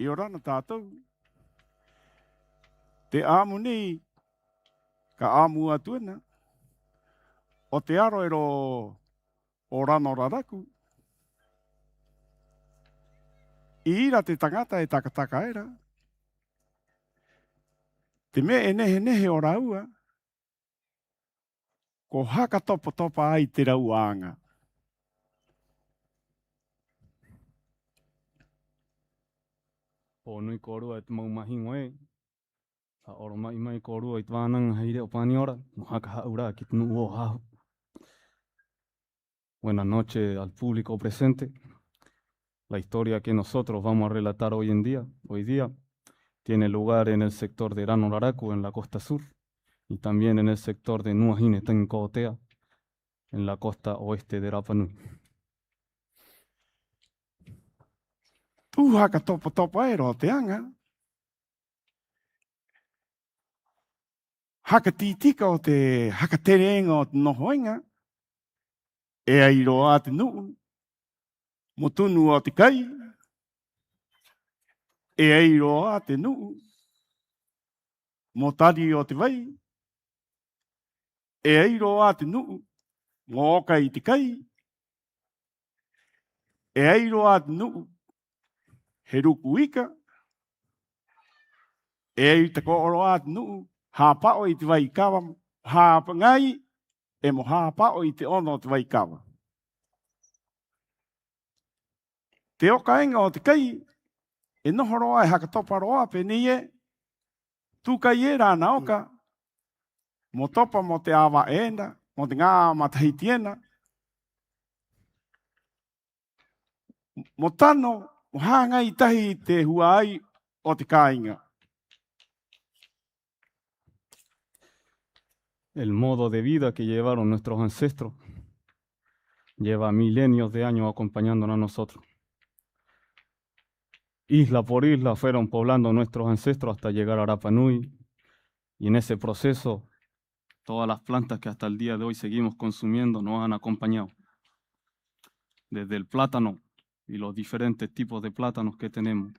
I ora na tātou. Te āmu nei, ka āmu atuana. O te aro ero o rano raraku. I ira te tangata e takataka era. Te me e nehe nehe o raua. Ko haka topa topa ai te rau anga. O nui korua e te mau mahi ngoe. Ka oro mai korua I te wānanga heire o pani ora. No haka haura ki tunu o hahu. Buenas noches al público presente. La historia que nosotros vamos a relatar hoy día, tiene lugar en el sector de Rano Raraku, en la costa sur, y también en el sector de Nuahine Tenkotea, en la costa oeste de Rapa Nui. Tu haka topa topa e roa te anga. Haka titika o te haka terenga o te nohoenga. E ai roa te nuu. Mo tunu o te kai. E ai roa te nuu. Mo tari o te vai. E ai roa te nuu. Mo oka I te kai. E ai roa te nuu. He ruku ika. E ai te kooro a te nuu. Ha pao I te vai kawa. Ha pangai. E mo ha pao I te ono te vai kawa. Te oka inga o te kai. E no horoa e hakatoparoa penie tu kaiera naoka. Mo topa mo te awa ena, mo te ngā matahitiena. Mo tano, mo hanga i tahi te huai o te kāinga. El modo de vida que llevaron nuestros ancestros lleva milenios de años acompañándonos a nosotros. Isla por isla fueron poblando nuestros ancestros hasta llegar a Rapa Nui, y en ese proceso todas las plantas que hasta el día de hoy seguimos consumiendo nos han acompañado. Desde el plátano y los diferentes tipos de plátanos que tenemos,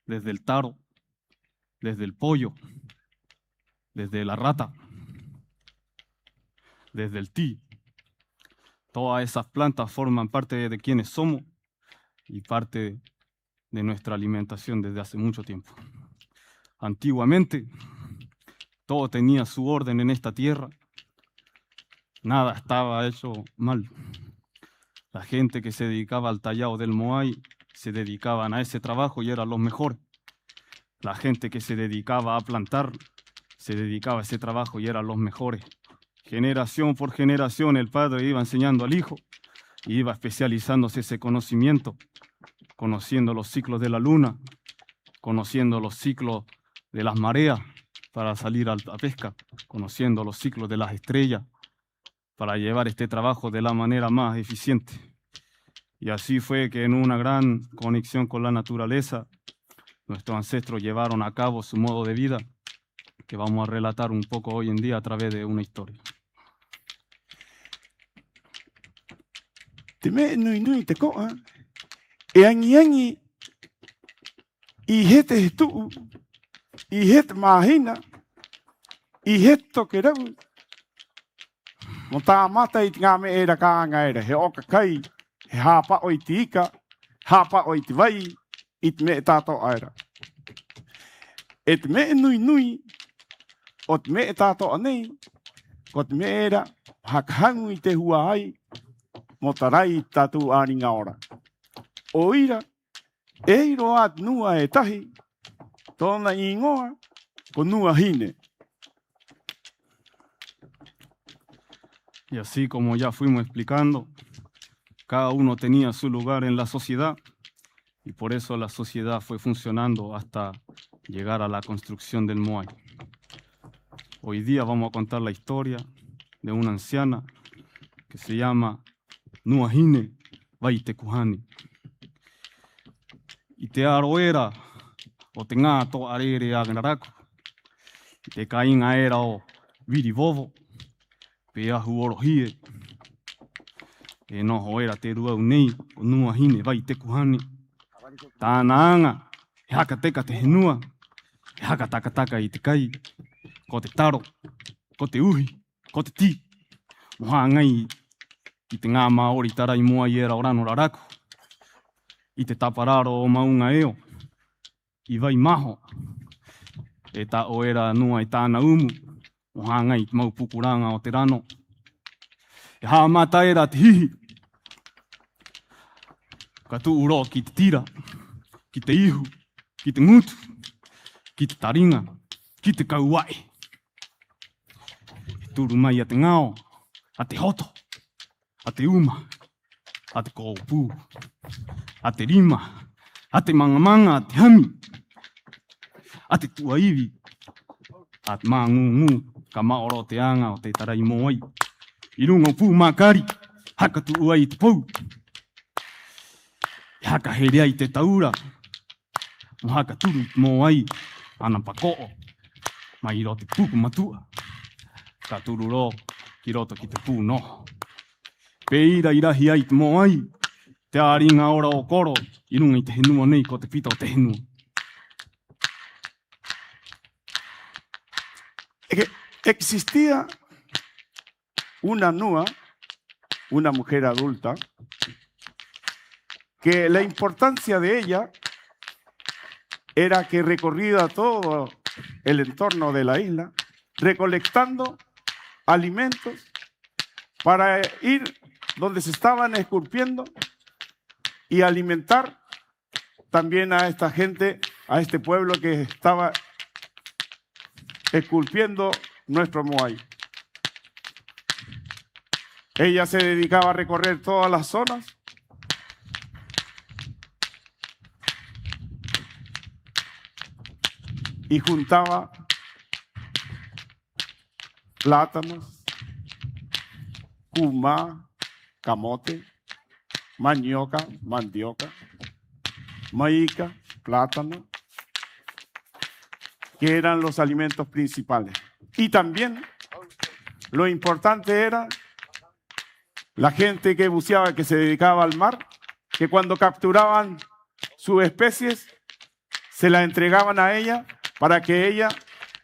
desde el taro, desde el pollo, desde la rata, desde el tí. Todas esas plantas forman parte de quienes somos y parte de nuestra alimentación desde hace mucho tiempo. Antiguamente, todo tenía su orden en esta tierra. Nada estaba hecho mal. La gente que se dedicaba al tallado del moai se dedicaban a ese trabajo y eran los mejores. La gente que se dedicaba a plantar se dedicaba a ese trabajo y eran los mejores. Generación por generación el padre iba enseñando al hijo y iba especializándose ese conocimiento, conociendo los ciclos de la luna, conociendo los ciclos de las mareas para salir a la pesca, conociendo los ciclos de las estrellas para llevar este trabajo de la manera más eficiente. Y así fue que en una gran conexión con la naturaleza, nuestros ancestros llevaron a cabo su modo de vida, que vamos a relatar un poco hoy en día a través de una historia. Te me nui te koa, e angi i hete tu, i hete mahina, i hete toke rau. Mo tā mata i te ngā me era kāanga era, he oka kai, he hāpa o i te ika, hāpa o i te vai, i te me e tātou aera. E te me nui, o te me e tātou anei, ko te me era, hakahangu i te hua ai, mo tarai tātou āringa ora. O ira, e iro at nua e tahi, tōna i ngoa, ko nua hine. Y así como ya fuimos explicando, cada uno tenía su lugar en la sociedad y por eso la sociedad fue funcionando hasta llegar a la construcción del moai. Hoy día vamos a contar la historia de una anciana que se llama Nuahine Vaitekuhani. I te aroera o te ngā to arere a Naraku, i te kainga era o Virivovo, pe ahu orohie. E noho era te ruau nei o Nuahine Vaitekuhani. Tāna anga, e haka teka te henua, e haka takataka i te kai, ko te taro, ko te uhi, ko te ti. Moha ngai i te ngā Māori tarai moa i era o Rano Raraku. I te tapararo o maunga eo, i vai maho. E tā o era nua i tāna umu, moha ngai i te maupukuranga o te rano. E hā mata era te hihi. Ka tu uro ki te tira, ki te ihu, ki te ngutu, ki te taringa, ki te kauai. E turu mai a te ngao, a te hoto, a te uma, a te kōpū, a te rima, a te mangamanga, a te hami, a te tuaiwi, a te māngungu, ka maoro te anga o te tarai moai. I runga o pū mākari, haka tu ai te pou. I haka herea i te taura, o haka turu i te moai, ana pakoo, mai ro te puku matua. Ka turu ro, ki roto ki te pū noho. Peira i rahi ai te moai, te āringa ora o koro, i runga i te henua nei ko te pita o te henua. Existía una nua, una mujer adulta, que la importancia de ella era que recorría todo el entorno de la isla, recolectando alimentos para ir donde se estaban esculpiendo y alimentar también a esta gente, a este pueblo que estaba esculpiendo nuestro Moai. Ella se dedicaba a recorrer todas las zonas y juntaba plátanos, cumá, camote, manioca, mandioca, maíca, plátano, que eran los alimentos principales. Y también lo importante era la gente que buceaba, que se dedicaba al mar, que cuando capturaban sus especies, se la entregaban a ella para que ella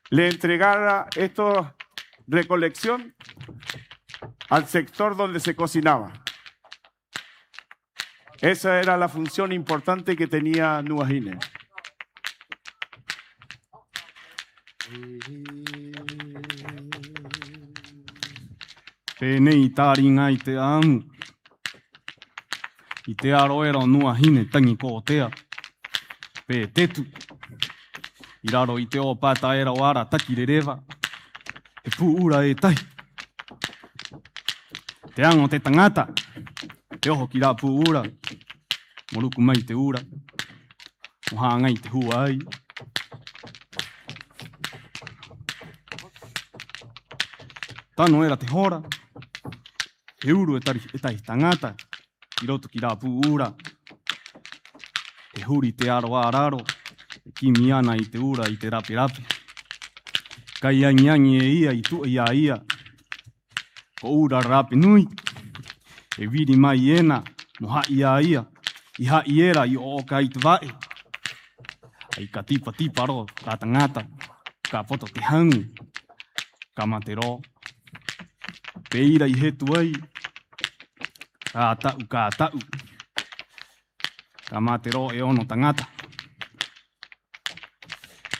le entregara esta recolección al sector donde se cocinaba. Esa era la función importante que tenía Nuajine. Penei taringa i te amu. I te aroera o Nuajine tangi ko tea. Pe tetu. I raro i te o pata era o ara takirerewa. E puura e tai. Te ango te tangata. Te oho ki rā puura. Moruku mai te ura. Moha ngai te hua ai. Tano era te hora. He uru e tai tangata. I roto ki rā puura. He huri te aro araro. E kimi ana i te ura i te rape rape. Kai angi e ia i tu ia ia. Ko ura rape nui. E viri mai ena. Moha ia ia. I hai era i o kai te vae. Ai ka tipa tipa ro. Ka tangata. Ka poto te hangu. Ka mate ro. Peira i hetu ai. Ka tau ka tau. Ka mate ro e ono tangata.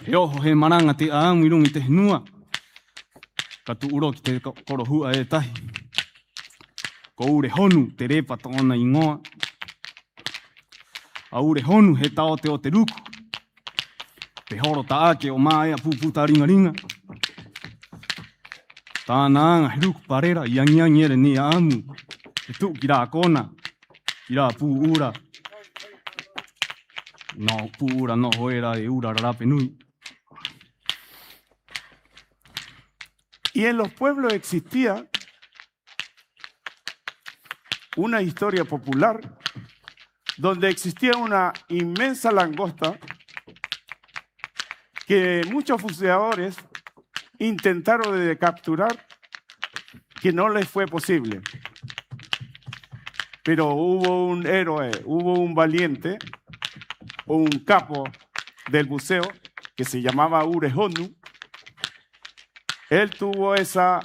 He oho he maranga te aamu i rungi te henua. Ka tu uro ki te korohua e tahi. Ko ure honu te repa tōna ingoa. A ure honu he tao te o te ruku. Te horo ta ake o māea puputa ringa ringa. Tāna anga he ruku parera i angiangi ere ni aamu. He tuk ki rā kona. Ki rā pū ura. No pū ura no hoera e ura rarape nui. Y en los pueblos existía una historia popular donde existía una inmensa langosta que muchos buceadores intentaron de capturar, que no les fue posible. Pero hubo un héroe, hubo un valiente, o un capo del buceo que se llamaba Urehonu. Él tuvo esa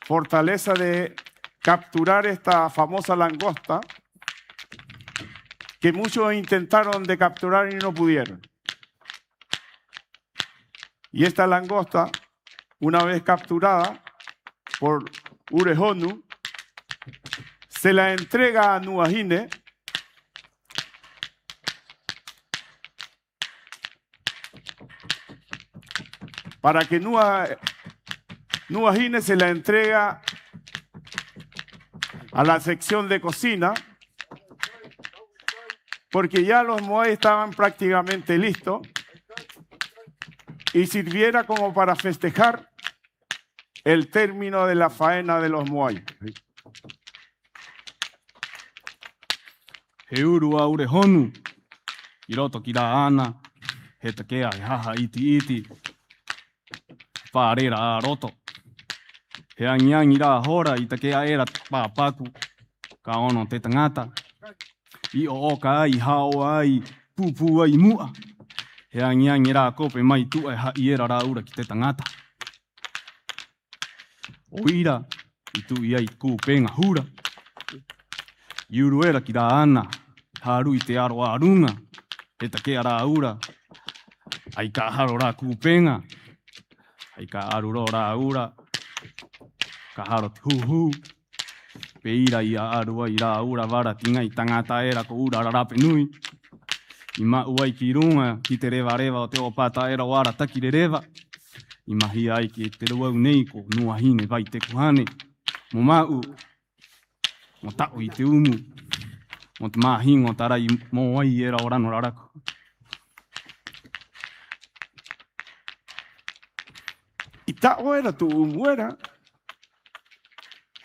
fortaleza de capturar esta famosa langosta que muchos intentaron de capturar y no pudieron. Y esta langosta, una vez capturada por Urehonu, se la entrega a Nuajine para que Nuajine se la entrega a la sección de cocina, porque ya los moai estaban prácticamente listos y sirviera como para festejar el término de la faena de los moai. He uru a Urehonu, i roto ki rā ana, he takea he haha iti iti, pārera a roto. He angiangi rā hora i takea era pāpaku, ka ono te tangata. I o oka ai, hao ai, pūpū ai mua. He angiangi rā kope mai tua e hai era rā ura ki te tangata. O ira, i tu i ai kūpenga hura. I uru era ki rā ana, haru i te aro arunga, he takea rā ura. Ai ka haro rā kūpenga, ai ka aruro rā ura. Ka haro te huhu. Pe ira i a arua i rā ura wara tinga i tangata era ko ura rarape nui. I mau ai ki runga ki te rewa rewa o te o pata era o ara taki re rewa. I mahi ai ki te ruau nei ko nua hine vai te kuhane. Mo mau, mo tau i te umu, mo te mahingo tarai mo ai era o rano raraku. I tau era tu umu era.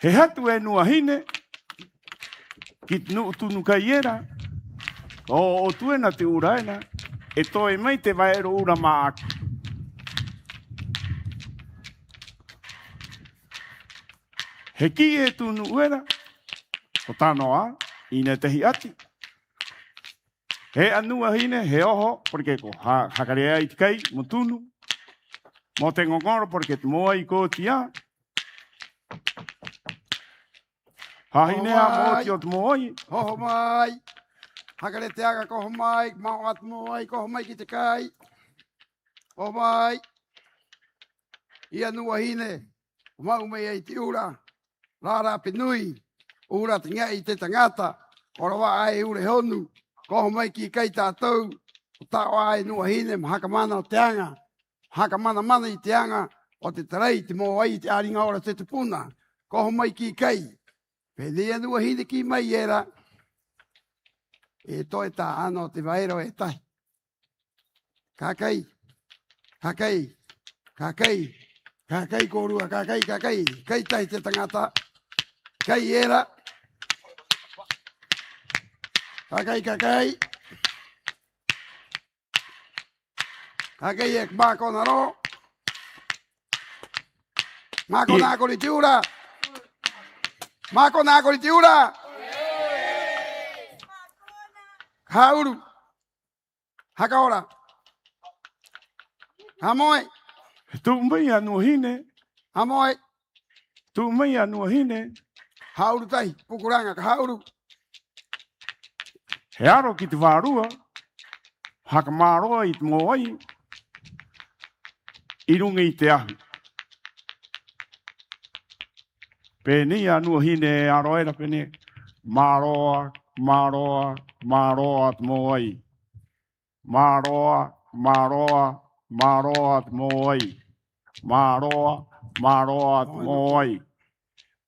He hatu e nua hine, ki nu tunu kai era, o tuena te uraena, e toe mai te vaero ura maaki. He ki e tunu uera, o tano a, ina tehi ati. He anua hine, he oho, porque ko hakarea i te kai, mo tunu. Mo te ngongoro, porque te moa i ko tia. Hahine a mo ti o te moa i. Hoho mai. Hakare te aga koho mai, mau atu mai, koho mai ki te kai. Hoho mai. Ia nua hine, mau mei ai te ura. Rara penui, ura te ngai te tangata. Orawa ai ure honu, koho mai ki kai tātou. Tāo ai nua hine, mahaka mana o te anga. Haka mana mana i te anga, o te tarei, te mo ai te aringa ora te tupuna. Koho mai ki kai. Pēdea nua hine ki mai era. E toi tā ano te vaero e tai. Kakai, kakai, kakai, kakai korua, kakai, kakai, kai tai te tangata. Kai era. Kakai, kakai. Kakai e mako naro. Mako nako ni tiura. Mako nako ni tiura. Hauru. Hakaora. Hamoe. Tu mai anu hine. Hamoe. Tu mai anu hine. Hauru tai. Pukuranga ka hauru. He aro ki te wārua. Hakamaroa i te moai. I runga i te ahu. Pēni anu hine aro era pēne. Maroa, maroa, maroa te moai. Maroa, maroa, maroa te moai. Maroa, maroa te moai.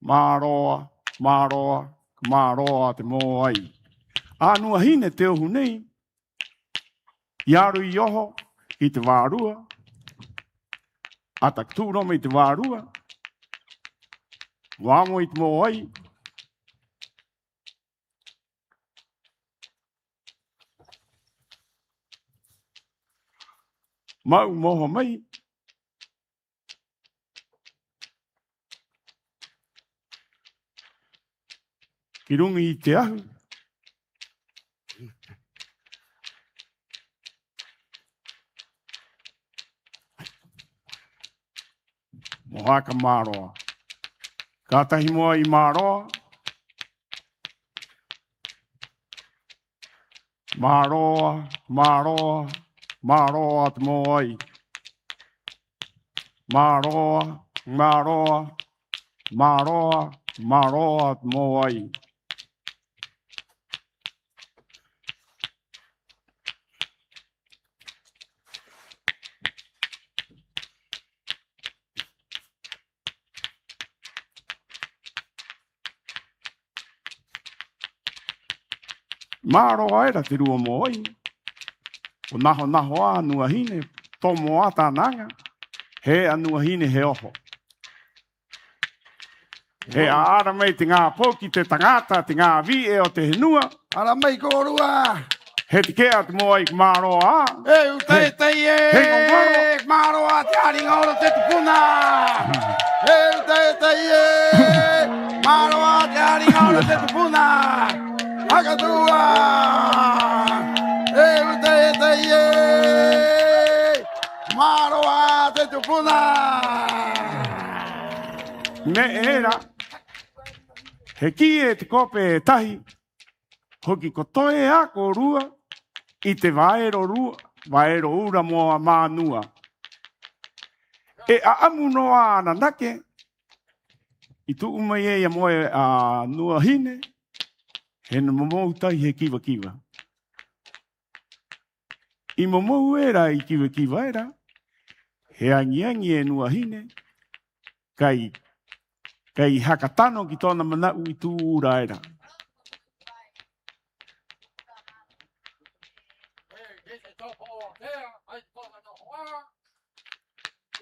Maroa, maroa, maroa te moai. Anua hine te ohu nei. Iaru i oho i te wārua. Atak tūroma i te wārua. Wāmo i te moai. Mau moho mai. Ki rungi i te ahu. Mohaka maroa. Ka tahi moa i maroa. Maroa, maroa, maroa te moai. Maroa, maroa, maroa, maroa te moai. Maroa era te rua moai. O naho naho a anua hine, tomo a tānanga. He anua hine he oho. He aara mei te ngā poki, te tangata, te ngā vi e o te henua. Ara mei korua. He te kea te moai ki maroa a. E utai tei e. He ngongoro. Maroa te aringa ora te tupuna. E utai tei e. Maroa te aringa ora te tupuna. Hakatua! E utai tei e! Maroa te tupuna! Me era, he ki e te kope e tahi, hoki ko toe a ko rua, i te vaero ura moa mānua. E a amu noa ana nake, i tu umai e ia moe a nua hine, he na momou tai he kiwa kiwa. I momou era I kiwa era. He angiangi e nuahine. Kai hakatano ki tōna manau I tū ura era.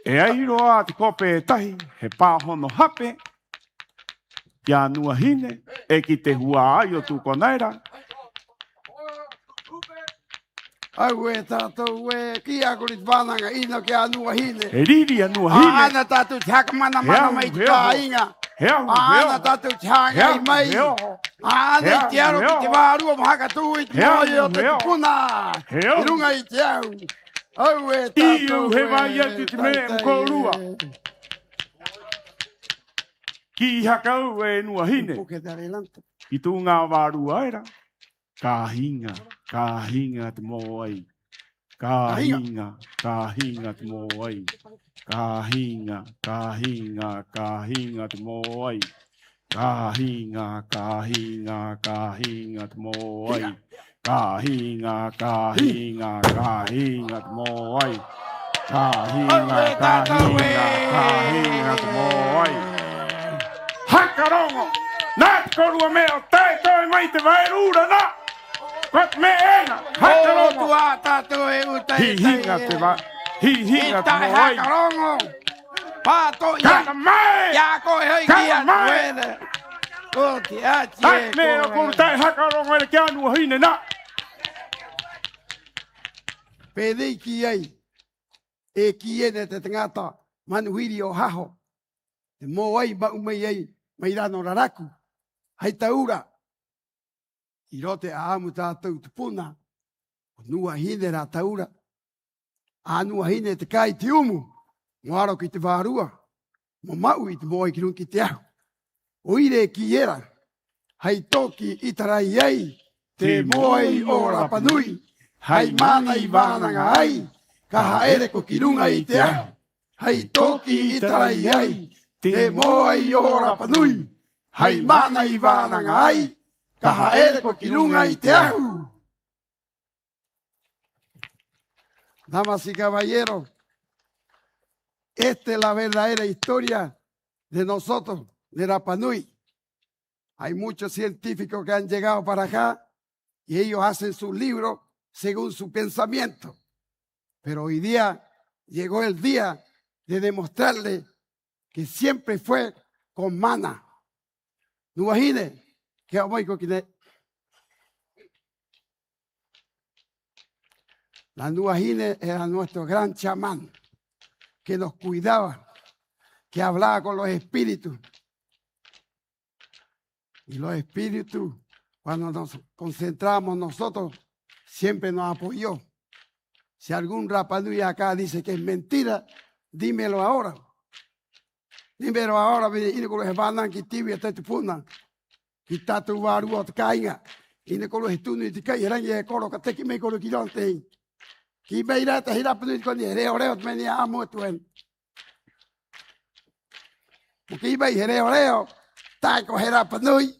E ai roa te kope e tahi, he pāhono hape, kia nuahine, e ki te hua ai o tū konaira. Au e tātou e kia kurit wānanga ino kia nuahine. E riri a nuahine. Ana tātou te haka mana mai te kāinga. Ana tātou te hanga I mai. Ana I te aro ki te wārua mo haka tū I te moi o te puna. I runga I te au. Au e tātou he vai atu te mea mkorua. Ki hakau e nuahine. I tū ngā wārua era. Kāhinga te moai. Kāhinga te moai. Kāhinga te moai. Kāhinga te moai. Kāhinga te moai. Kāhinga te moai. Hakarongo! Nā te korua mea o tai toi mai te vairura nā! Kot me ena! Hakarongo! Tua tātou e utai Hihinga te va. Hihinga te moai. Hakarongo! Pāto ia! Kata mai! Ia koe hoi kia tuere! Ko te ati e koe. Mea koru tai hakarongo ele kia nuahine nā! Pēdei ki ei, e ki ene te tangata manuhiri o haho. Te mō ai maumei ei, mai rano raraku. Hei taura. I rote a amu tātou te puna. O nua hine rā taura. A nua hine te kai te umu. Moaro ki te vārua. Mo mau I te mō ai ki rungi te ahu. O ire ki era. Hei toki I tarai ei. Te mō ai o Rapanui. Hei mana I wānanga ai. Kaha ere ko ki runga I te ahu. Hei toki I tarai ai. Te mō ai o Rapanui. Hei mana I wānanga ai. Kaha ere ko ki runga I te ahu. Damas y caballeros, esta es la verdadera historia de nosotros, de Rapa Nui. Hay muchos científicos que han llegado para acá y ellos hacen sus libros según su pensamiento. Pero hoy día llegó el día de demostrarle que siempre fue con mana. ¿No imagine? Que vamos a ir. La Nuahine era nuestro gran chamán que nos cuidaba, que hablaba con los espíritus. Y los espíritus, cuando nos concentramos nosotros, siempre nos apoyó. Si algún Rapa Nui acá dice que es mentira, dímelo ahora. Dímelo ahora, y con los vanan que tibia te puna. Kita tu varu te cainga. Y ne con los estudios te caen, eran ya coro que te que me coro que no te. Que me irá te irá pedir con el oreo me ni amo tu en. Porque iba a ir oreo, ta coger a Panui.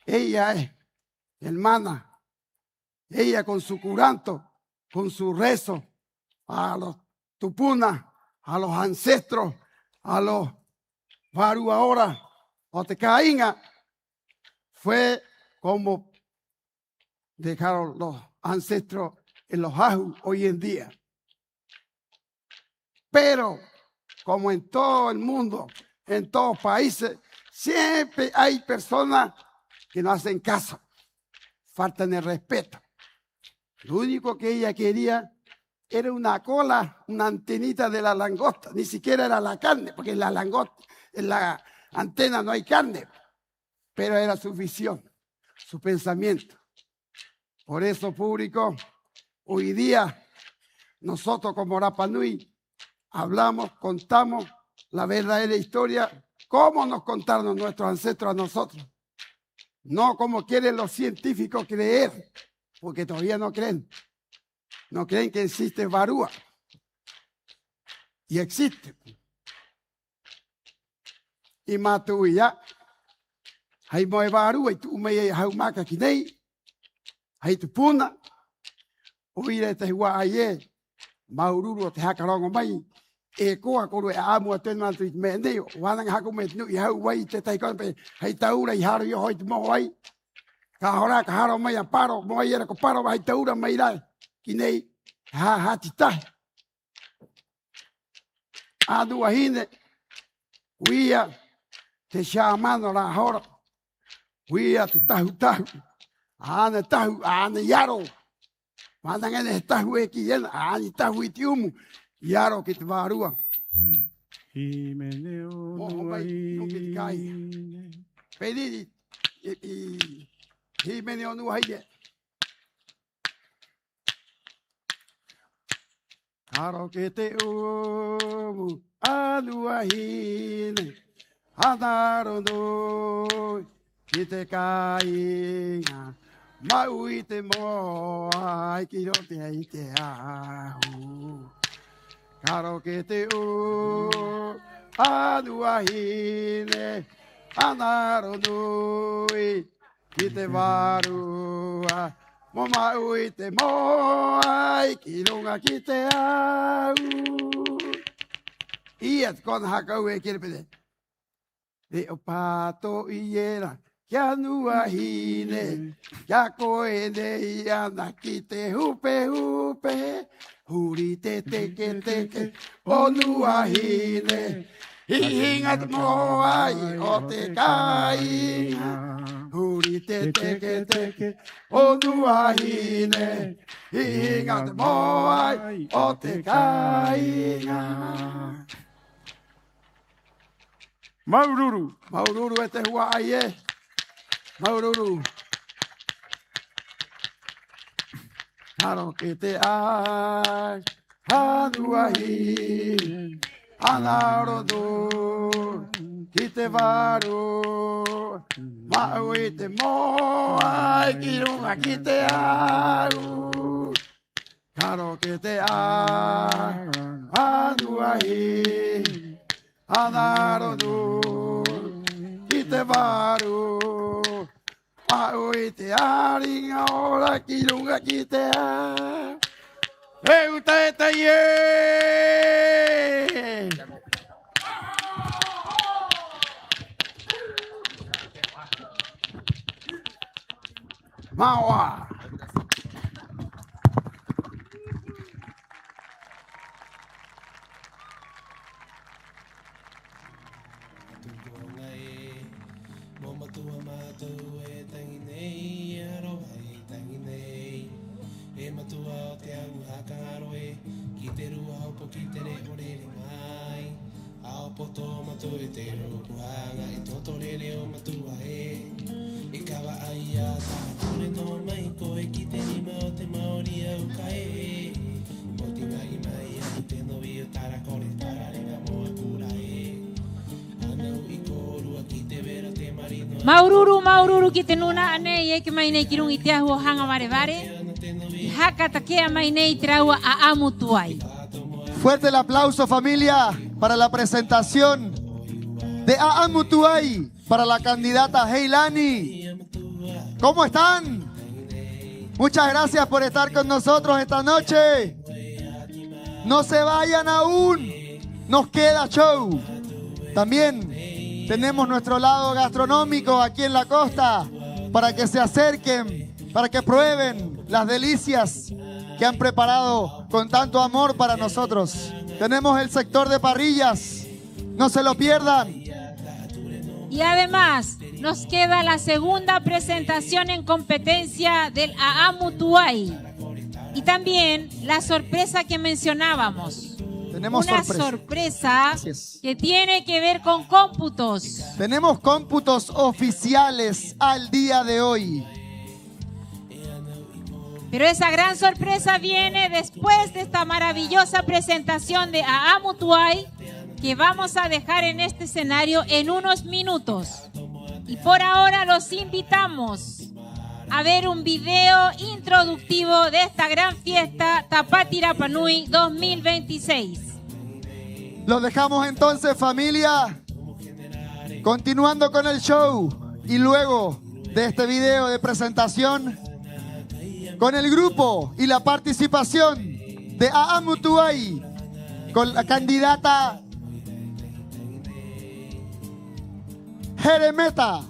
Ella es, hermana, ella con su curanto, con su rezo, a los tupunas, a los ancestros, a los varu ahora, o te cainga, fue como dejaron los ancestros en los ajus hoy en día. Pero, como en todo el mundo, en todos los países, siempre hay personas que no hacen caso, faltan el respeto. Lo único que ella quería era una cola, una antenita de la langosta, ni siquiera era la carne, porque en la langosta, en la antena no hay carne, pero era su visión, su pensamiento. Por eso, público, hoy día nosotros como Rapa Nui hablamos, contamos la verdadera historia, cómo nos contaron nuestros ancestros a nosotros. No como quieren los científicos creer, porque todavía no creen. no creen que existe Barúa. Y existe. Y matuya. Hay moe Barúa y tú me jaumaca kinei. Hay tu puna. Uire te hua aye. Maururu te hakarongo mai. E koa koru e amu atuen mantu i me neo. Wanang haku me nu i hau wai te taikon pe. Hei taura i haru i hoi te mo wai. Ka hora ka haro mai a paro. Mo i era ko paro hei taura mai rai. Kinei ha hati tahi. Adu ahine. Uia te shamano la hora. Uia te tahu tahu. Ane tahu, ane yaro. Wanang ene tahu e ki ena. Ane tahu i ti umu. Yaro ki te Varua. Himeneo nuai. Pedi himeneo nuai. Karo ke te umu anuahine. Hanaro no ki te kainga. Maui te moa ki ro te ai te ahu. Karo ke te anuahine, anaro nui, ki te Varua, mo maui te moai, ki runga ki te au. Iat kona hakau e kirepede. Te o pato i era, kia nuahine, kia koe nei ana ki te hupe hupe. Huri te teke teke, o nuahine. Hihinga te moai, o te kainga. Huri te teke teke, o nuahine. Hihinga te moai, o te kainga. Maururu. Maururu e te hua ai e. Maururu. Karo ke te ai, hanuahi, anaro do, ki te Varu, maui te moai, ki runga ki te au. Karo ke te ai, hanuahi, anaro do, ki te Varu. Maui te aringa ora ki runga ki te a. E uta e te ie. Maua. Maururu, maururu ki te nuna ane i eke mai nei ki rungi te ahu o hanga marevare. I haka takea mai nei te raua a amu tuai. Fuerte el aplauso, familia, para la presentación de Aamutuay, para la candidata Heilani. ¿Cómo están? Muchas gracias por estar con nosotros esta noche. No se vayan aún, nos queda show. También tenemos nuestro lado gastronómico aquí en la costa para que se acerquen, para que prueben las delicias que han preparado con tanto amor para nosotros. Tenemos el sector de parrillas, no se lo pierdan. Y además nos queda la segunda presentación en competencia del Aamutuay. Y también la sorpresa que mencionábamos. Tenemos una sorpresa que tiene que ver con cómputos. Tenemos cómputos oficiales al día de hoy. Pero esa gran sorpresa viene después de esta maravillosa presentación de Aamutuay que vamos a dejar en este escenario en unos minutos. Y por ahora los invitamos a ver un video introductivo de esta gran fiesta Tapati Rapa Nui 2026. Lo dejamos entonces, familia, continuando con el show y luego de este video de presentación con el grupo y la participación de Aamutuay con la candidata Jeremeta.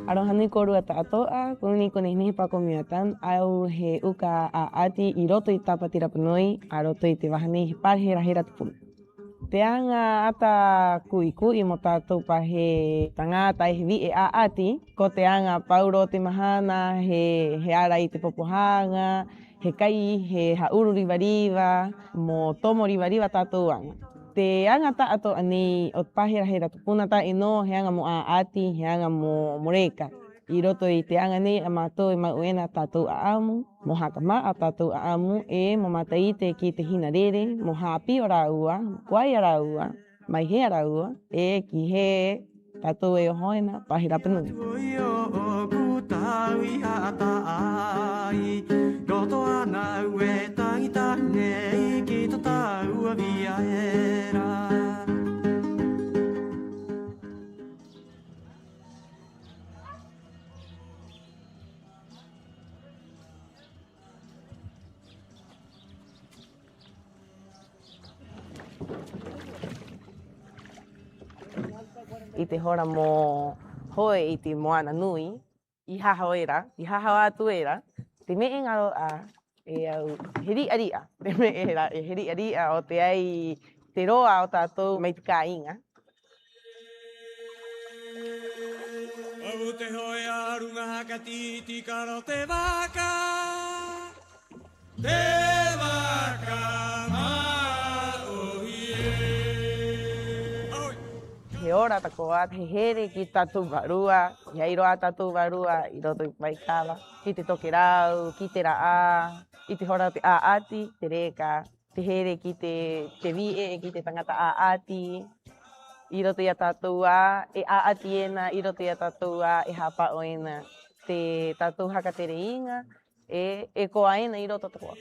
Arohani koru atatoa, kuni kuni pa komiatan, au he uka a ati iroto i Tapati Rapa Nui, aroto i te wahani par hera hera tupun. Te anga ata kuiku i mo tātou pa he tangata i vi e a ati, ko te anga pauro te mahana, he ara i te popohanga, he kai, he hauru riva mo tomo riva tātou anga. Te anga ta ato ani o pahera hera tupuna ta ino he anga mo a ati, he anga mo moreka. I roto i te anga nei a mātou i mauena tātou a amu, mo hakama a tātou a amu e mo mataite ki te hina rere, mo hapi o raua, kwai o raua, mai he a raua, e ki he tātou e o hoena Pahi Rapa Nui. Roto ana ue tangita nei ki to tau a via era. I te hora mo hoe i te moana nui, i haha era, i haha atu era, te me engaro a e au heri aria, te me era e heri aria o te ai te roa o tātou mai te kāinga. Obu te hoe arunga haka titi karo te waka He ora tako at he here ki tātou varua, i airoa tātou varua, i roto i paikawa, ki te toke rau, ki te raa, i te hora te aati, te reka, te here ki te vie, ki te tangata aati, i roto i a tātou a, e aati ena, i roto i a tātou a, e hapa o ena, te tātou haka te reinga, e koa ena i roto tako.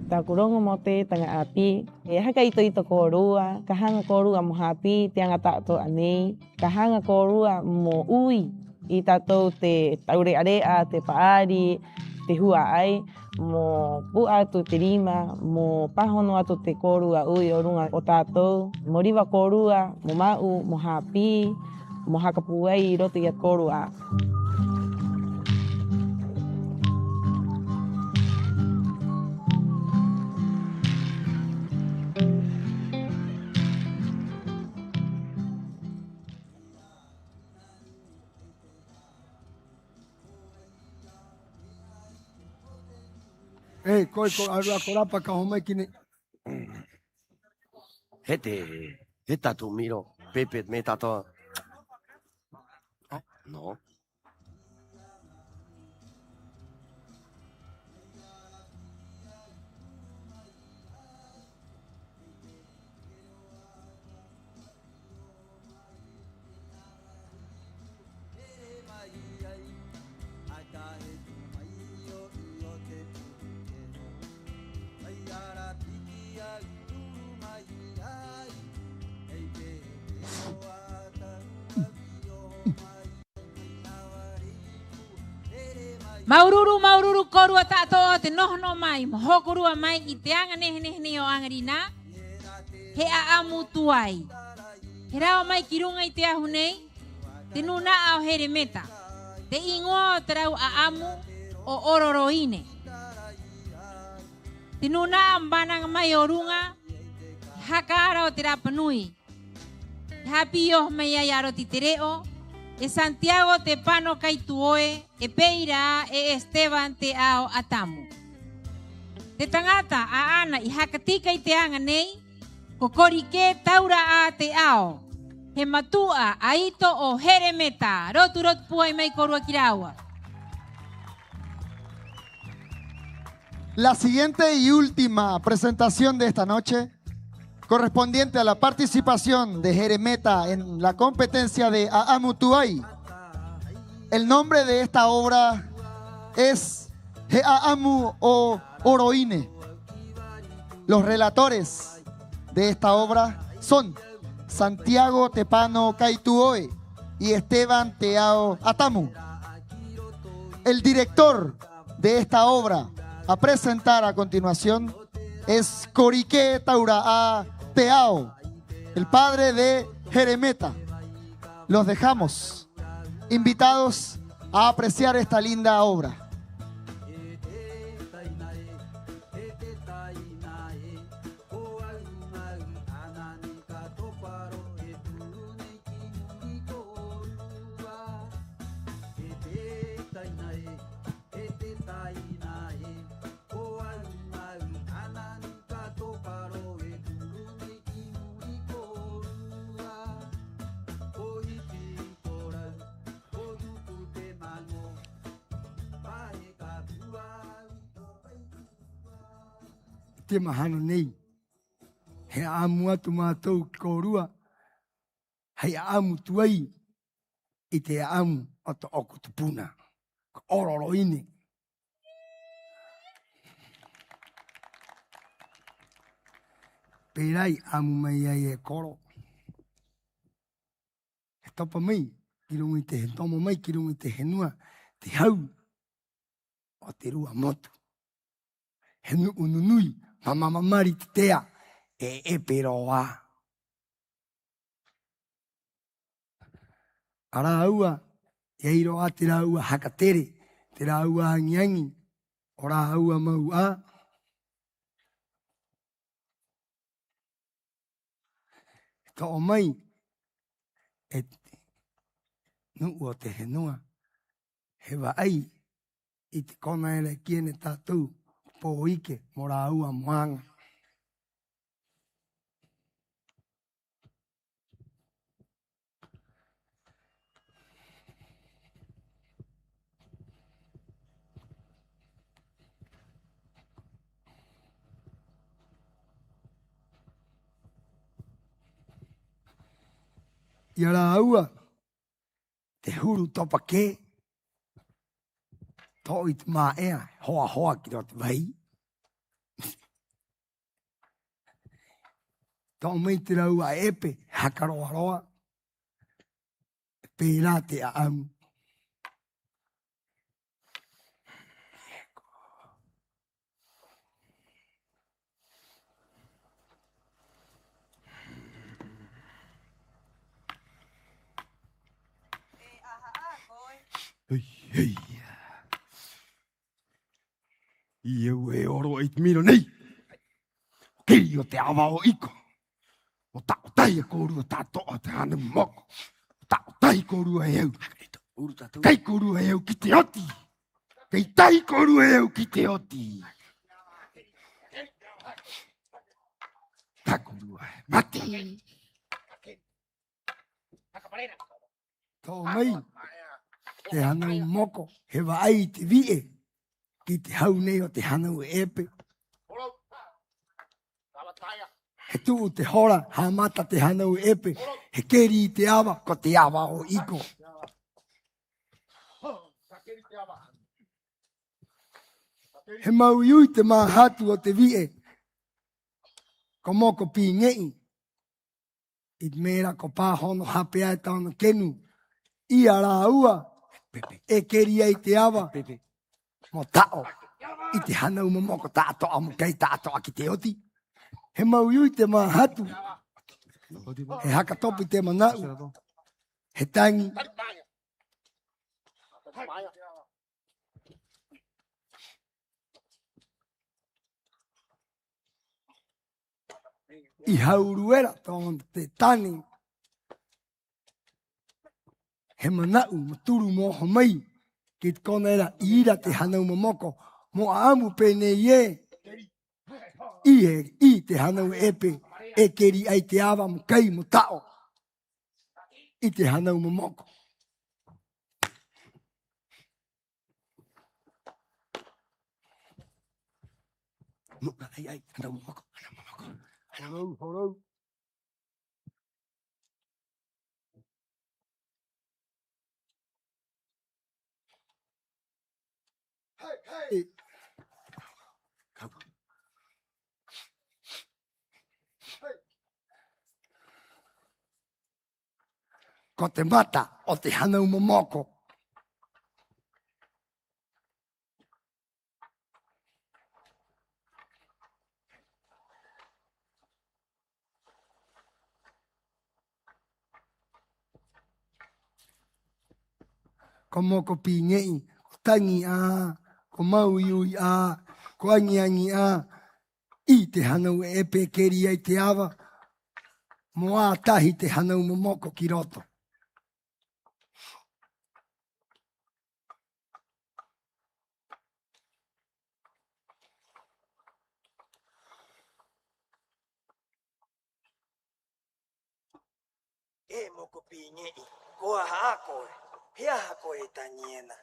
Tā kurongo mo te tanga api, e haka ito kōrua, ka hanga kōrua mo hapi, te anga tātou anei, ka hanga kōrua mo ui, i tātou te taure area, te paari, te hua ai, mo pu atu te rima, mo pahono atu te kōrua ui o runga o tātou, mo riwa kōrua, mo mau, mo hapi, mo haka puai i roto i a kōrua. Ei, koe ko arua korapa ka homai kine. He tatu miro, pepe me tato. No. Maururu korua tātou te nohono mai, mohokorua mai i te anga nehe o Angarina, he Aamutuay. He rao mai ki runga i te ahu nei, te nuna ao Jeremeta, te ingoa o te rau Aamu o Ororoine. Tinuna ang banang mayorunga. Hakara o tira panui. Hapio mayayaro titireo. E Santiago te pano kaituoe. E Peira e Esteban te ao atamu. Te tangata a ana i hakatika i te anga nei. Kokorike taura a te ao. He matua aito o heremeta. Rotu puai mai korua kiraua. La siguiente y última presentación de esta noche, correspondiente a la participación de Jeremeta en la competencia de Aamutuay. El nombre de esta obra es Heaamu o Oroine. Los relatores de esta obra son Santiago Tepano Kaituoe y Esteban Teao Atamu. El director de esta obra a presentar a continuación es Corique Taura'a Teao, el padre de Jeremeta. Los dejamos invitados a apreciar esta linda obra. Te mahana nei. He aamu atu mātou ki korua. Hei aamu tuai. I te aamu atu oku tupuna. Ka ororo ine. Pērai aamu mai ai e koro. He topa mai. Ki rungi te he tomo mai. Ki rungi te henua. Te hau. O te rua motu. He ununui. Mamamari te tea e peroa. Ara aua, e iroa te raua hakatere, te raua angiangi, ora aua mau a. Ka o mai, e nuu o te henua, he wa ai, i te kona ele kiene tātou, po ike, mora aua moanga. Iara aua, te huru topa ke, tō i te mā ea, hoa hoa ki rau te vai. Tō mei te rau a epe, hakaroa roa, pērā te aamu. Hei. Ieu e oro i te miro nei. Kei o te awa o iko. O tako tai a kōrua tātoa te hana moko. O tako tai kōrua e au. Kei kōrua e au ki te oti. Kei tai kōrua e au ki te oti. Tā kōrua e mati. Tō mai. Te hana moko, he waai te vie, ki te hau nei o te hana u epe. He tuu te hora, ha mata te hana u epe, he keri i te awa, ko te awa o iko. He mau iui te mahatu o te vie, ko moko pi ngei. I te mera ko pāhono hapea e tāna kenu, i ara ua. E keri ai te awa, mo tao, i te hana uma moko tātoa mo kei tātoa ki te oti. He mau iui te mahatu, he haka topi te manau, he tangi. I hauruera tōna te tani. He manau maturu moho mai. Ki te kona era ira te hanau mamoko. Mo amu pene ie. I te hanau epe. E keri ai te awa mo kai mo tao. I te hanau mamoko. Muka ai, hanau mamoko, hanau mamoko. Hanau, horau. Hey. Ko te mata o te hanau mamoko. Ko moko pi ngei, ko tangi a, ko mau iui a, ko angi a. I te hanau e epe keri ai te awa. Mo a tahi te hanau mamoko ki roto. E moko pingi, koa hako, hea hako e taniena.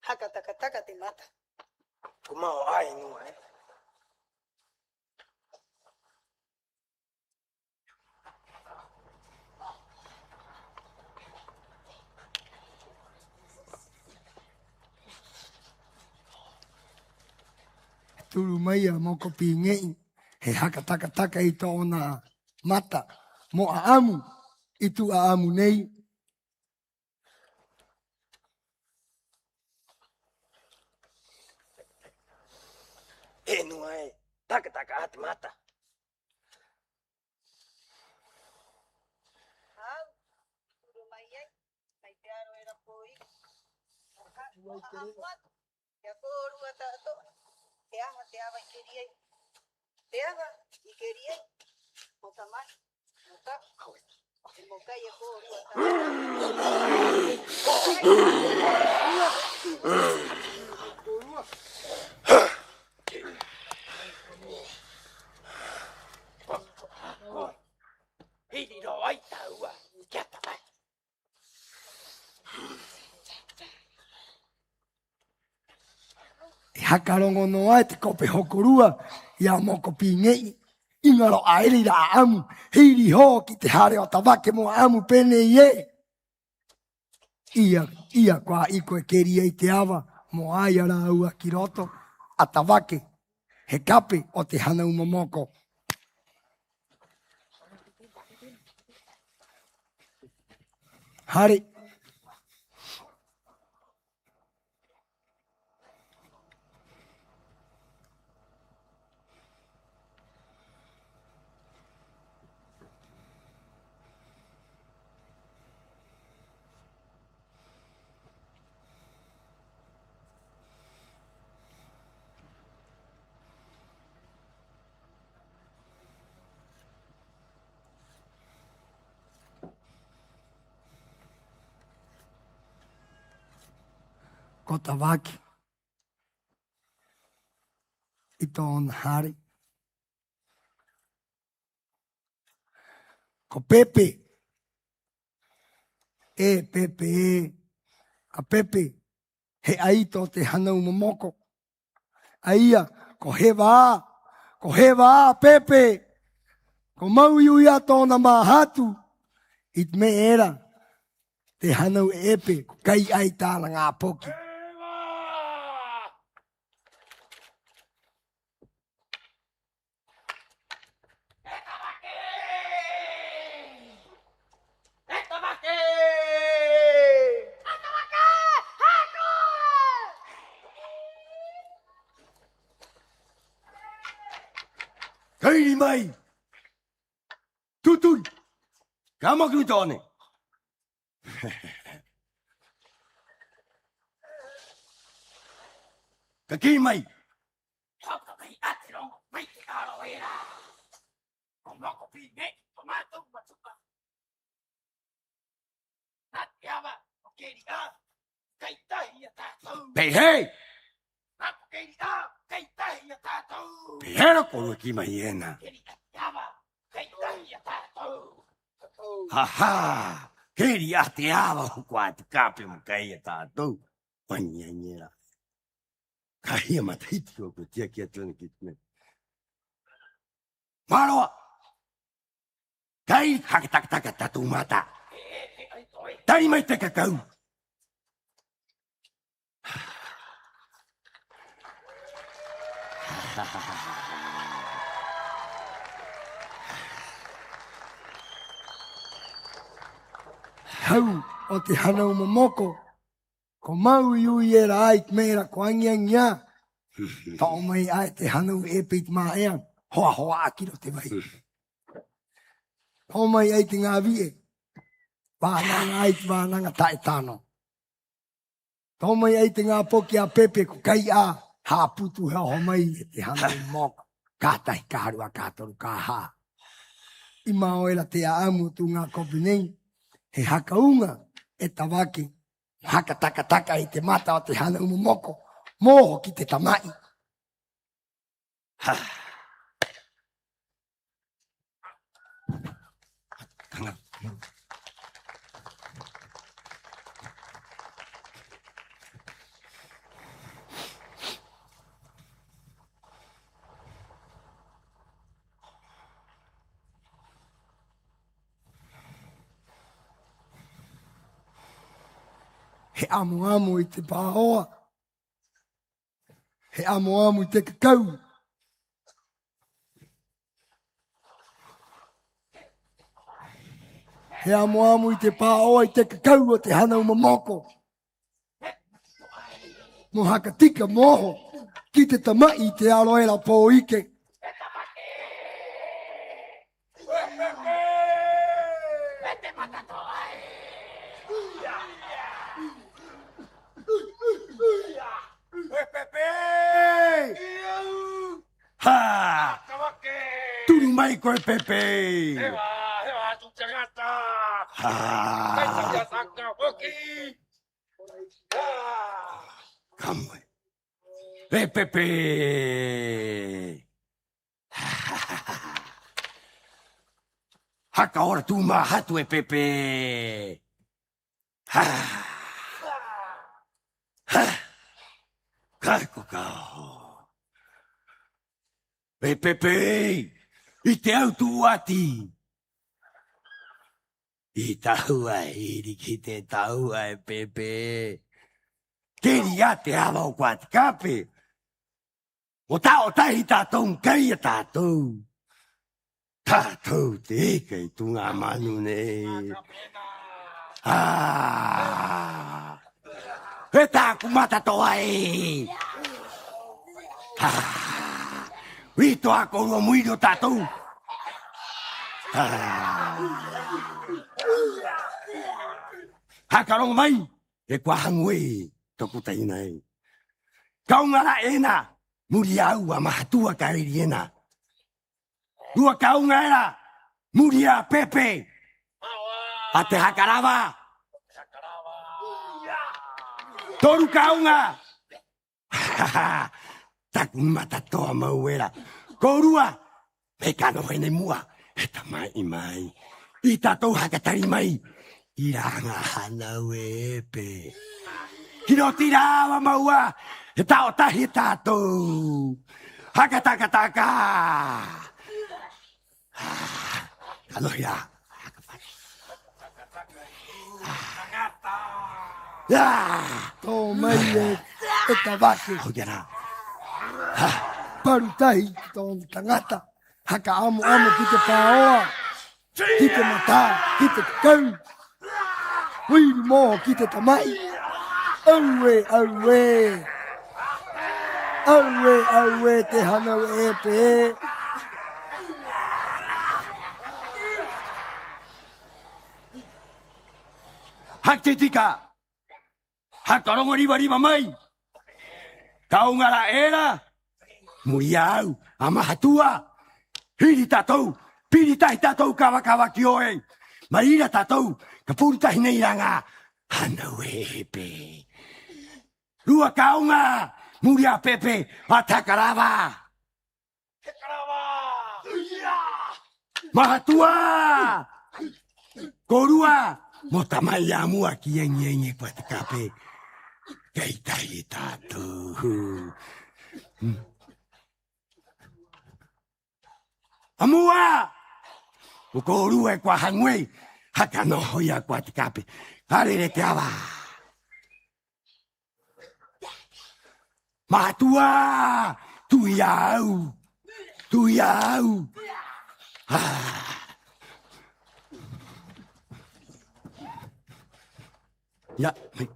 Haka taka taka te mata. Kumao ai nua e. Turu mai a moko pi ngei. He haka taka taka i tōna mata. Mo a amu, i tu a amu nei. E nua e, taka taka ate mata. Te akorua tato, te awa i keriei. Te awa i keriei. O tamai, o ta. E mokai e korua tato. Hiri ro ai taua, kia tamai. E hakarongo noa e te kope hokorua. Ia moko pi ngei. Ingaro aere ra amu. Hiri ho ki te hare o tawake mo amu pene ie. Ia kwa iko e keri ai te awa. Mo ai ara ua ki roto. A tawake. He kape o te hanau mamoko. Hare. Ko tawaki. I tōna hare. Ko pepe. E pepe e. A pepe. He aito te hanau mamoko. Aia. Ko he wā. Ko he wā pepe. Ko mau iui a tōna mahatu. I te me era. Te hanau e epe. Ko kai ai tāna ngā poki. Kairi mai. Tutui. Kamaku tōne. Ka ki mai. Pehe! Pero con aquí mañana. Ajá. Quería te aba cuatro cape un caía tato. Mañana. Caía matito que tía que tiene que tener. Marwa. Kai hakataka tatu mata. Tani mai te kakau. Hau o te hana o mamoko. Ko mau iui era ai mera ko angiangia. Tau mai ai te hana o e peit maa ean. Hoa hoa akiro te vai. Tau mai ai te ngā vie. Wānanga ai te wānanga tae tāno. Tau mai ai te ngā poki a pepe ko kai a. Ha putu hea ho mai e te hana o moko. Kātai kārua kātoru kā hā. I maoela te aamu tu ngā kopi nei. He hakaunga e tawaki. Haka taka taka i te mata o te hana umu moko. Mōho ki te tamai. He amo amo i te pāoa. He amo amo i te kakau. He amo amo i te pāoa i te kakau o te hana umamoko. Mo haka tika moho ki te tamai i te aroela pō ike. Ha! Turu mai koe Pepe! Hewa, tu tangata! Ha! Kaita saka hoki! Kamwe! E Pepe! Haka ora tu mahatu e Pepe! Ha! Ha! Kako kao! E Pepe, i te au tu ati. I taua iri ki te taua e Pepe. Keri a te awa o kua te kape. O tau tahi tātou kei a tātou. Tātou te eke i tunga manu nei. Ah! E tāku mata toa e. Ah! Vito a korua muiro tātou. Hakarongo mai, e kua hangwe, toku taina e. Kaungara ena, muri au a mahatua ka eri ena. Rua kaunga era, muri a Pepe. A te hakarawa. Toru kaunga. Taku mata toa mauera. Korua, me kano hene mua. E tamai mai. I tātou hakatari mai. I ranga hanau e epe. Kino tirawa maua. E tao tahi e tātou. Hakatakataka. Kanohia. Tō mai e tawake. Hogera. Parutahi ki tō tangata. Haka amo amo ki te pāoa. Ki te mata, ki te kakau. Huiri moho ki te tamai. Aue, aue. Aue, aue te hanau e pe. Hak te tika. Hakarongo riwa riwa mai. Kaungara era. Muri au, a mahatua. Hiri tātou, Pirita i tātou kawa ki oe. Marira tātou, ka pūritahi nei ranga. Hanau e pe. Rua kaunga, muri a pepe, a takarawa. Mahatua! Korua! Mo tamai a mua ki engi kwa te kape. Kei tai tātou. Amua! O korua e kwa hangwei. Haka noho ia kwa te kape. Harere te awa. Mahatua! Tui au! Tui au! Ya, mai.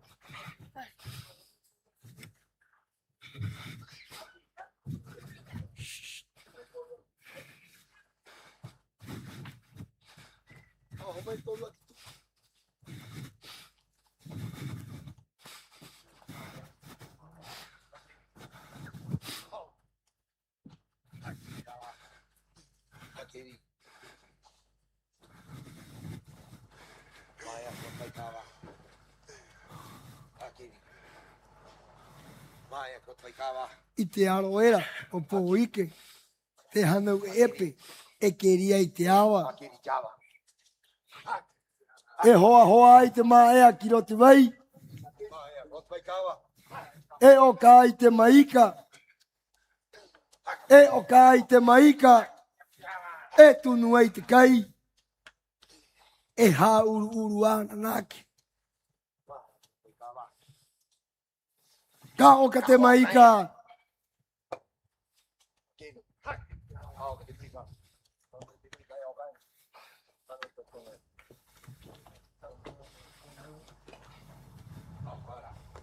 I te aroera o Poike, te hanau epe, e keria i te awa. E hoa hoa i te maea ki roti vai. E o kā i te maika. E o kā i te maika. E tunu ai te kai. E hā uru ana naki. Ka o ka te maika.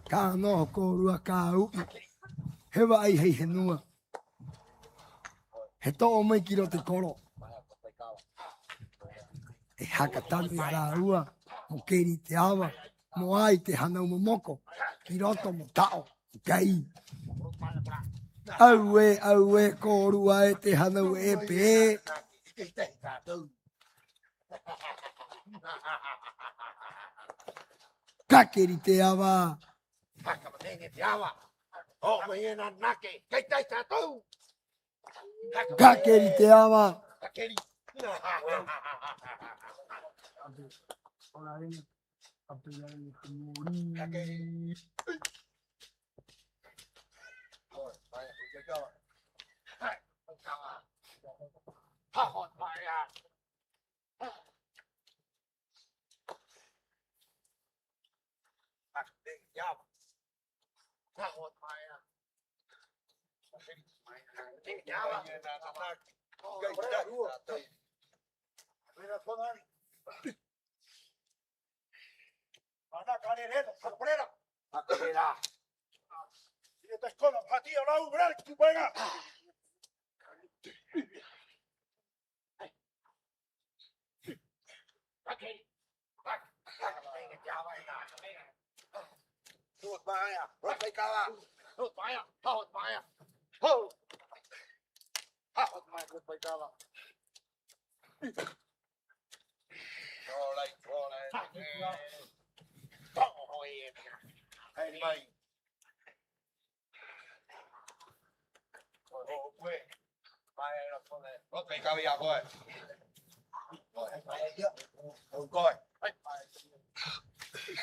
Ka noho kōrua ka uki. Hewa ai hei he nua. He to o mai ki ro te koro. E haka tanu i rā ua. Mo keri te awa. Mo ai te hanau mo moko. Ki roto mo tao. Kai. Au e kōrua e te hanau e pe. Ka keri te awa. Te awa. O mai ena nake. Kei tai tātou. Ka keri te awa. Ka keri. Ka keri.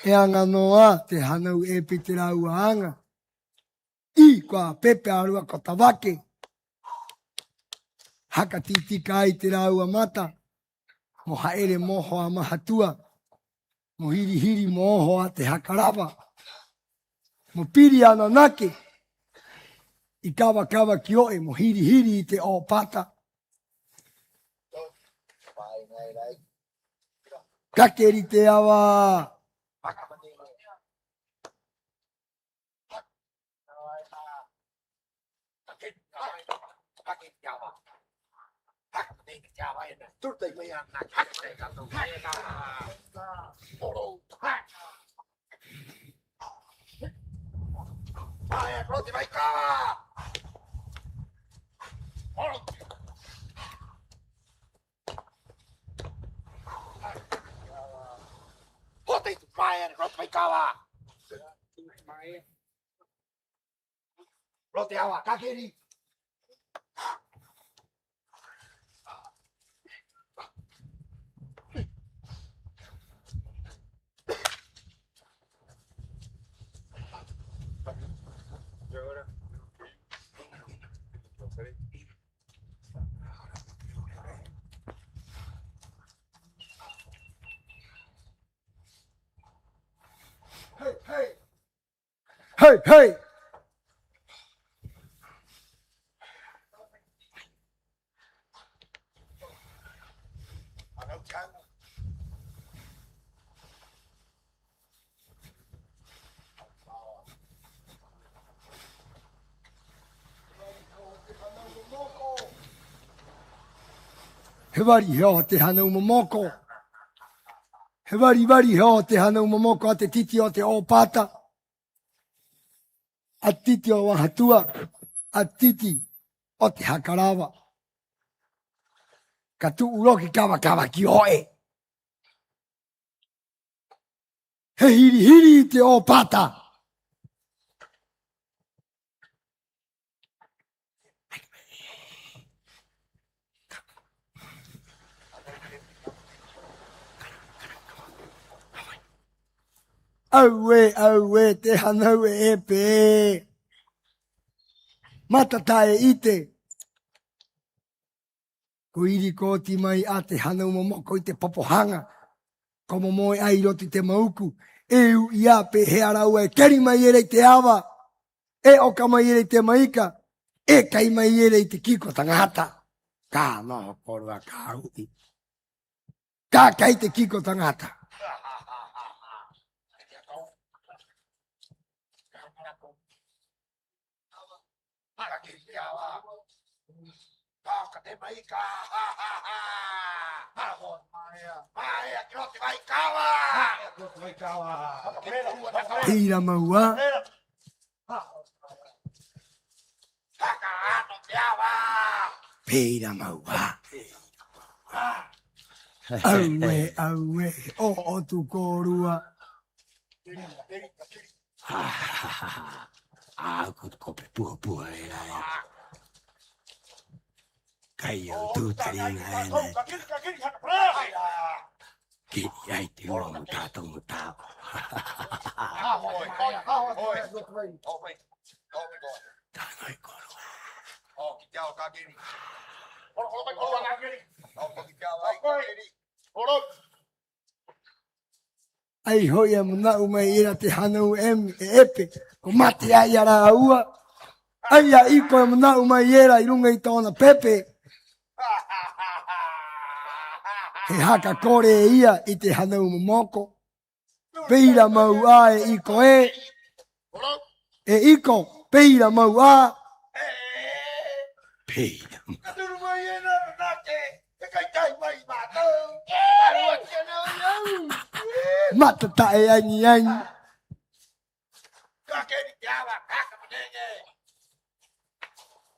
E anga noa te hanau e pite rau anga. I kua pepe arua ko tawake. Haka titika ai te rau a mata. Mo haere moho a mahatua. Mo hiri hiri moho a te hakarawa. Mo piri ana nake. I kawa kawa ki oe mo hiri hiri i te o pata. Kakeri te awa. Kawa. Roteawa, kakeri. Hey, hey. He wari heo te hana umamoko. He wari heo te hana umamoko a te titi o te opata. A titi o wahatua. A titi o te hakarawa. Ka tu uroki kawa ki hoe. He hiri te opata. Aue, te hanau e pe. Matatae ite. Ko iri ko ti mai a te hanau momoko i te popohanga. Ko momoe ai roti te mauku. E u ia pe he arau e keri mai ere te awa. E oka mai ere te maika. E kai mai ere te kiko tangata. Ka noho korua ka ui. Ka kai te kiko tangata. Pira maua. Pira maua. Aue, o tu korua. Aku kope pua era. Kai o tu tarina ene. Kiri ai te ora mutato mutao. Tanoi korua. Oh, ki tau ka kiri. Ora ka kiri. Oh, ki tau ai kiri. Ora. Ai hoia muna umai ira te hanau epe. Ko mati ai ara ua. Ai a iko muna umai ira i runga i tōna pepe. He haka kore e ia i te hanau momoko. Peira mau a e iko e. E iko, peira mau a. Peira mau a. Matata e angi. Kakeri te awa, kaka manenge.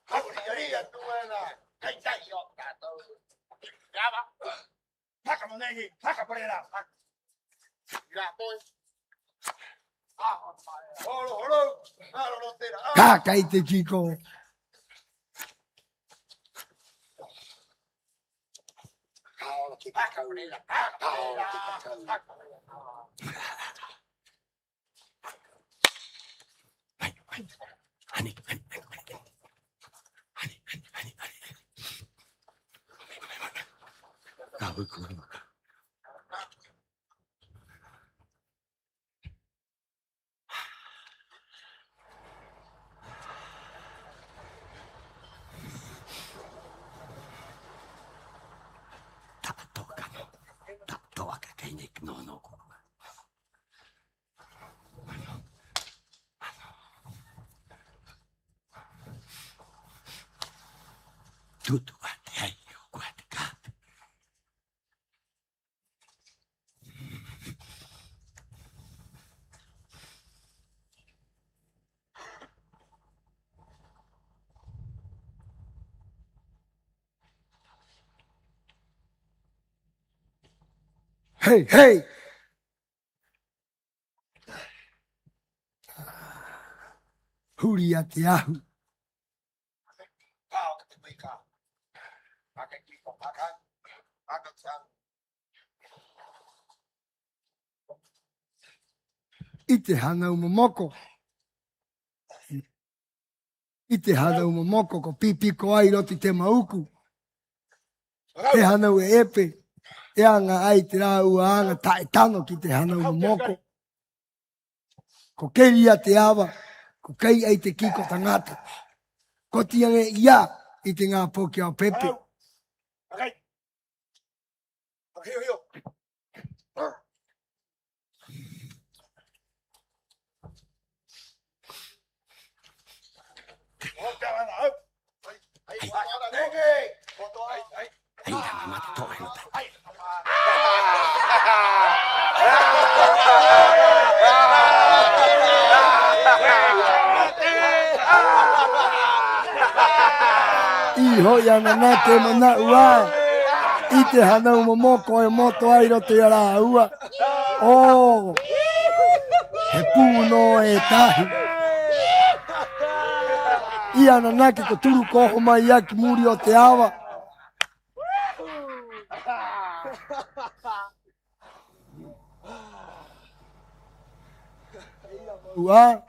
Kakuriaria tuena. Kaitai o tātou. Te awa. Kaka manenge, kaka parera. Ira toi. Horo. Kaka i te kiko. Kaka parera. Honey. Tutu ate ai o kuate ka. Hey. Huria te ahu. I te hana umomoko. I te hana umomoko ko pipiko ai roti te mauku. Te hana ue epe. E anga ai te rā ua anga tae tano ki te hana umomoko. Ko keria te awa. Ko kei ai te kiko tangata. Ko tiange ia i te ngā poki au pepe. I hoi ana nā te mana ua. I te hana umomoko e moto ai roto i ara ua. Oh, he pūno e tahi. I ana nake ko turu koho mai aki muri o te awa. Ua.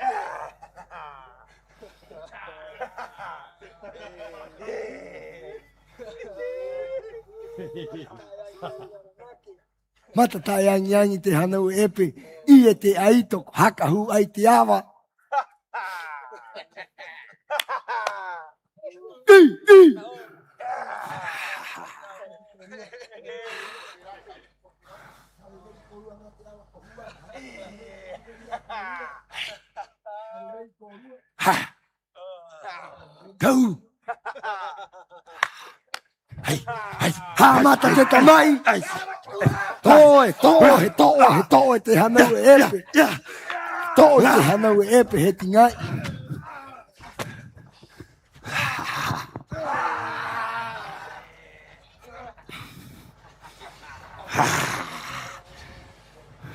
Mata tai angi angi te hanau epe. I e te aito hakahu ai te awa. Kau. Ha mata te tamai. Toe te hanau e epe. Toe te hanau e epe he tingai.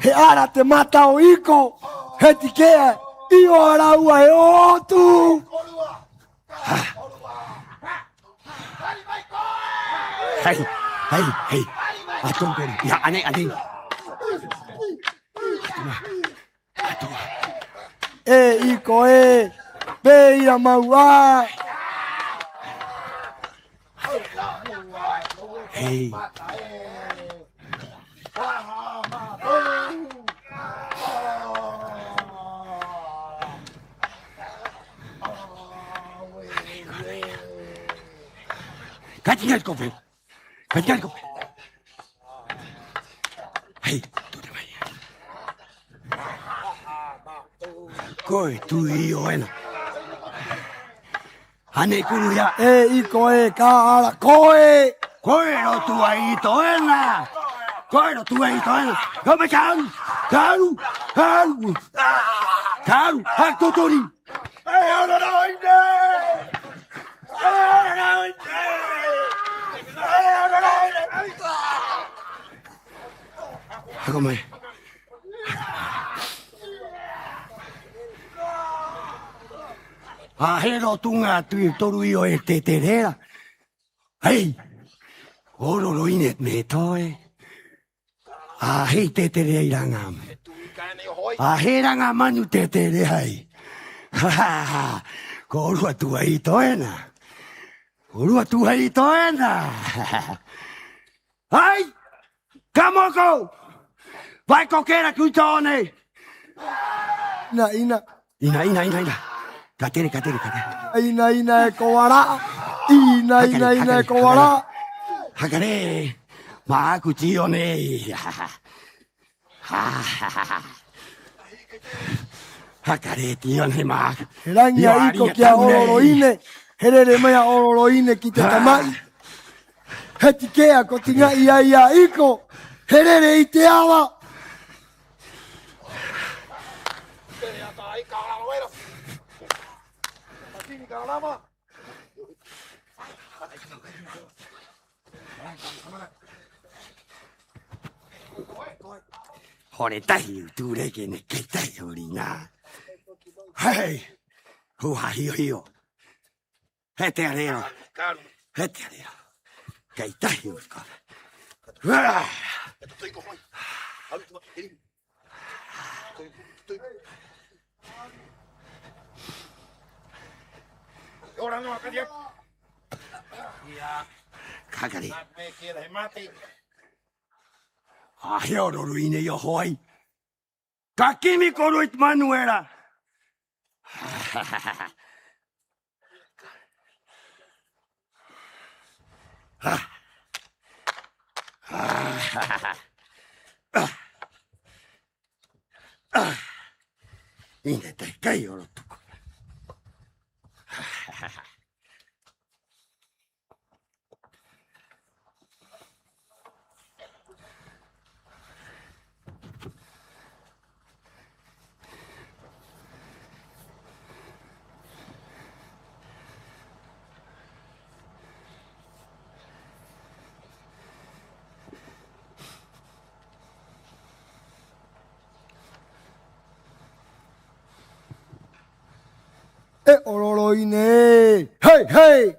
He ara te mata o iko. He tikea. I o ara ua he otu. Hei. Atongkori. Ya, aneh. Iko Be ia maua. Hei. Katingal kopi. Hei, tu te vai. Koi tu I oena. Ane kuru ya. Iko ka ara koe. Koe no tu ai toena. Come Karu. Haktotori. Come. Ahero tunga tu toru io e te terera. Hei. Oro lo inet me toe. Hei te tere iranga. Heranga manu te tere hai. Ko orua tu ai toena. Hai! Kamoko! Vai kokera kuitone! Ina. Katere. Ina e kowara. Ina e kowara. Hakare. Maaku tione. Hakare tione maaku. Ranga iko kia ororoine. Herere mea ororoine ki te tamai. Heti kea ko tinga ia iko. Herere I te awa. Hore tahi uture ke ne ke tahi orina. Hei. Huha hio hio. Hete arero. Hete arero. Kaitahi usko. Ora no, Kadia. Ya. Kakari. Me queda mate. Ahio ruine yo hoi. Kakimi koruit manuera. Ine te kai oro tuko. Ororoine. Hey, hey.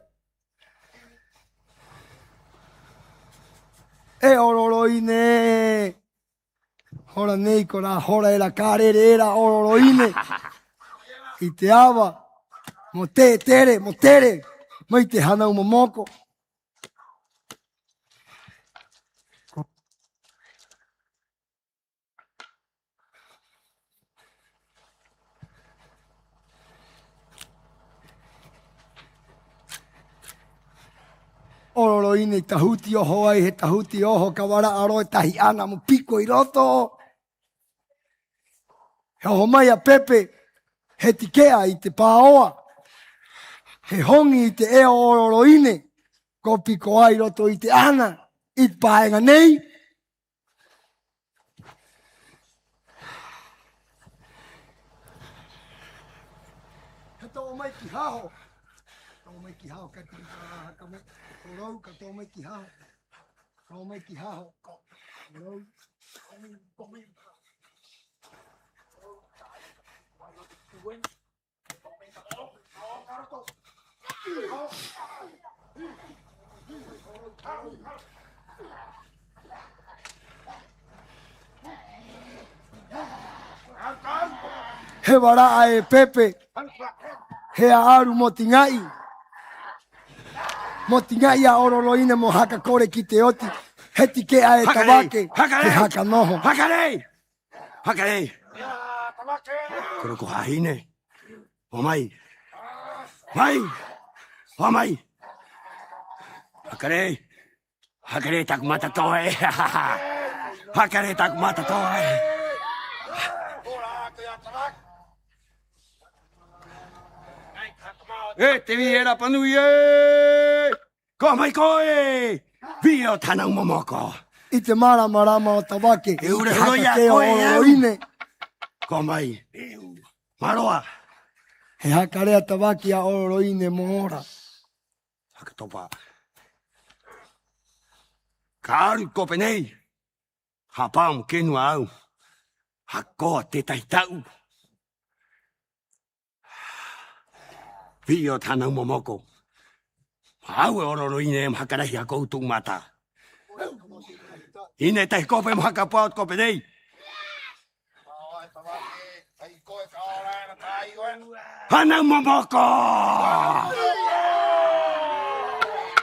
Ororoine. Hora nei kora hora era karerera ororoine. I te awa. Mo te tere, mo tere. Mai te hana umomoko. Ororoine tahuti oho ai he tahuti oho kawara aro e tahi ana mo piko I roto. He oho mai a pepe he tikea I te pāoa. He hongi I te eo ororoine. Ko piko ai roto I te ana. I te pāenga nei. He tō mai ki haho. Tō mai ki haho kati ka me. Orou ka tō mai ki haho. Tō mai ki haho. Orou. He wara e pepe. He aru mo tingai. Mo tingai a ororoine mo haka kore ki te oti. He tike a e tawake. He haka noho. Hakare! Hakare! Koro ko hahine. O mai. Mai! O mai! Hakare! Hakare taku mata toe. Hakare taku mata toe. Te vi era panui e! Ko mai koe! Vio tana momoko. I te marama o tawake. E ure hoia koe Ko mai. Maroa. He hakarea tawake a ororoine mo ora. Hakatopa. Ka aru kope nei. Hapam kenu au. Hakoa te taitau. Vio tana momoko. Au e ororoine em hakarahi a koutu mata. Ine tai kope mo hakapaut kope nei. Hana momoko!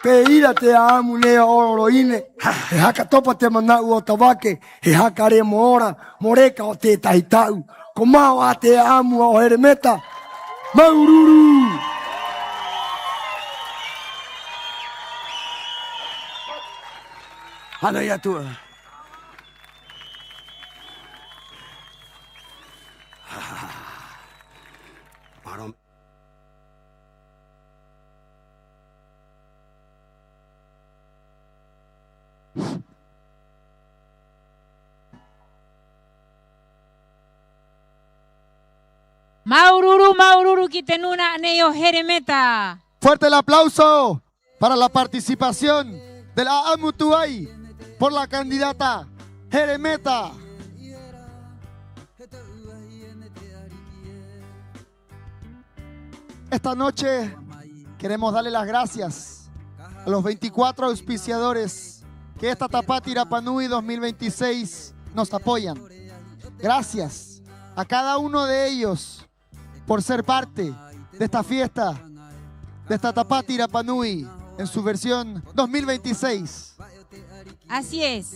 Pe ira te amu lea ororoine. He haka topa te manau o tawake. He haka re mo ora. Moreka o te tahitau. Ko mao a te amu o heremeta. Maururu! Hana ia tua. Marom. Maururu, Maururu, Kitenuna, Neo Jeremeta. Fuerte el aplauso para la participación de la Amutuay por la candidata Jeremeta. Esta noche queremos darle las gracias a los 24 auspiciadores que esta Tapati Rapanui 2026 nos apoyan. Gracias a cada uno de ellos por ser parte de esta fiesta, de esta Tapati Rapanui en su versión 2026. Así es.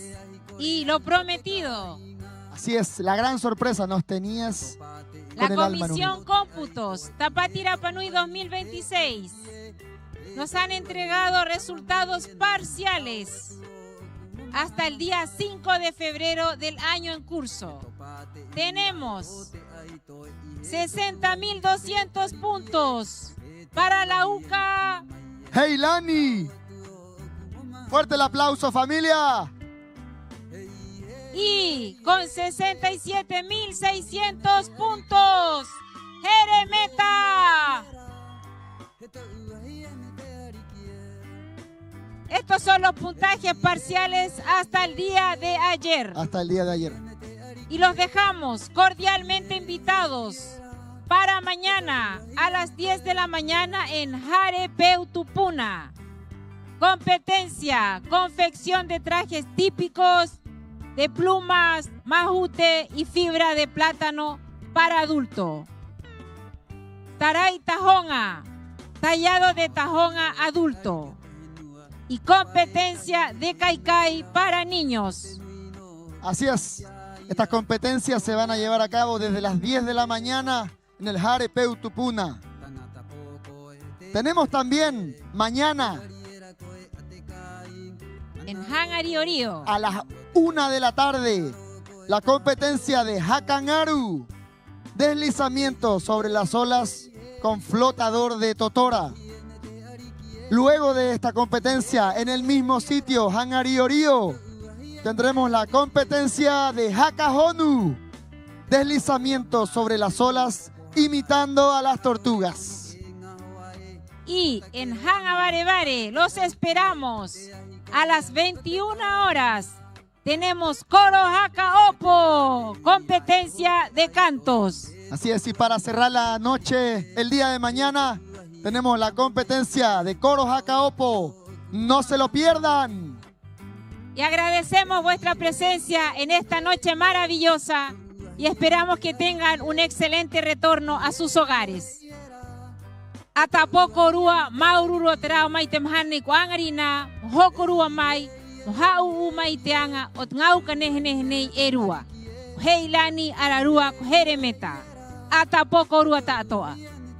Y lo prometido. Así es, la gran sorpresa nos tenías La con el alma en Comisión uno. Cómputos Tapati Rapanui 2026 nos han entregado resultados parciales hasta el día 5 de febrero del año en curso. Tenemos 60.200 puntos para la UCA. ¡Heilani! Fuerte el aplauso, familia. Y con 67.600 puntos, Jeremeta. Estos son los puntajes parciales hasta el día de ayer. Hasta el día de ayer. Y los dejamos cordialmente invitados para mañana a las 10 de la mañana en Jarepeutupuna. Competencia, confección de trajes típicos de plumas, majute y fibra de plátano para adulto. Taray tajonga, tallado de tajonga adulto. Y competencia de caicay para niños. Así es. Estas competencias se van a llevar a cabo desde las 10 de la mañana en el Jarepeutupuna. Tenemos también mañana en Hangari Orío a las 1 de la tarde la competencia de Hakangaru, deslizamiento sobre las olas con flotador de totora. Luego de esta competencia, en el mismo sitio, Hangari Orío, tendremos la competencia de Hakahonu, deslizamiento sobre las olas imitando a las tortugas. Y en Hangabarebare los esperamos a las 21 horas. Tenemos Coro Haka Opo, competencia de cantos. Así es, y para cerrar la noche, el día de mañana, tenemos la competencia de Coro Haka Opo. No se lo pierdan. Y agradecemos vuestra presencia en esta noche maravillosa y esperamos que tengan un excelente retorno a sus hogares. Atapoko rua maururo terao mai temhane kuangarina hokorua mai mohau mai teanga ot ngau kanehne erua heilani ararua Jeremeta atapoko rua taatoa.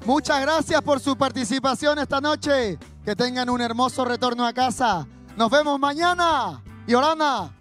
Muchas gracias por su participación esta noche. Que tengan un hermoso retorno a casa. Nos vemos mañana. Yorana.